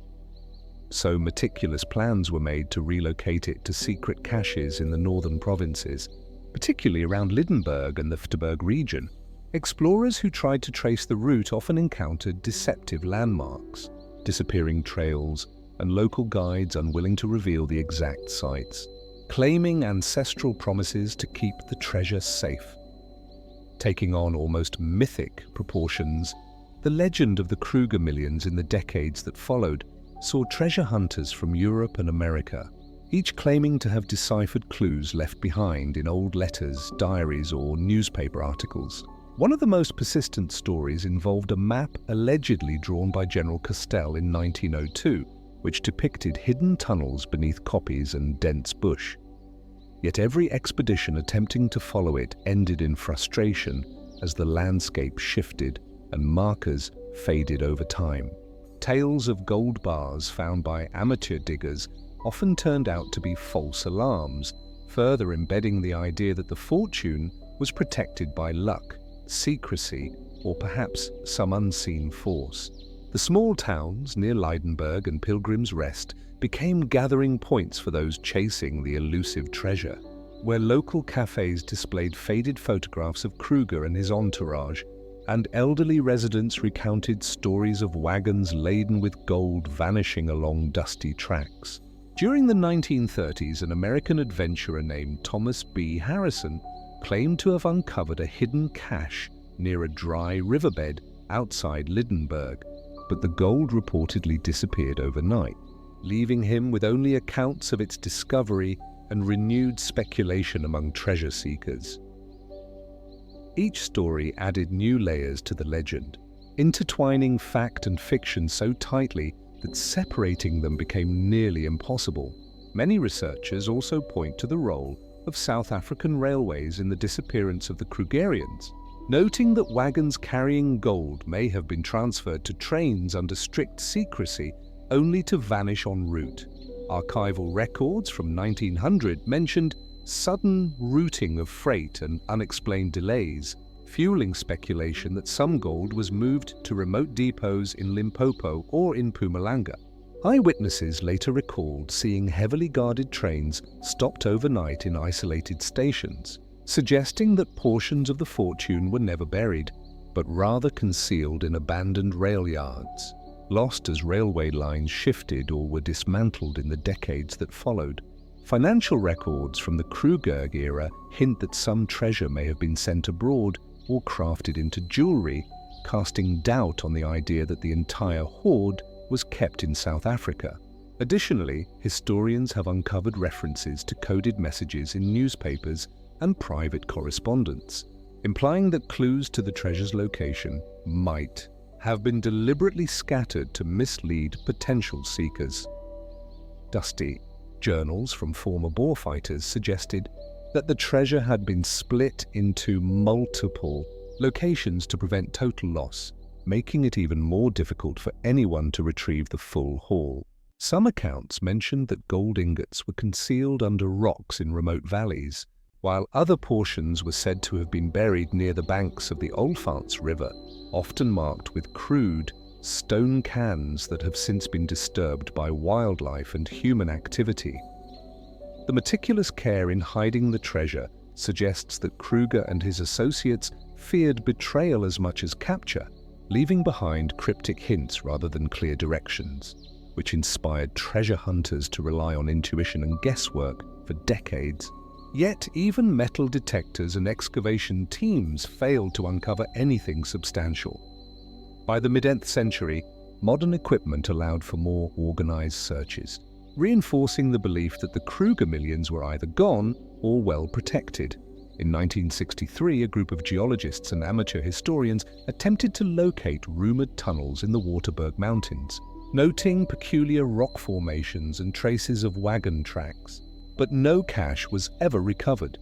Speaker 1: So meticulous plans were made to relocate it to secret caches in the northern provinces, particularly around Lydenburg and the Vryburg region. Explorers who tried to trace the route often encountered deceptive landmarks, disappearing trails, and local guides unwilling to reveal the exact sites, claiming ancestral promises to keep the treasure safe. Taking on almost mythic proportions, the legend of the Kruger millions in the decades that followed saw treasure hunters from Europe and America, each claiming to have deciphered clues left behind in old letters, diaries, or newspaper articles. One of the most persistent stories involved a map allegedly drawn by General Castell in 1902, which depicted hidden tunnels beneath koppies and dense bush. Yet every expedition attempting to follow it ended in frustration as the landscape shifted and markers faded over time. Tales of gold bars found by amateur diggers often turned out to be false alarms, further embedding the idea that the fortune was protected by luck, secrecy, or perhaps some unseen force. The small towns near Lydenburg and Pilgrim's Rest became gathering points for those chasing the elusive treasure, where local cafes displayed faded photographs of Kruger and his entourage, and elderly residents recounted stories of wagons laden with gold vanishing along dusty tracks. During the 1930s, an American adventurer named Thomas B. Harrison claimed to have uncovered a hidden cache near a dry riverbed outside Lydenburg, but the gold reportedly disappeared overnight, leaving him with only accounts of its discovery and renewed speculation among treasure seekers. Each story added new layers to the legend, intertwining fact and fiction so tightly that separating them became nearly impossible. Many researchers also point to the role of South African railways in the disappearance of the Krugerians, noting that wagons carrying gold may have been transferred to trains under strict secrecy only to vanish en route. Archival records from 1900 mentioned sudden routing of freight and unexplained delays, fueling speculation that some gold was moved to remote depots in Limpopo or in Mpumalanga. Eyewitnesses later recalled seeing heavily guarded trains stopped overnight in isolated stations, suggesting that portions of the fortune were never buried, but rather concealed in abandoned rail yards, lost as railway lines shifted or were dismantled in the decades that followed. Financial records from the Kruger era hint that some treasure may have been sent abroad or crafted into jewelry, casting doubt on the idea that the entire hoard was kept in South Africa. Additionally, historians have uncovered references to coded messages in newspapers and private correspondence, implying that clues to the treasure's location might have been deliberately scattered to mislead potential seekers. Dusty journals from former Boer fighters suggested that the treasure had been split into multiple locations to prevent total loss, making it even more difficult for anyone to retrieve the full haul. Some accounts mentioned that gold ingots were concealed under rocks in remote valleys, while other portions were said to have been buried near the banks of the Olifants River, often marked with crude stone cans that have since been disturbed by wildlife and human activity. The meticulous care in hiding the treasure suggests that Kruger and his associates feared betrayal as much as capture, leaving behind cryptic hints rather than clear directions, which inspired treasure hunters to rely on intuition and guesswork for decades. Yet even metal detectors and excavation teams failed to uncover anything substantial. By the mid-10th century, modern equipment allowed for more organized searches, reinforcing the belief that the Kruger millions were either gone or well protected. In 1963, a group of geologists and amateur historians attempted to locate rumored tunnels in the Waterberg Mountains, noting peculiar rock formations and traces of wagon tracks. But no cache was ever recovered.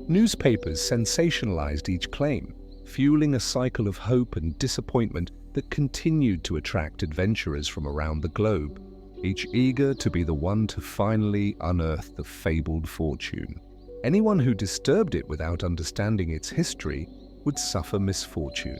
Speaker 1: Newspapers sensationalized each claim, fueling a cycle of hope and disappointment that continued to attract adventurers from around the globe, each eager to be the one to finally unearth the fabled fortune. Anyone who disturbed it without understanding its history would suffer misfortune.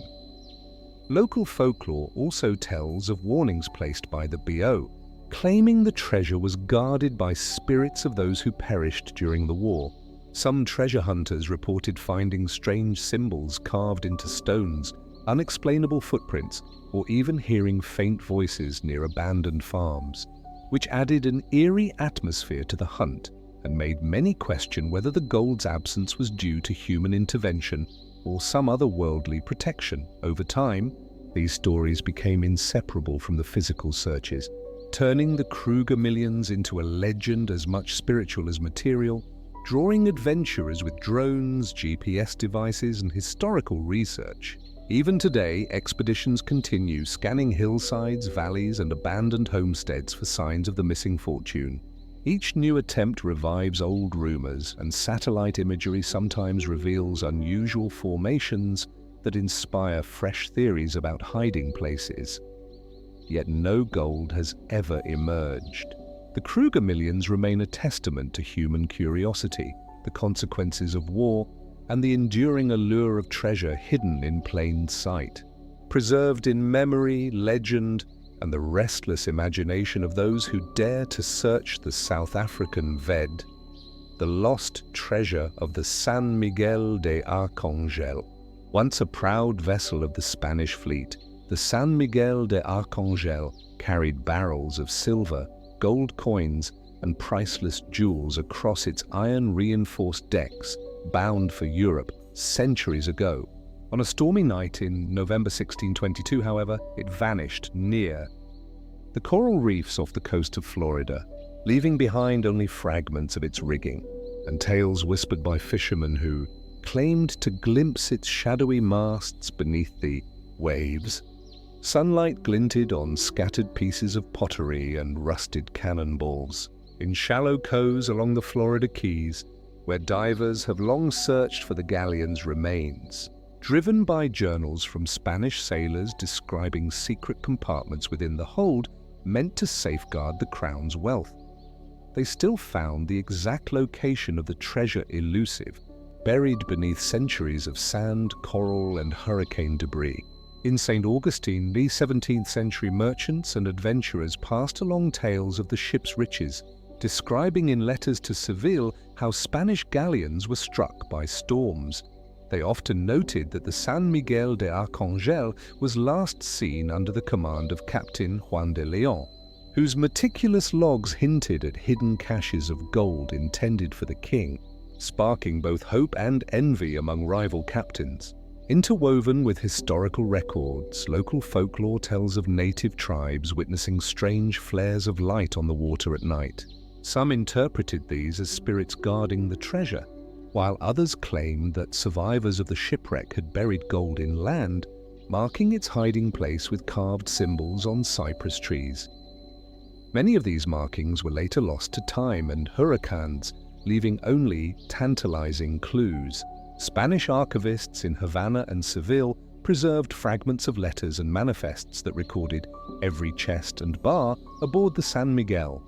Speaker 1: Local folklore also tells of warnings placed by the BO, claiming the treasure was guarded by spirits of those who perished during the war. Some treasure hunters reported finding strange symbols carved into stones, unexplainable footprints, or even hearing faint voices near abandoned farms, which added an eerie atmosphere to the hunt and made many question whether the gold's absence was due to human intervention or some other worldly protection. Over time, these stories became inseparable from the physical searches, turning the Kruger millions into a legend as much spiritual as material, drawing adventurers with drones, GPS devices, and historical research. Even today, expeditions continue scanning hillsides, valleys, and abandoned homesteads for signs of the missing fortune. Each new attempt revives old rumors, and satellite imagery sometimes reveals unusual formations that inspire fresh theories about hiding places. Yet no gold has ever emerged. The Kruger millions remain a testament to human curiosity, the consequences of war, and the enduring allure of treasure hidden in plain sight. Preserved in memory, legend, and the restless imagination of those who dare to search the South African Ved, the lost treasure of the San Miguel de Arcangel. Once a proud vessel of the Spanish fleet, the San Miguel de Arcangel carried barrels of silver, gold coins, and priceless jewels across its iron-reinforced decks, bound for Europe centuries ago. On a stormy night in November 1622, however, it vanished near the coral reefs off the coast of Florida, leaving behind only fragments of its rigging, and tales whispered by fishermen who claimed to glimpse its shadowy masts beneath the waves. Sunlight glinted on scattered pieces of pottery and rusted cannonballs. In shallow coves along the Florida Keys, where divers have long searched for the galleon's remains, driven by journals from Spanish sailors describing secret compartments within the hold meant to safeguard the crown's wealth. They still found the exact location of the treasure elusive, buried beneath centuries of sand, coral, and hurricane debris. In St. Augustine, these 17th century merchants and adventurers passed along tales of the ship's riches, describing in letters to Seville how Spanish galleons were struck by storms. They often noted that the San Miguel de Arcangel was last seen under the command of Captain Juan de Leon, whose meticulous logs hinted at hidden caches of gold intended for the king, sparking both hope and envy among rival captains. Interwoven with historical records, local folklore tells of native tribes witnessing strange flares of light on the water at night. Some interpreted these as spirits guarding the treasure, while others claimed that survivors of the shipwreck had buried gold inland, marking its hiding place with carved symbols on cypress trees. Many of these markings were later lost to time and hurricanes, leaving only tantalizing clues. Spanish archivists in Havana and Seville preserved fragments of letters and manifests that recorded every chest and bar aboard the San Miguel.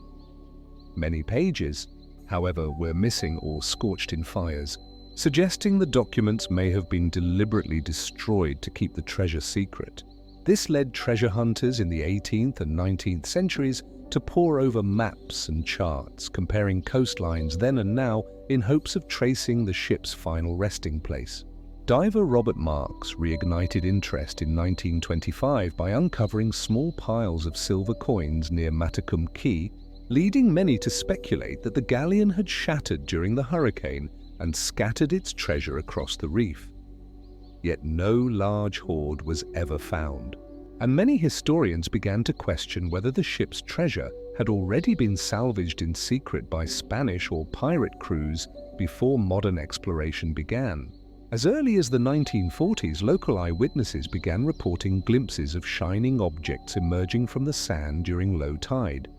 Speaker 1: Many pages, however, were missing or scorched in fires, suggesting the documents may have been deliberately destroyed to keep the treasure secret. This led treasure hunters in the 18th and 19th centuries to pore over maps and charts, comparing coastlines then and now in hopes of tracing the ship's final resting place. Diver Robert Marks reignited interest in 1925 by uncovering small piles of silver coins near Matacum Quay, leading many to speculate that the galleon had shattered during the hurricane and scattered its treasure across the reef. Yet no large hoard was ever found, and many historians began to question whether the ship's treasure had already been salvaged in secret by Spanish or pirate crews before modern exploration began. As early as the 1940s, local eyewitnesses began reporting glimpses of shining objects emerging from the sand during low tide.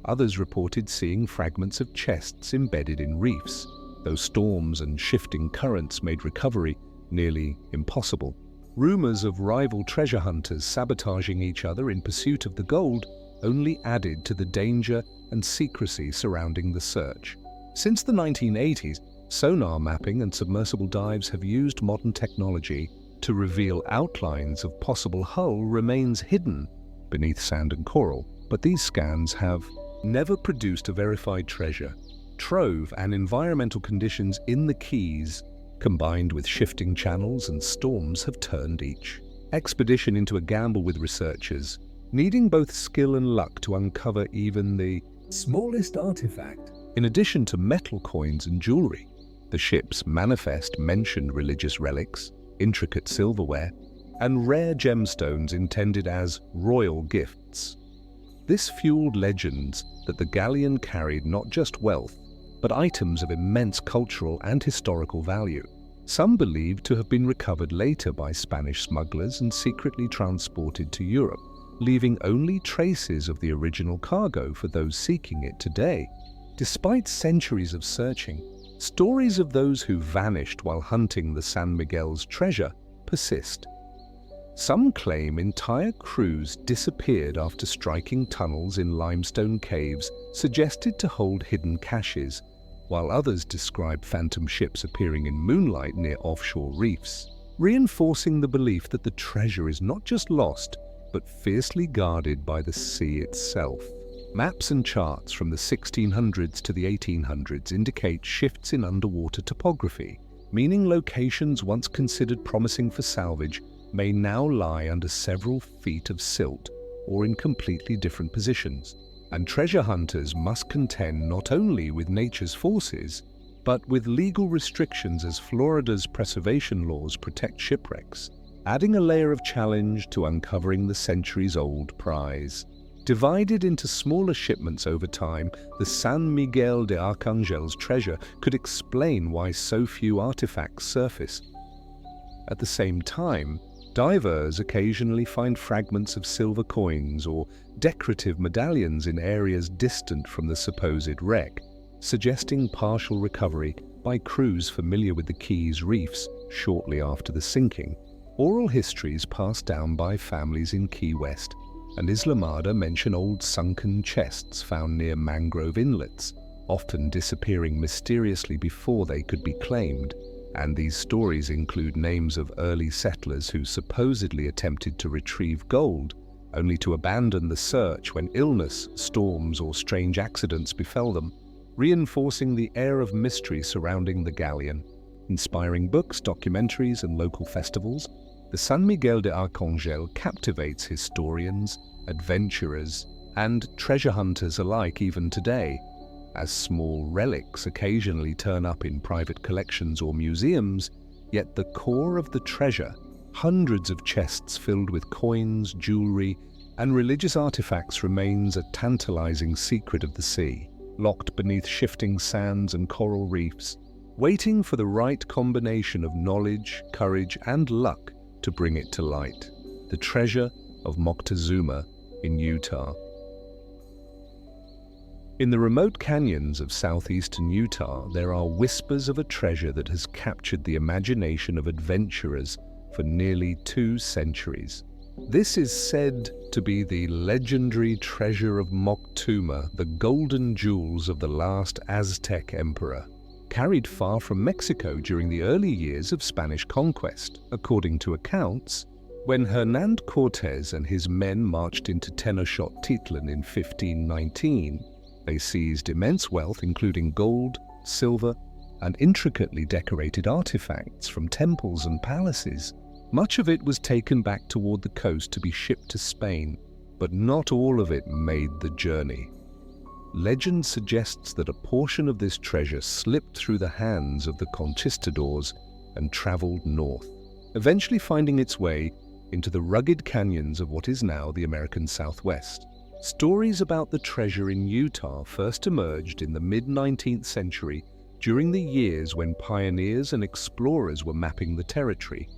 Speaker 1: Others reported seeing fragments of chests embedded in reefs, though storms and shifting currents made recovery nearly impossible. Rumors of rival treasure hunters sabotaging each other in pursuit of the gold only added to the danger and secrecy surrounding the search. Since the 1980s, sonar mapping and submersible dives have used modern technology to reveal outlines of possible hull remains hidden beneath sand and coral, but these scans have never produced a verified treasure trove, and environmental conditions in the Keys, combined with shifting channels and storms, have turned each expedition into a gamble, with researchers needing both skill and luck to uncover even the smallest artifact. In addition to metal coins and jewelry, the ship's manifest mentioned religious relics, intricate silverware, and rare gemstones intended as royal gifts. This fueled legends that the galleon carried not just wealth, but items of immense cultural and historical value. Some believed to have been recovered later by Spanish smugglers and secretly transported to Europe, leaving only traces of the original cargo for those seeking it today. Despite centuries of searching, stories of those who vanished while hunting the San Miguel's treasure persist. Some claim entire crews disappeared after striking tunnels in limestone caves suggested to hold hidden caches, while others describe phantom ships appearing in moonlight near offshore reefs, reinforcing the belief that the treasure is not just lost, but fiercely guarded by the sea itself. Maps and charts from the 1600s to the 1800s indicate shifts in underwater topography, meaning locations once considered promising for salvage may now lie under several feet of silt or in completely different positions. And treasure hunters must contend not only with nature's forces, but with legal restrictions, as Florida's preservation laws protect shipwrecks, adding a layer of challenge to uncovering the centuries-old prize. Divided into smaller shipments over time, the San Miguel de Arcángel's treasure could explain why so few artifacts surface. At the same time, divers occasionally find fragments of silver coins or decorative medallions in areas distant from the supposed wreck, suggesting partial recovery by crews familiar with the Keys reefs shortly after the sinking. Oral histories passed down by families in Key West and Islamada mention old sunken chests found near mangrove inlets, often disappearing mysteriously before they could be claimed. And these stories include names of early settlers who supposedly attempted to retrieve gold, only to abandon the search when illness, storms, or strange accidents befell them, reinforcing the air of mystery surrounding the galleon. Inspiring books, documentaries, and local festivals, the San Miguel de Arcángel captivates historians, adventurers, and treasure hunters alike even today. As small relics occasionally turn up in private collections or museums, yet the core of the treasure, hundreds of chests filled with coins, jewelry, and religious artifacts, remains a tantalizing secret of the sea, locked beneath shifting sands and coral reefs, waiting for the right combination of knowledge, courage, and luck to bring it to light. The treasure of Moctezuma in Utah. In the remote canyons of southeastern Utah, there are whispers of a treasure that has captured the imagination of adventurers for nearly 2 centuries. This is said to be the legendary treasure of Moctezuma, the golden jewels of the last Aztec emperor, carried far from Mexico during the early years of Spanish conquest. According to accounts, When Hernán Cortés and his men marched into Tenochtitlan in 1519, they seized immense wealth including gold, silver, and intricately decorated artifacts from temples and palaces. Much of it was taken back toward the coast to be shipped to Spain, but not all of it made the journey. Legend suggests that a portion of this treasure slipped through the hands of the conquistadors and traveled north, eventually finding its way into the rugged canyons of what is now the American Southwest. Stories about the treasure in Utah first emerged in the mid-19th century during the years when pioneers and explorers were mapping the territory.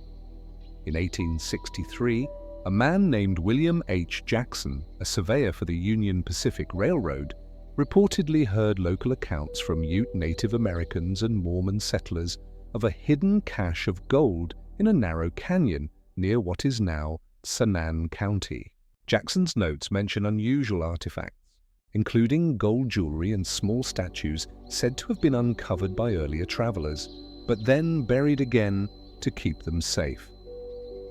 Speaker 1: In 1863, a man named William H. Jackson, a surveyor for the Union Pacific Railroad, reportedly heard local accounts from Ute Native Americans and Mormon settlers of a hidden cache of gold in a narrow canyon near what is now Sunken County. Jackson's notes mention unusual artifacts, including gold jewelry and small statues said to have been uncovered by earlier travelers, but then buried again to keep them safe.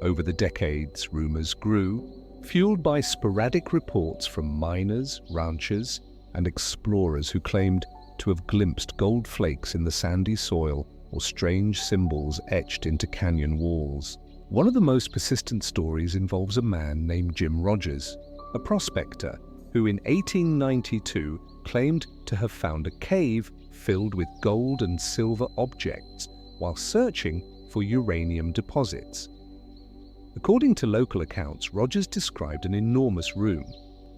Speaker 1: Over the decades, rumors grew, fueled by sporadic reports from miners, ranchers, and explorers who claimed to have glimpsed gold flakes in the sandy soil or strange symbols etched into canyon walls. One of the most persistent stories involves a man named Jim Rogers, a prospector who in 1892 claimed to have found a cave filled with gold and silver objects while searching for uranium deposits. According to local accounts, Rogers described an enormous room,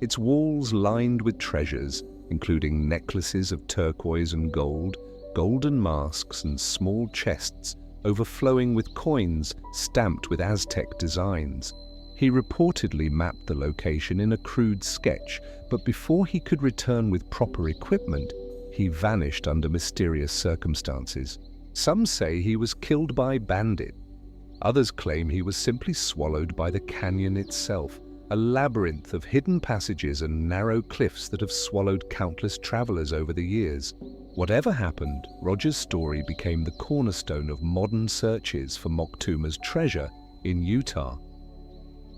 Speaker 1: its walls lined with treasures, including necklaces of turquoise and gold, golden masks, and small chests overflowing with coins stamped with Aztec designs. He reportedly mapped the location in a crude sketch, but before he could return with proper equipment, he vanished under mysterious circumstances. Some say he was killed by bandits. Others claim he was simply swallowed by the canyon itself, a labyrinth of hidden passages and narrow cliffs that have swallowed countless travelers over the years. Whatever happened, Rogers' story became the cornerstone of modern searches for Moctezuma's treasure in Utah.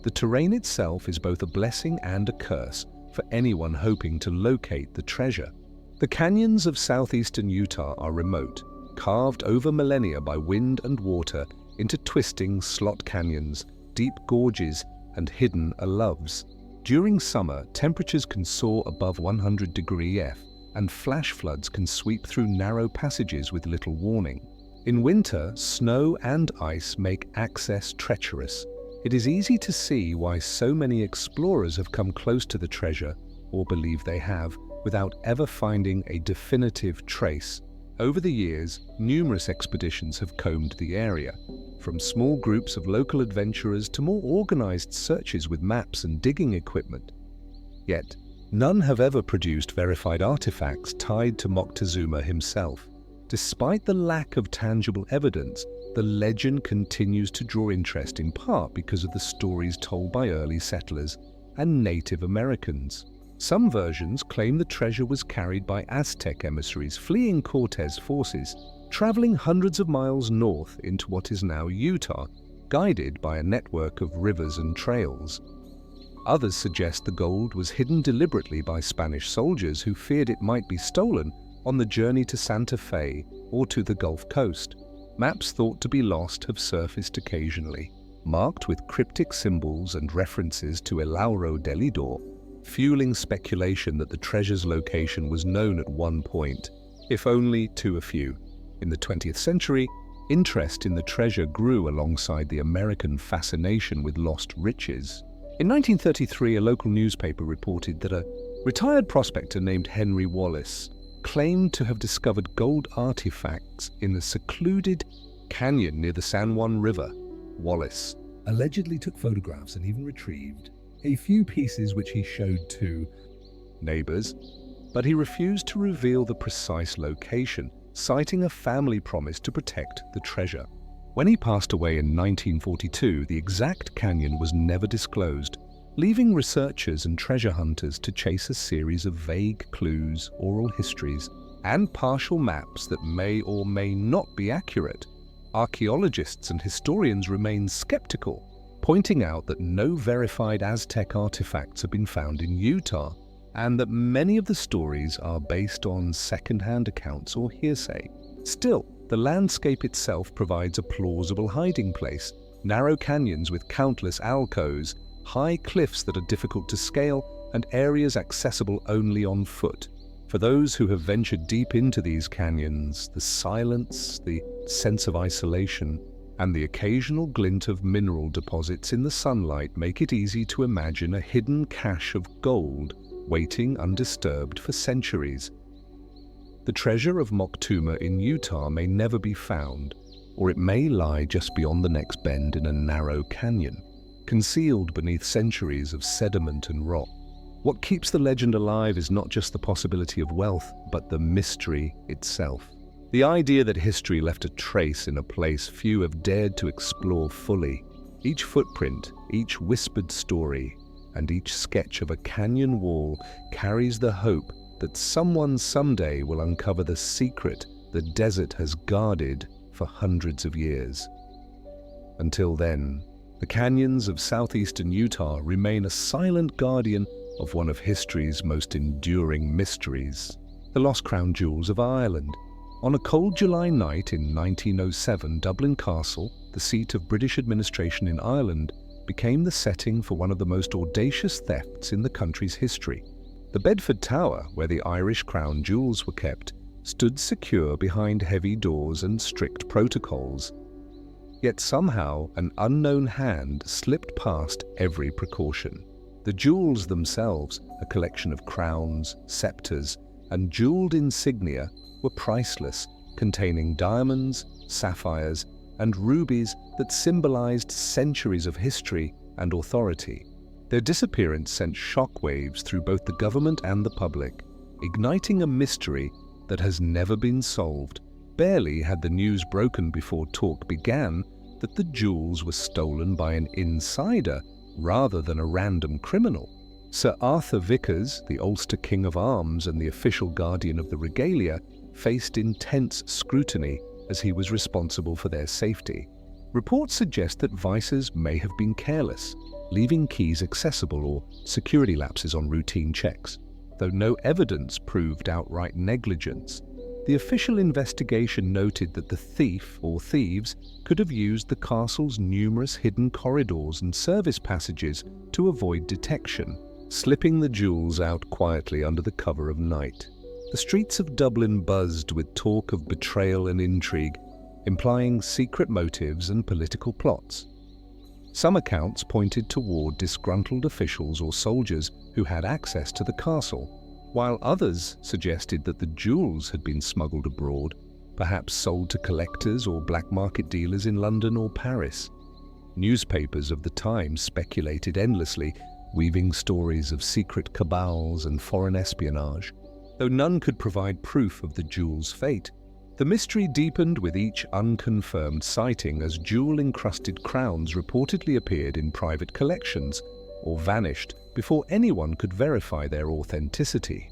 Speaker 1: The terrain itself is both a blessing and a curse for anyone hoping to locate the treasure. The canyons of southeastern Utah are remote, carved over millennia by wind and water into twisting slot canyons, deep gorges, and hidden aloves. During summer, temperatures can soar above 100° F, and flash floods can sweep through narrow passages with little warning. In winter, snow and ice make access treacherous. It is easy to see why so many explorers have come close to the treasure, or believe they have, without ever finding a definitive trace. Over the years, numerous expeditions have combed the area, from small groups of local adventurers to more organized searches with maps and digging equipment. Yet, none have ever produced verified artifacts tied to Moctezuma himself. Despite the lack of tangible evidence, the legend continues to draw interest in part because of the stories told by early settlers and Native Americans. Some versions claim the treasure was carried by Aztec emissaries fleeing Cortés' forces, traveling hundreds of miles north into what is now Utah, guided by a network of rivers and trails. Others suggest the gold was hidden deliberately by Spanish soldiers who feared it might be stolen on the journey to Santa Fe or to the Gulf Coast. Maps thought to be lost have surfaced occasionally, marked with cryptic symbols and references to El Lauro del Idor, fueling speculation that the treasure's location was known at one point, if only to a few. In the 20th century, interest in the treasure grew alongside the American fascination with lost riches. In 1933, a local newspaper reported that a retired prospector named Henry Wallace claimed to have discovered gold artifacts in the secluded canyon near the San Juan River. Wallace allegedly took photographs and even retrieved a few pieces which he showed to neighbors, but he refused to reveal the precise location, citing a family promise to protect the treasure. When he passed away in 1942, the exact canyon was never disclosed, leaving researchers and treasure hunters to chase a series of vague clues, oral histories, and partial maps that may or may not be accurate. Archaeologists and historians remain skeptical, pointing out that no verified Aztec artifacts have been found in Utah, and that many of the stories are based on second-hand accounts or hearsay. Still, the landscape itself provides a plausible hiding place: narrow canyons with countless alcoves, high cliffs that are difficult to scale, and areas accessible only on foot. For those who have ventured deep into these canyons, the silence, the sense of isolation, and the occasional glint of mineral deposits in the sunlight make it easy to imagine a hidden cache of gold waiting undisturbed for centuries. The treasure of Moctezuma in Utah may never be found, or it may lie just beyond the next bend in a narrow canyon, concealed beneath centuries of sediment and rock. What keeps the legend alive is not just the possibility of wealth, but the mystery itself. The idea that history left a trace in a place few have dared to explore fully. Each footprint, each whispered story, and each sketch of a canyon wall carries the hope that someone someday will uncover the secret the desert has guarded for hundreds of years. Until then, the canyons of southeastern Utah remain a silent guardian of one of history's most enduring mysteries: the lost crown jewels of Ireland. On a cold July night in 1907, Dublin Castle, the seat of British administration in Ireland, became the setting for one of the most audacious thefts in the country's history. The Bedford Tower, where the Irish crown jewels were kept, stood secure behind heavy doors and strict protocols. Yet somehow an unknown hand slipped past every precaution. The jewels themselves, a collection of crowns, scepters, and jeweled insignia, were priceless, containing diamonds, sapphires, and rubies that symbolized centuries of history and authority. Their disappearance sent shockwaves through both the government and the public, igniting a mystery that has never been solved. Barely had the news broken before talk began that the jewels were stolen by an insider rather than a random criminal. Sir Arthur Vickers, the Ulster King of Arms and the official guardian of the regalia, faced intense scrutiny as he was responsible for their safety. Reports suggest that vices may have been careless, leaving keys accessible, or security lapses on routine checks. Though no evidence proved outright negligence, the official investigation noted that the thief or thieves could have used the castle's numerous hidden corridors and service passages to avoid detection, slipping the jewels out quietly under the cover of night. The streets of Dublin buzzed with talk of betrayal and intrigue, implying secret motives and political plots. Some accounts pointed toward disgruntled officials or soldiers who had access to the castle, while others suggested that the jewels had been smuggled abroad, perhaps sold to collectors or black market dealers in London or Paris. Newspapers of the time speculated endlessly, weaving stories of secret cabals and foreign espionage. Though none could provide proof of the jewels' fate, the mystery deepened with each unconfirmed sighting as jewel-encrusted crowns reportedly appeared in private collections or vanished before anyone could verify their authenticity.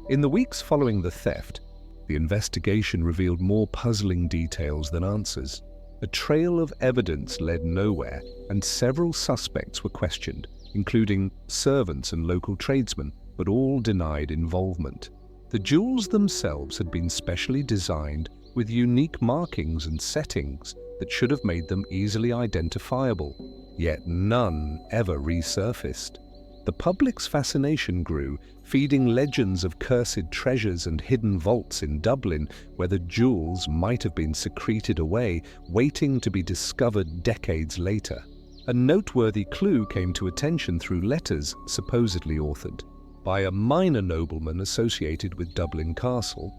Speaker 1: In the weeks following the theft, the investigation revealed more puzzling details than answers. A trail of evidence led nowhere, and several suspects were questioned, including servants and local tradesmen, but all denied involvement. The jewels themselves had been specially designed with unique markings and settings that should have made them easily identifiable, yet none ever resurfaced. The public's fascination grew, feeding legends of cursed treasures and hidden vaults in Dublin where the jewels might have been secreted away, waiting to be discovered decades later. A noteworthy clue came to attention through letters supposedly authored by a minor nobleman associated with Dublin Castle.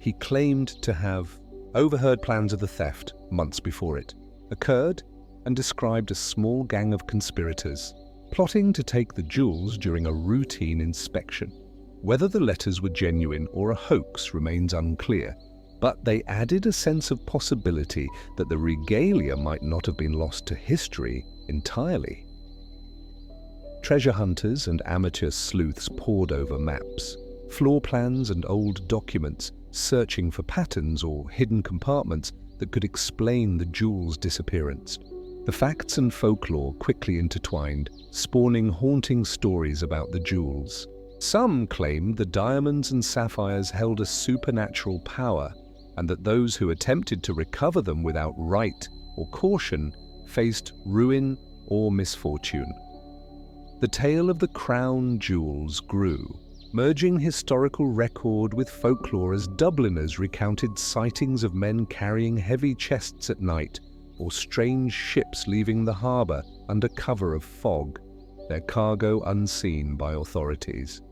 Speaker 1: He claimed to have overheard plans of the theft months before it occurred and described a small gang of conspirators plotting to take the jewels during a routine inspection. Whether the letters were genuine or a hoax remains unclear, but they added a sense of possibility that the regalia might not have been lost to history entirely. Treasure hunters and amateur sleuths pored over maps, floor plans and old documents, searching for patterns or hidden compartments that could explain the jewels' disappearance. The facts and folklore quickly intertwined, spawning haunting stories about the jewels. Some claimed the diamonds and sapphires held a supernatural power, and that those who attempted to recover them without right or caution faced ruin or misfortune. The tale of the crown jewels grew, merging historical record with folklore as Dubliners recounted sightings of men carrying heavy chests at night or strange ships leaving the harbour under cover of fog, their cargo unseen by authorities.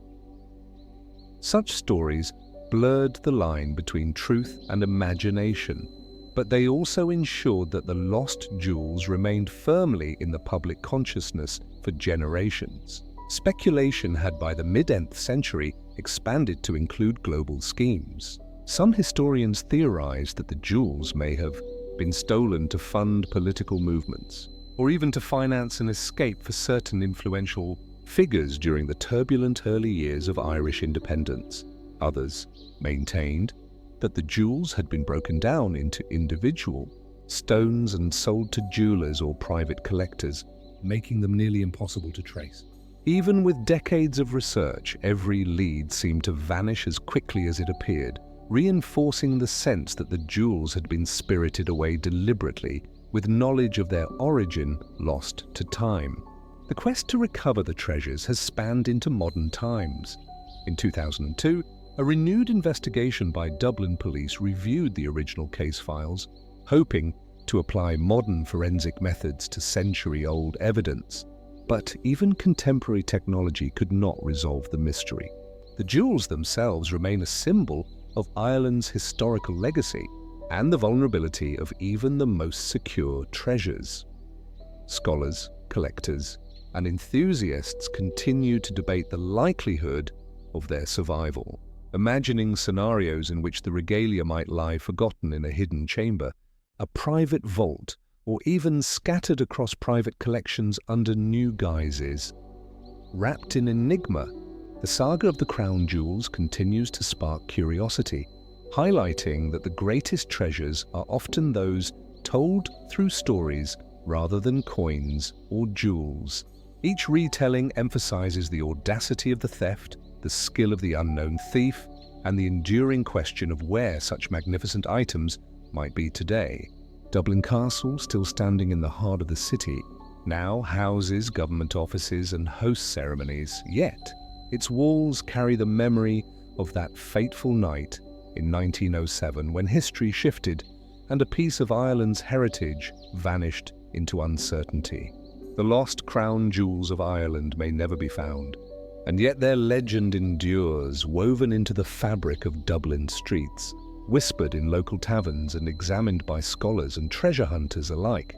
Speaker 1: Such stories blurred the line between truth and imagination, but they also ensured that the lost jewels remained firmly in the public consciousness for generations. Speculation had by the mid-10th century expanded to include global schemes. Some historians theorized that the jewels may have been stolen to fund political movements, or even to finance an escape for certain influential figures during the turbulent early years of Irish independence. Others maintained that the jewels had been broken down into individual stones and sold to jewelers or private collectors, making them nearly impossible to trace. Even with decades of research, every lead seemed to vanish as quickly as it appeared, reinforcing the sense that the jewels had been spirited away deliberately, with knowledge of their origin lost to time. The quest to recover the treasures has spanned into modern times. In 2002, a renewed investigation by Dublin police reviewed the original case files, hoping to apply modern forensic methods to century-old evidence. But even contemporary technology could not resolve the mystery. The jewels themselves remain a symbol of Ireland's historical legacy and the vulnerability of even the most secure treasures. Scholars, collectors, and enthusiasts continue to debate the likelihood of their survival, imagining scenarios in which the regalia might lie forgotten in a hidden chamber, a private vault, or even scattered across private collections under new guises. Wrapped in enigma, the saga of the crown jewels continues to spark curiosity, highlighting that the greatest treasures are often those told through stories rather than coins or jewels. Each retelling emphasizes the audacity of the theft, the skill of the unknown thief, and the enduring question of where such magnificent items might be today. Dublin Castle, still standing in the heart of the city, now houses government offices and hosts ceremonies, yet its walls carry the memory of that fateful night in 1907 when history shifted and a piece of Ireland's heritage vanished into uncertainty. The lost crown jewels of Ireland may never be found, and yet their legend endures, woven into the fabric of Dublin streets, whispered in local taverns and examined by scholars and treasure hunters alike.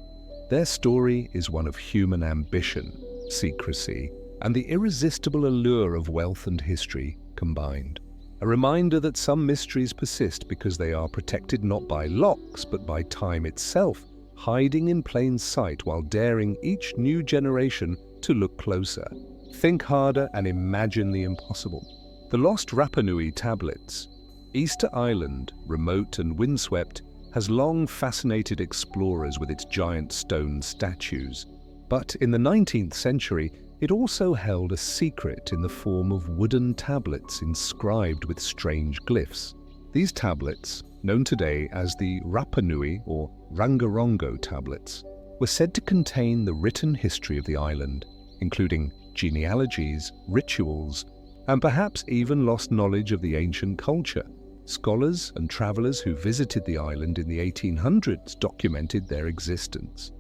Speaker 1: Their story is one of human ambition, secrecy, and the irresistible allure of wealth and history combined. A reminder that some mysteries persist because they are protected not by locks but by time itself, hiding in plain sight while daring each new generation to look closer, think harder, and imagine the impossible. The lost Rapa Nui tablets. Easter Island, remote and windswept, has long fascinated explorers with its giant stone statues. But in the 19th century, it also held a secret in the form of wooden tablets inscribed with strange glyphs. These tablets, known today as the Rapa Nui or Rangarongo tablets, were said to contain the written history of the island, including genealogies, rituals, and perhaps even lost knowledge of the ancient culture. Scholars and travelers who visited the island in the 1800s documented their existence.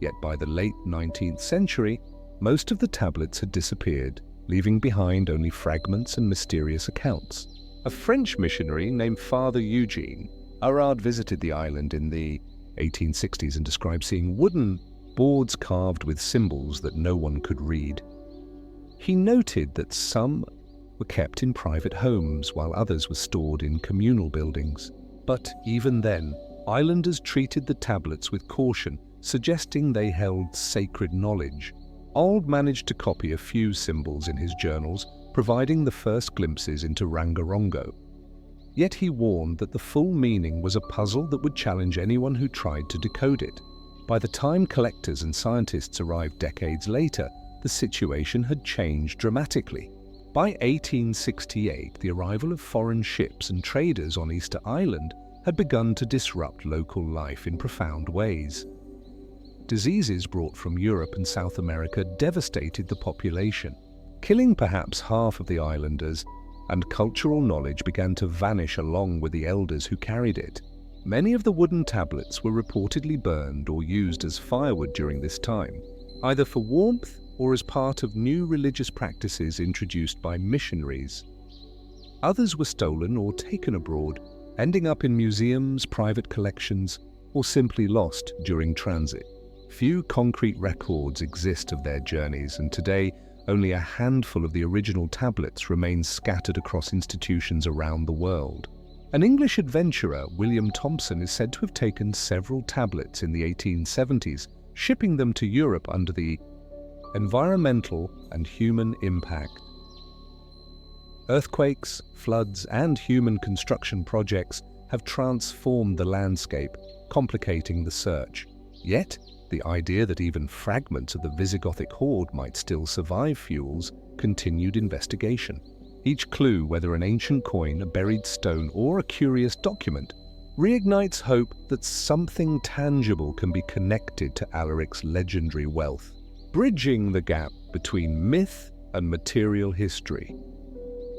Speaker 1: Yet by the late 19th century, most of the tablets had disappeared, leaving behind only fragments and mysterious accounts. A French missionary named Father Eugene Arad visited the island in the 1860s and described seeing wooden boards carved with symbols that no one could read. He noted that some were kept in private homes while others were stored in communal buildings. But even then, islanders treated the tablets with caution, suggesting they held sacred knowledge. Auld managed to copy a few symbols in his journals, providing the first glimpses into Rangarongo. Yet he warned that the full meaning was a puzzle that would challenge anyone who tried to decode it. By the time collectors and scientists arrived decades later, the situation had changed dramatically. By 1868, the arrival of foreign ships and traders on Easter Island had begun to disrupt local life in profound ways. Diseases brought from Europe and South America devastated the population, killing perhaps half of the islanders, and cultural knowledge began to vanish along with the elders who carried it. Many of the wooden tablets were reportedly burned or used as firewood during this time, either for warmth or as part of new religious practices introduced by missionaries. Others were stolen or taken abroad, ending up in museums, private collections, or simply lost during transit. Few concrete records exist of their journeys, and today only a handful of the original tablets remain scattered across institutions around the world. An English adventurer, William Thompson, is said to have taken several tablets in the 1870s, shipping them to Europe under the environmental and human impact. Earthquakes, floods, and human construction projects have transformed the landscape, complicating the search. Yet, the idea that even fragments of the Visigothic hoard might still survive fuels continued investigation. Each clue, whether an ancient coin, a buried stone, or a curious document, reignites hope that something tangible can be connected to Alaric's legendary wealth, bridging the gap between myth and material history.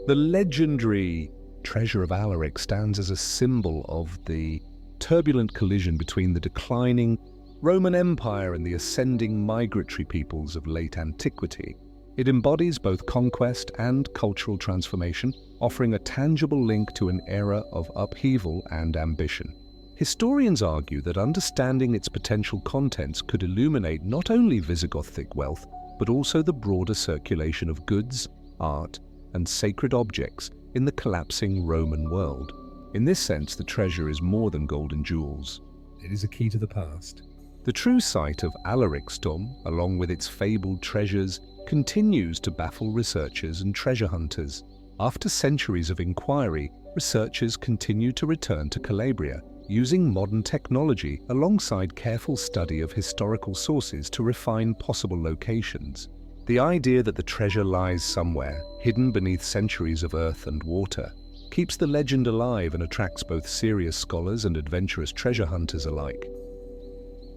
Speaker 1: The legendary treasure of Alaric stands as a symbol of the turbulent collision between the declining Roman Empire and the ascending migratory peoples of late antiquity. It embodies both conquest and cultural transformation, offering a tangible link to an era of upheaval and ambition. Historians argue that understanding its potential contents could illuminate not only Visigothic wealth, but also the broader circulation of goods, art, and sacred objects in the collapsing Roman world. In this sense, the treasure is more than gold and jewels. It is a key to the past. The true site of Alaric's tomb, along with its fabled treasures, continues to baffle researchers and treasure hunters. After centuries of inquiry, researchers continue to return to Calabria, using modern technology alongside careful study of historical sources to refine possible locations. The idea that the treasure lies somewhere, hidden beneath centuries of earth and water, keeps the legend alive and attracts both serious scholars and adventurous treasure hunters alike.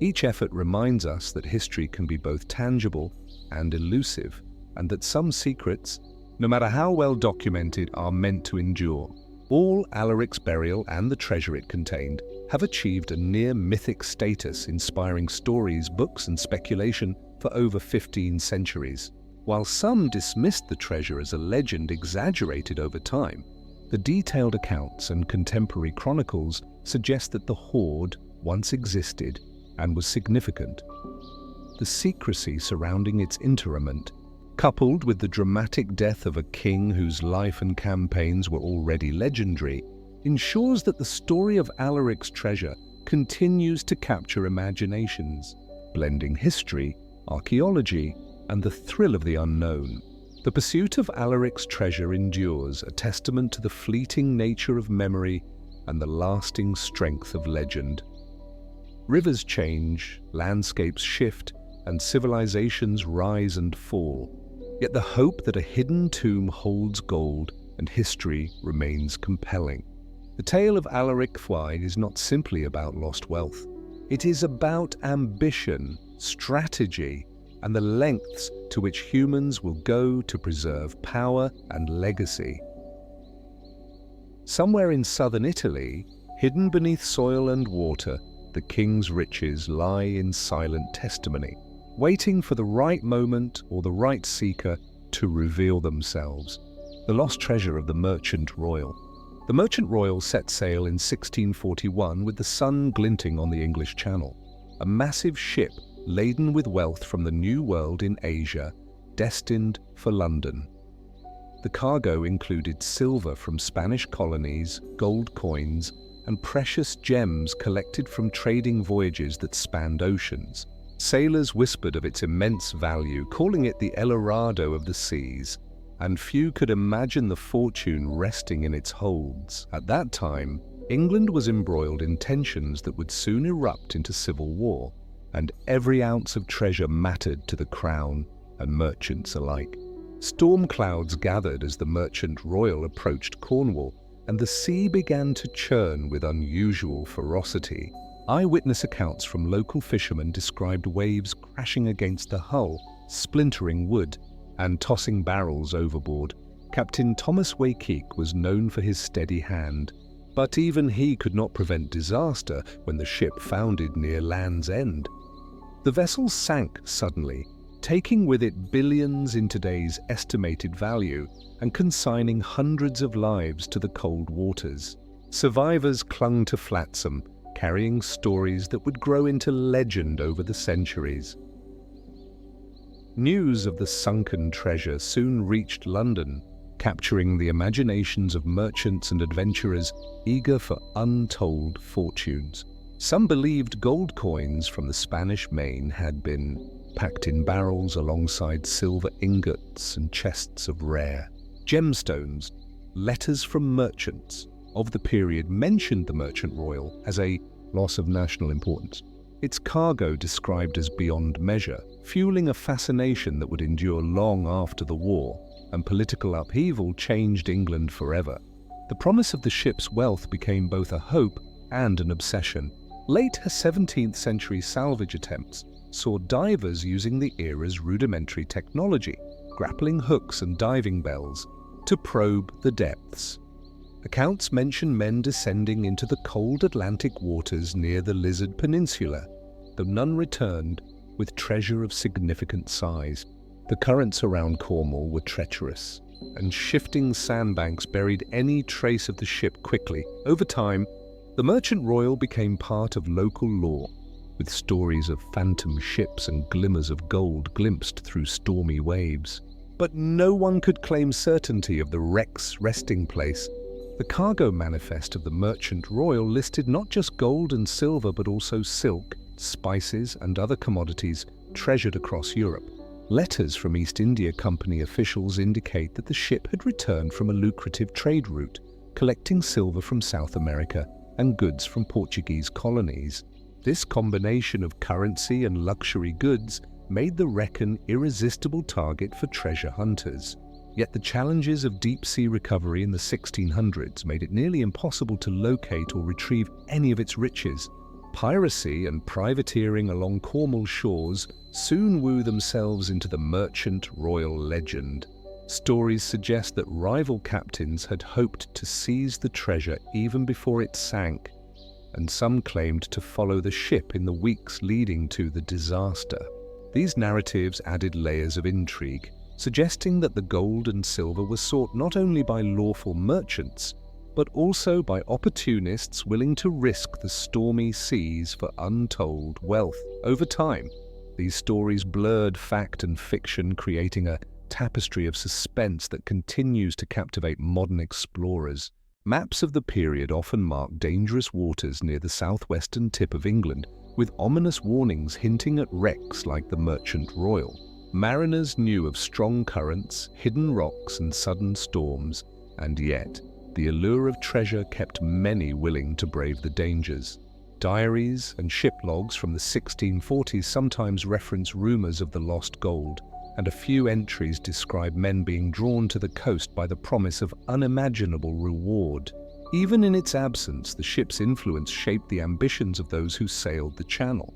Speaker 1: Each effort reminds us that history can be both tangible and elusive, and that some secrets, no matter how well documented, are meant to endure. All Alaric's burial and the treasure it contained have achieved a near-mythic status, inspiring stories, books, and speculation for over 15 centuries. While some dismissed the treasure as a legend exaggerated over time, the detailed accounts and contemporary chronicles suggest that the hoard once existed and was significant. The secrecy surrounding its interment, coupled with the dramatic death of a king whose life and campaigns were already legendary, ensures that the story of Alaric's treasure continues to capture imaginations, blending history, archaeology, and the thrill of the unknown. The pursuit of Alaric's treasure endures, a testament to the fleeting nature of memory and the lasting strength of legend. Rivers change, landscapes shift, and civilizations rise and fall. Yet the hope that a hidden tomb holds gold and history remains compelling. The tale of Alaric Thwaite is not simply about lost wealth. It is about ambition, strategy, and the lengths to which humans will go to preserve power and legacy. Somewhere in southern Italy, hidden beneath soil and water, the king's riches lie in silent testimony, waiting for the right moment or the right seeker to reveal themselves. The lost treasure of the Merchant Royal. The Merchant Royal set sail in 1641 with the sun glinting on the English Channel, a massive ship laden with wealth from the New World in Asia, destined for London. The cargo included silver from Spanish colonies, gold coins, and precious gems collected from trading voyages that spanned oceans. Sailors whispered of its immense value, calling it the El Dorado of the seas, and few could imagine the fortune resting in its holds. At that time, England was embroiled in tensions that would soon erupt into civil war, and every ounce of treasure mattered to the crown and merchants alike. Storm clouds gathered as the Merchant Royal approached Cornwall, and the sea began to churn with unusual ferocity. Eyewitness accounts from local fishermen described waves crashing against the hull, splintering wood, and tossing barrels overboard. Captain Thomas Wakeake was known for his steady hand, but even he could not prevent disaster when the ship foundered near Land's End. The vessel sank suddenly, taking with it billions in today's estimated value and consigning hundreds of lives to the cold waters. Survivors clung to Flotsam, carrying stories that would grow into legend over the centuries. News of the sunken treasure soon reached London, capturing the imaginations of merchants and adventurers eager for untold fortunes. Some believed gold coins from the Spanish Main had been packed in barrels alongside silver ingots and chests of rare gemstones. Letters from merchants of the period mentioned the Merchant Royal as a loss of national importance, its cargo described as beyond measure, fueling a fascination that would endure long after the war, and political upheaval changed England forever. The promise of the ship's wealth became both a hope and an obsession. Late 17th century salvage attempts saw divers using the era's rudimentary technology, grappling hooks and diving bells, to probe the depths. Accounts mention men descending into the cold Atlantic waters near the Lizard Peninsula, though none returned with treasure of significant size. The currents around Cornwall were treacherous, and shifting sandbanks buried any trace of the ship quickly. Over time, the Merchant Royal became part of local lore, with stories of phantom ships and glimmers of gold glimpsed through stormy waves. But no one could claim certainty of the wreck's resting place. The cargo manifest of the Merchant Royal listed not just gold and silver but also silk, spices and other commodities treasured across Europe. Letters from East India Company officials indicate that the ship had returned from a lucrative trade route, collecting silver from South America and goods from Portuguese colonies. This combination of currency and luxury goods made the wreck an irresistible target for treasure hunters. Yet the challenges of deep-sea recovery in the 1600s made it nearly impossible to locate or retrieve any of its riches. Piracy and privateering along Cornwall shores soon woo themselves into the Merchant Royal legend. Stories suggest that rival captains had hoped to seize the treasure even before it sank, and some claimed to follow the ship in the weeks leading to the disaster. These narratives added layers of intrigue, suggesting that the gold and silver were sought not only by lawful merchants, but also by opportunists willing to risk the stormy seas for untold wealth. Over time, these stories blurred fact and fiction, creating a tapestry of suspense that continues to captivate modern explorers. Maps of the period often mark dangerous waters near the southwestern tip of England, with ominous warnings hinting at wrecks like the Merchant Royal. Mariners knew of strong currents, hidden rocks, and sudden storms, and yet the allure of treasure kept many willing to brave the dangers. Diaries and ship logs from the 1640s sometimes reference rumors of the lost gold, and a few entries describe men being drawn to the coast by the promise of unimaginable reward. Even in its absence, the ship's influence shaped the ambitions of those who sailed the channel.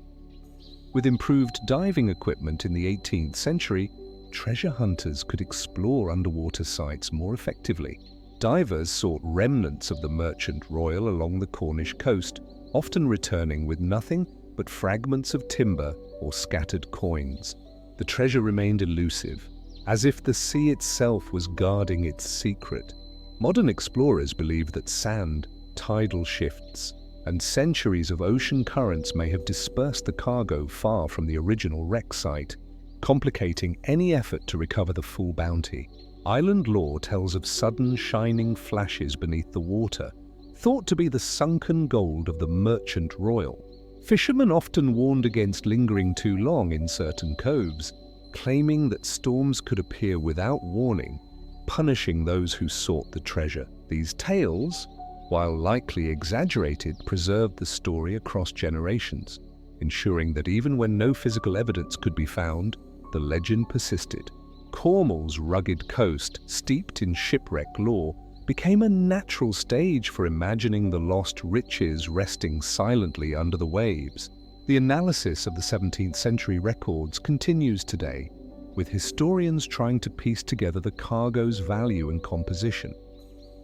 Speaker 1: With improved diving equipment in the 18th century, treasure hunters could explore underwater sites more effectively. Divers sought remnants of the Merchant Royal along the Cornish coast, often returning with nothing but fragments of timber or scattered coins. The treasure remained elusive, as if the sea itself was guarding its secret. Modern explorers believe that sand, tidal shifts, and centuries of ocean currents may have dispersed the cargo far from the original wreck site, complicating any effort to recover the full bounty. Island lore tells of sudden shining flashes beneath the water, thought to be the sunken gold of the Merchant Royal. Fishermen often warned against lingering too long in certain coves, claiming that storms could appear without warning, punishing those who sought the treasure. These tales, while likely exaggerated, preserved the story across generations. ensuring that even when no physical evidence could be found, the legend persisted. Cornwall's rugged coast, steeped in shipwreck lore, became a natural stage for imagining the lost riches resting silently under the waves. The analysis of the 17th century records continues today, with historians trying to piece together the cargo's value and composition.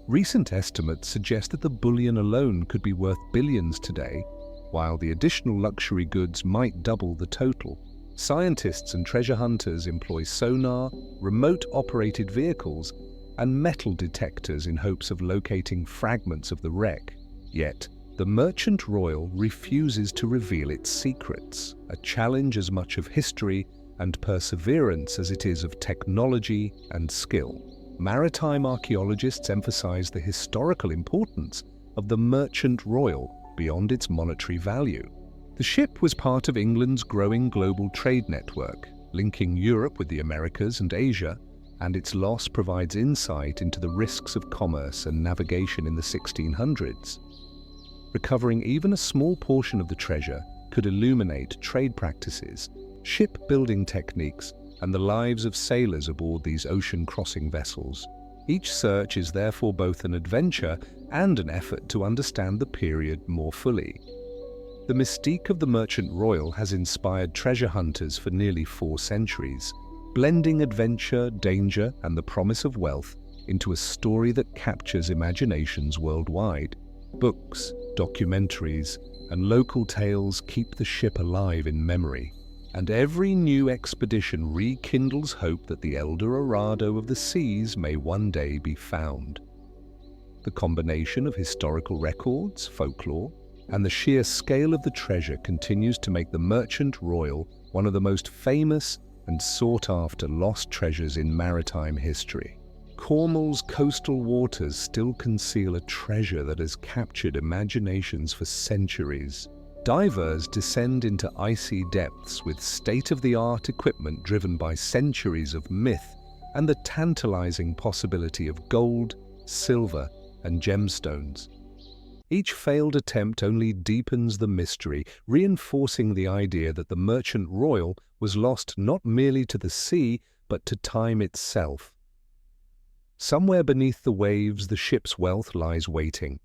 Speaker 1: Recent estimates suggest that the bullion alone could be worth billions today, while the additional luxury goods might double the total. Scientists and treasure hunters employ sonar, remote-operated vehicles, and metal detectors in hopes of locating fragments of the wreck. Yet, the Merchant Royal refuses to reveal its secrets, a challenge as much of history and perseverance as it is of technology and skill. Maritime archaeologists emphasize the historical importance of the Merchant Royal beyond its monetary value. The ship was part of England's growing global trade network, linking Europe with the Americas and Asia, and its loss provides insight into the risks of commerce and navigation in the 1600s. Recovering even a small portion of the treasure could illuminate trade practices, shipbuilding techniques, and the lives of sailors aboard these ocean-crossing vessels. Each search is therefore both an adventure and an effort to understand the period more fully. The mystique of the Merchant Royal has inspired treasure hunters for nearly 4 centuries, blending adventure, danger, and the promise of wealth into a story that captures imaginations worldwide. Books, documentaries, and local tales keep the ship alive in memory, and every new expedition rekindles hope that the El Dorado of the seas may one day be found. The combination of historical records, folklore, and the sheer scale of the treasure continues to make the Merchant Royal one of the most famous and sought-after lost treasures in maritime history. Cornwall's coastal waters still conceal a treasure that has captured imaginations for centuries. Divers descend into icy depths with state-of-the-art equipment driven by centuries of myth and the tantalizing possibility of gold, silver, and gemstones. Each failed attempt only deepens the mystery, reinforcing the idea that the Merchant Royal was lost not merely to the sea, but to time itself. Somewhere beneath the waves, the ship's wealth lies waiting,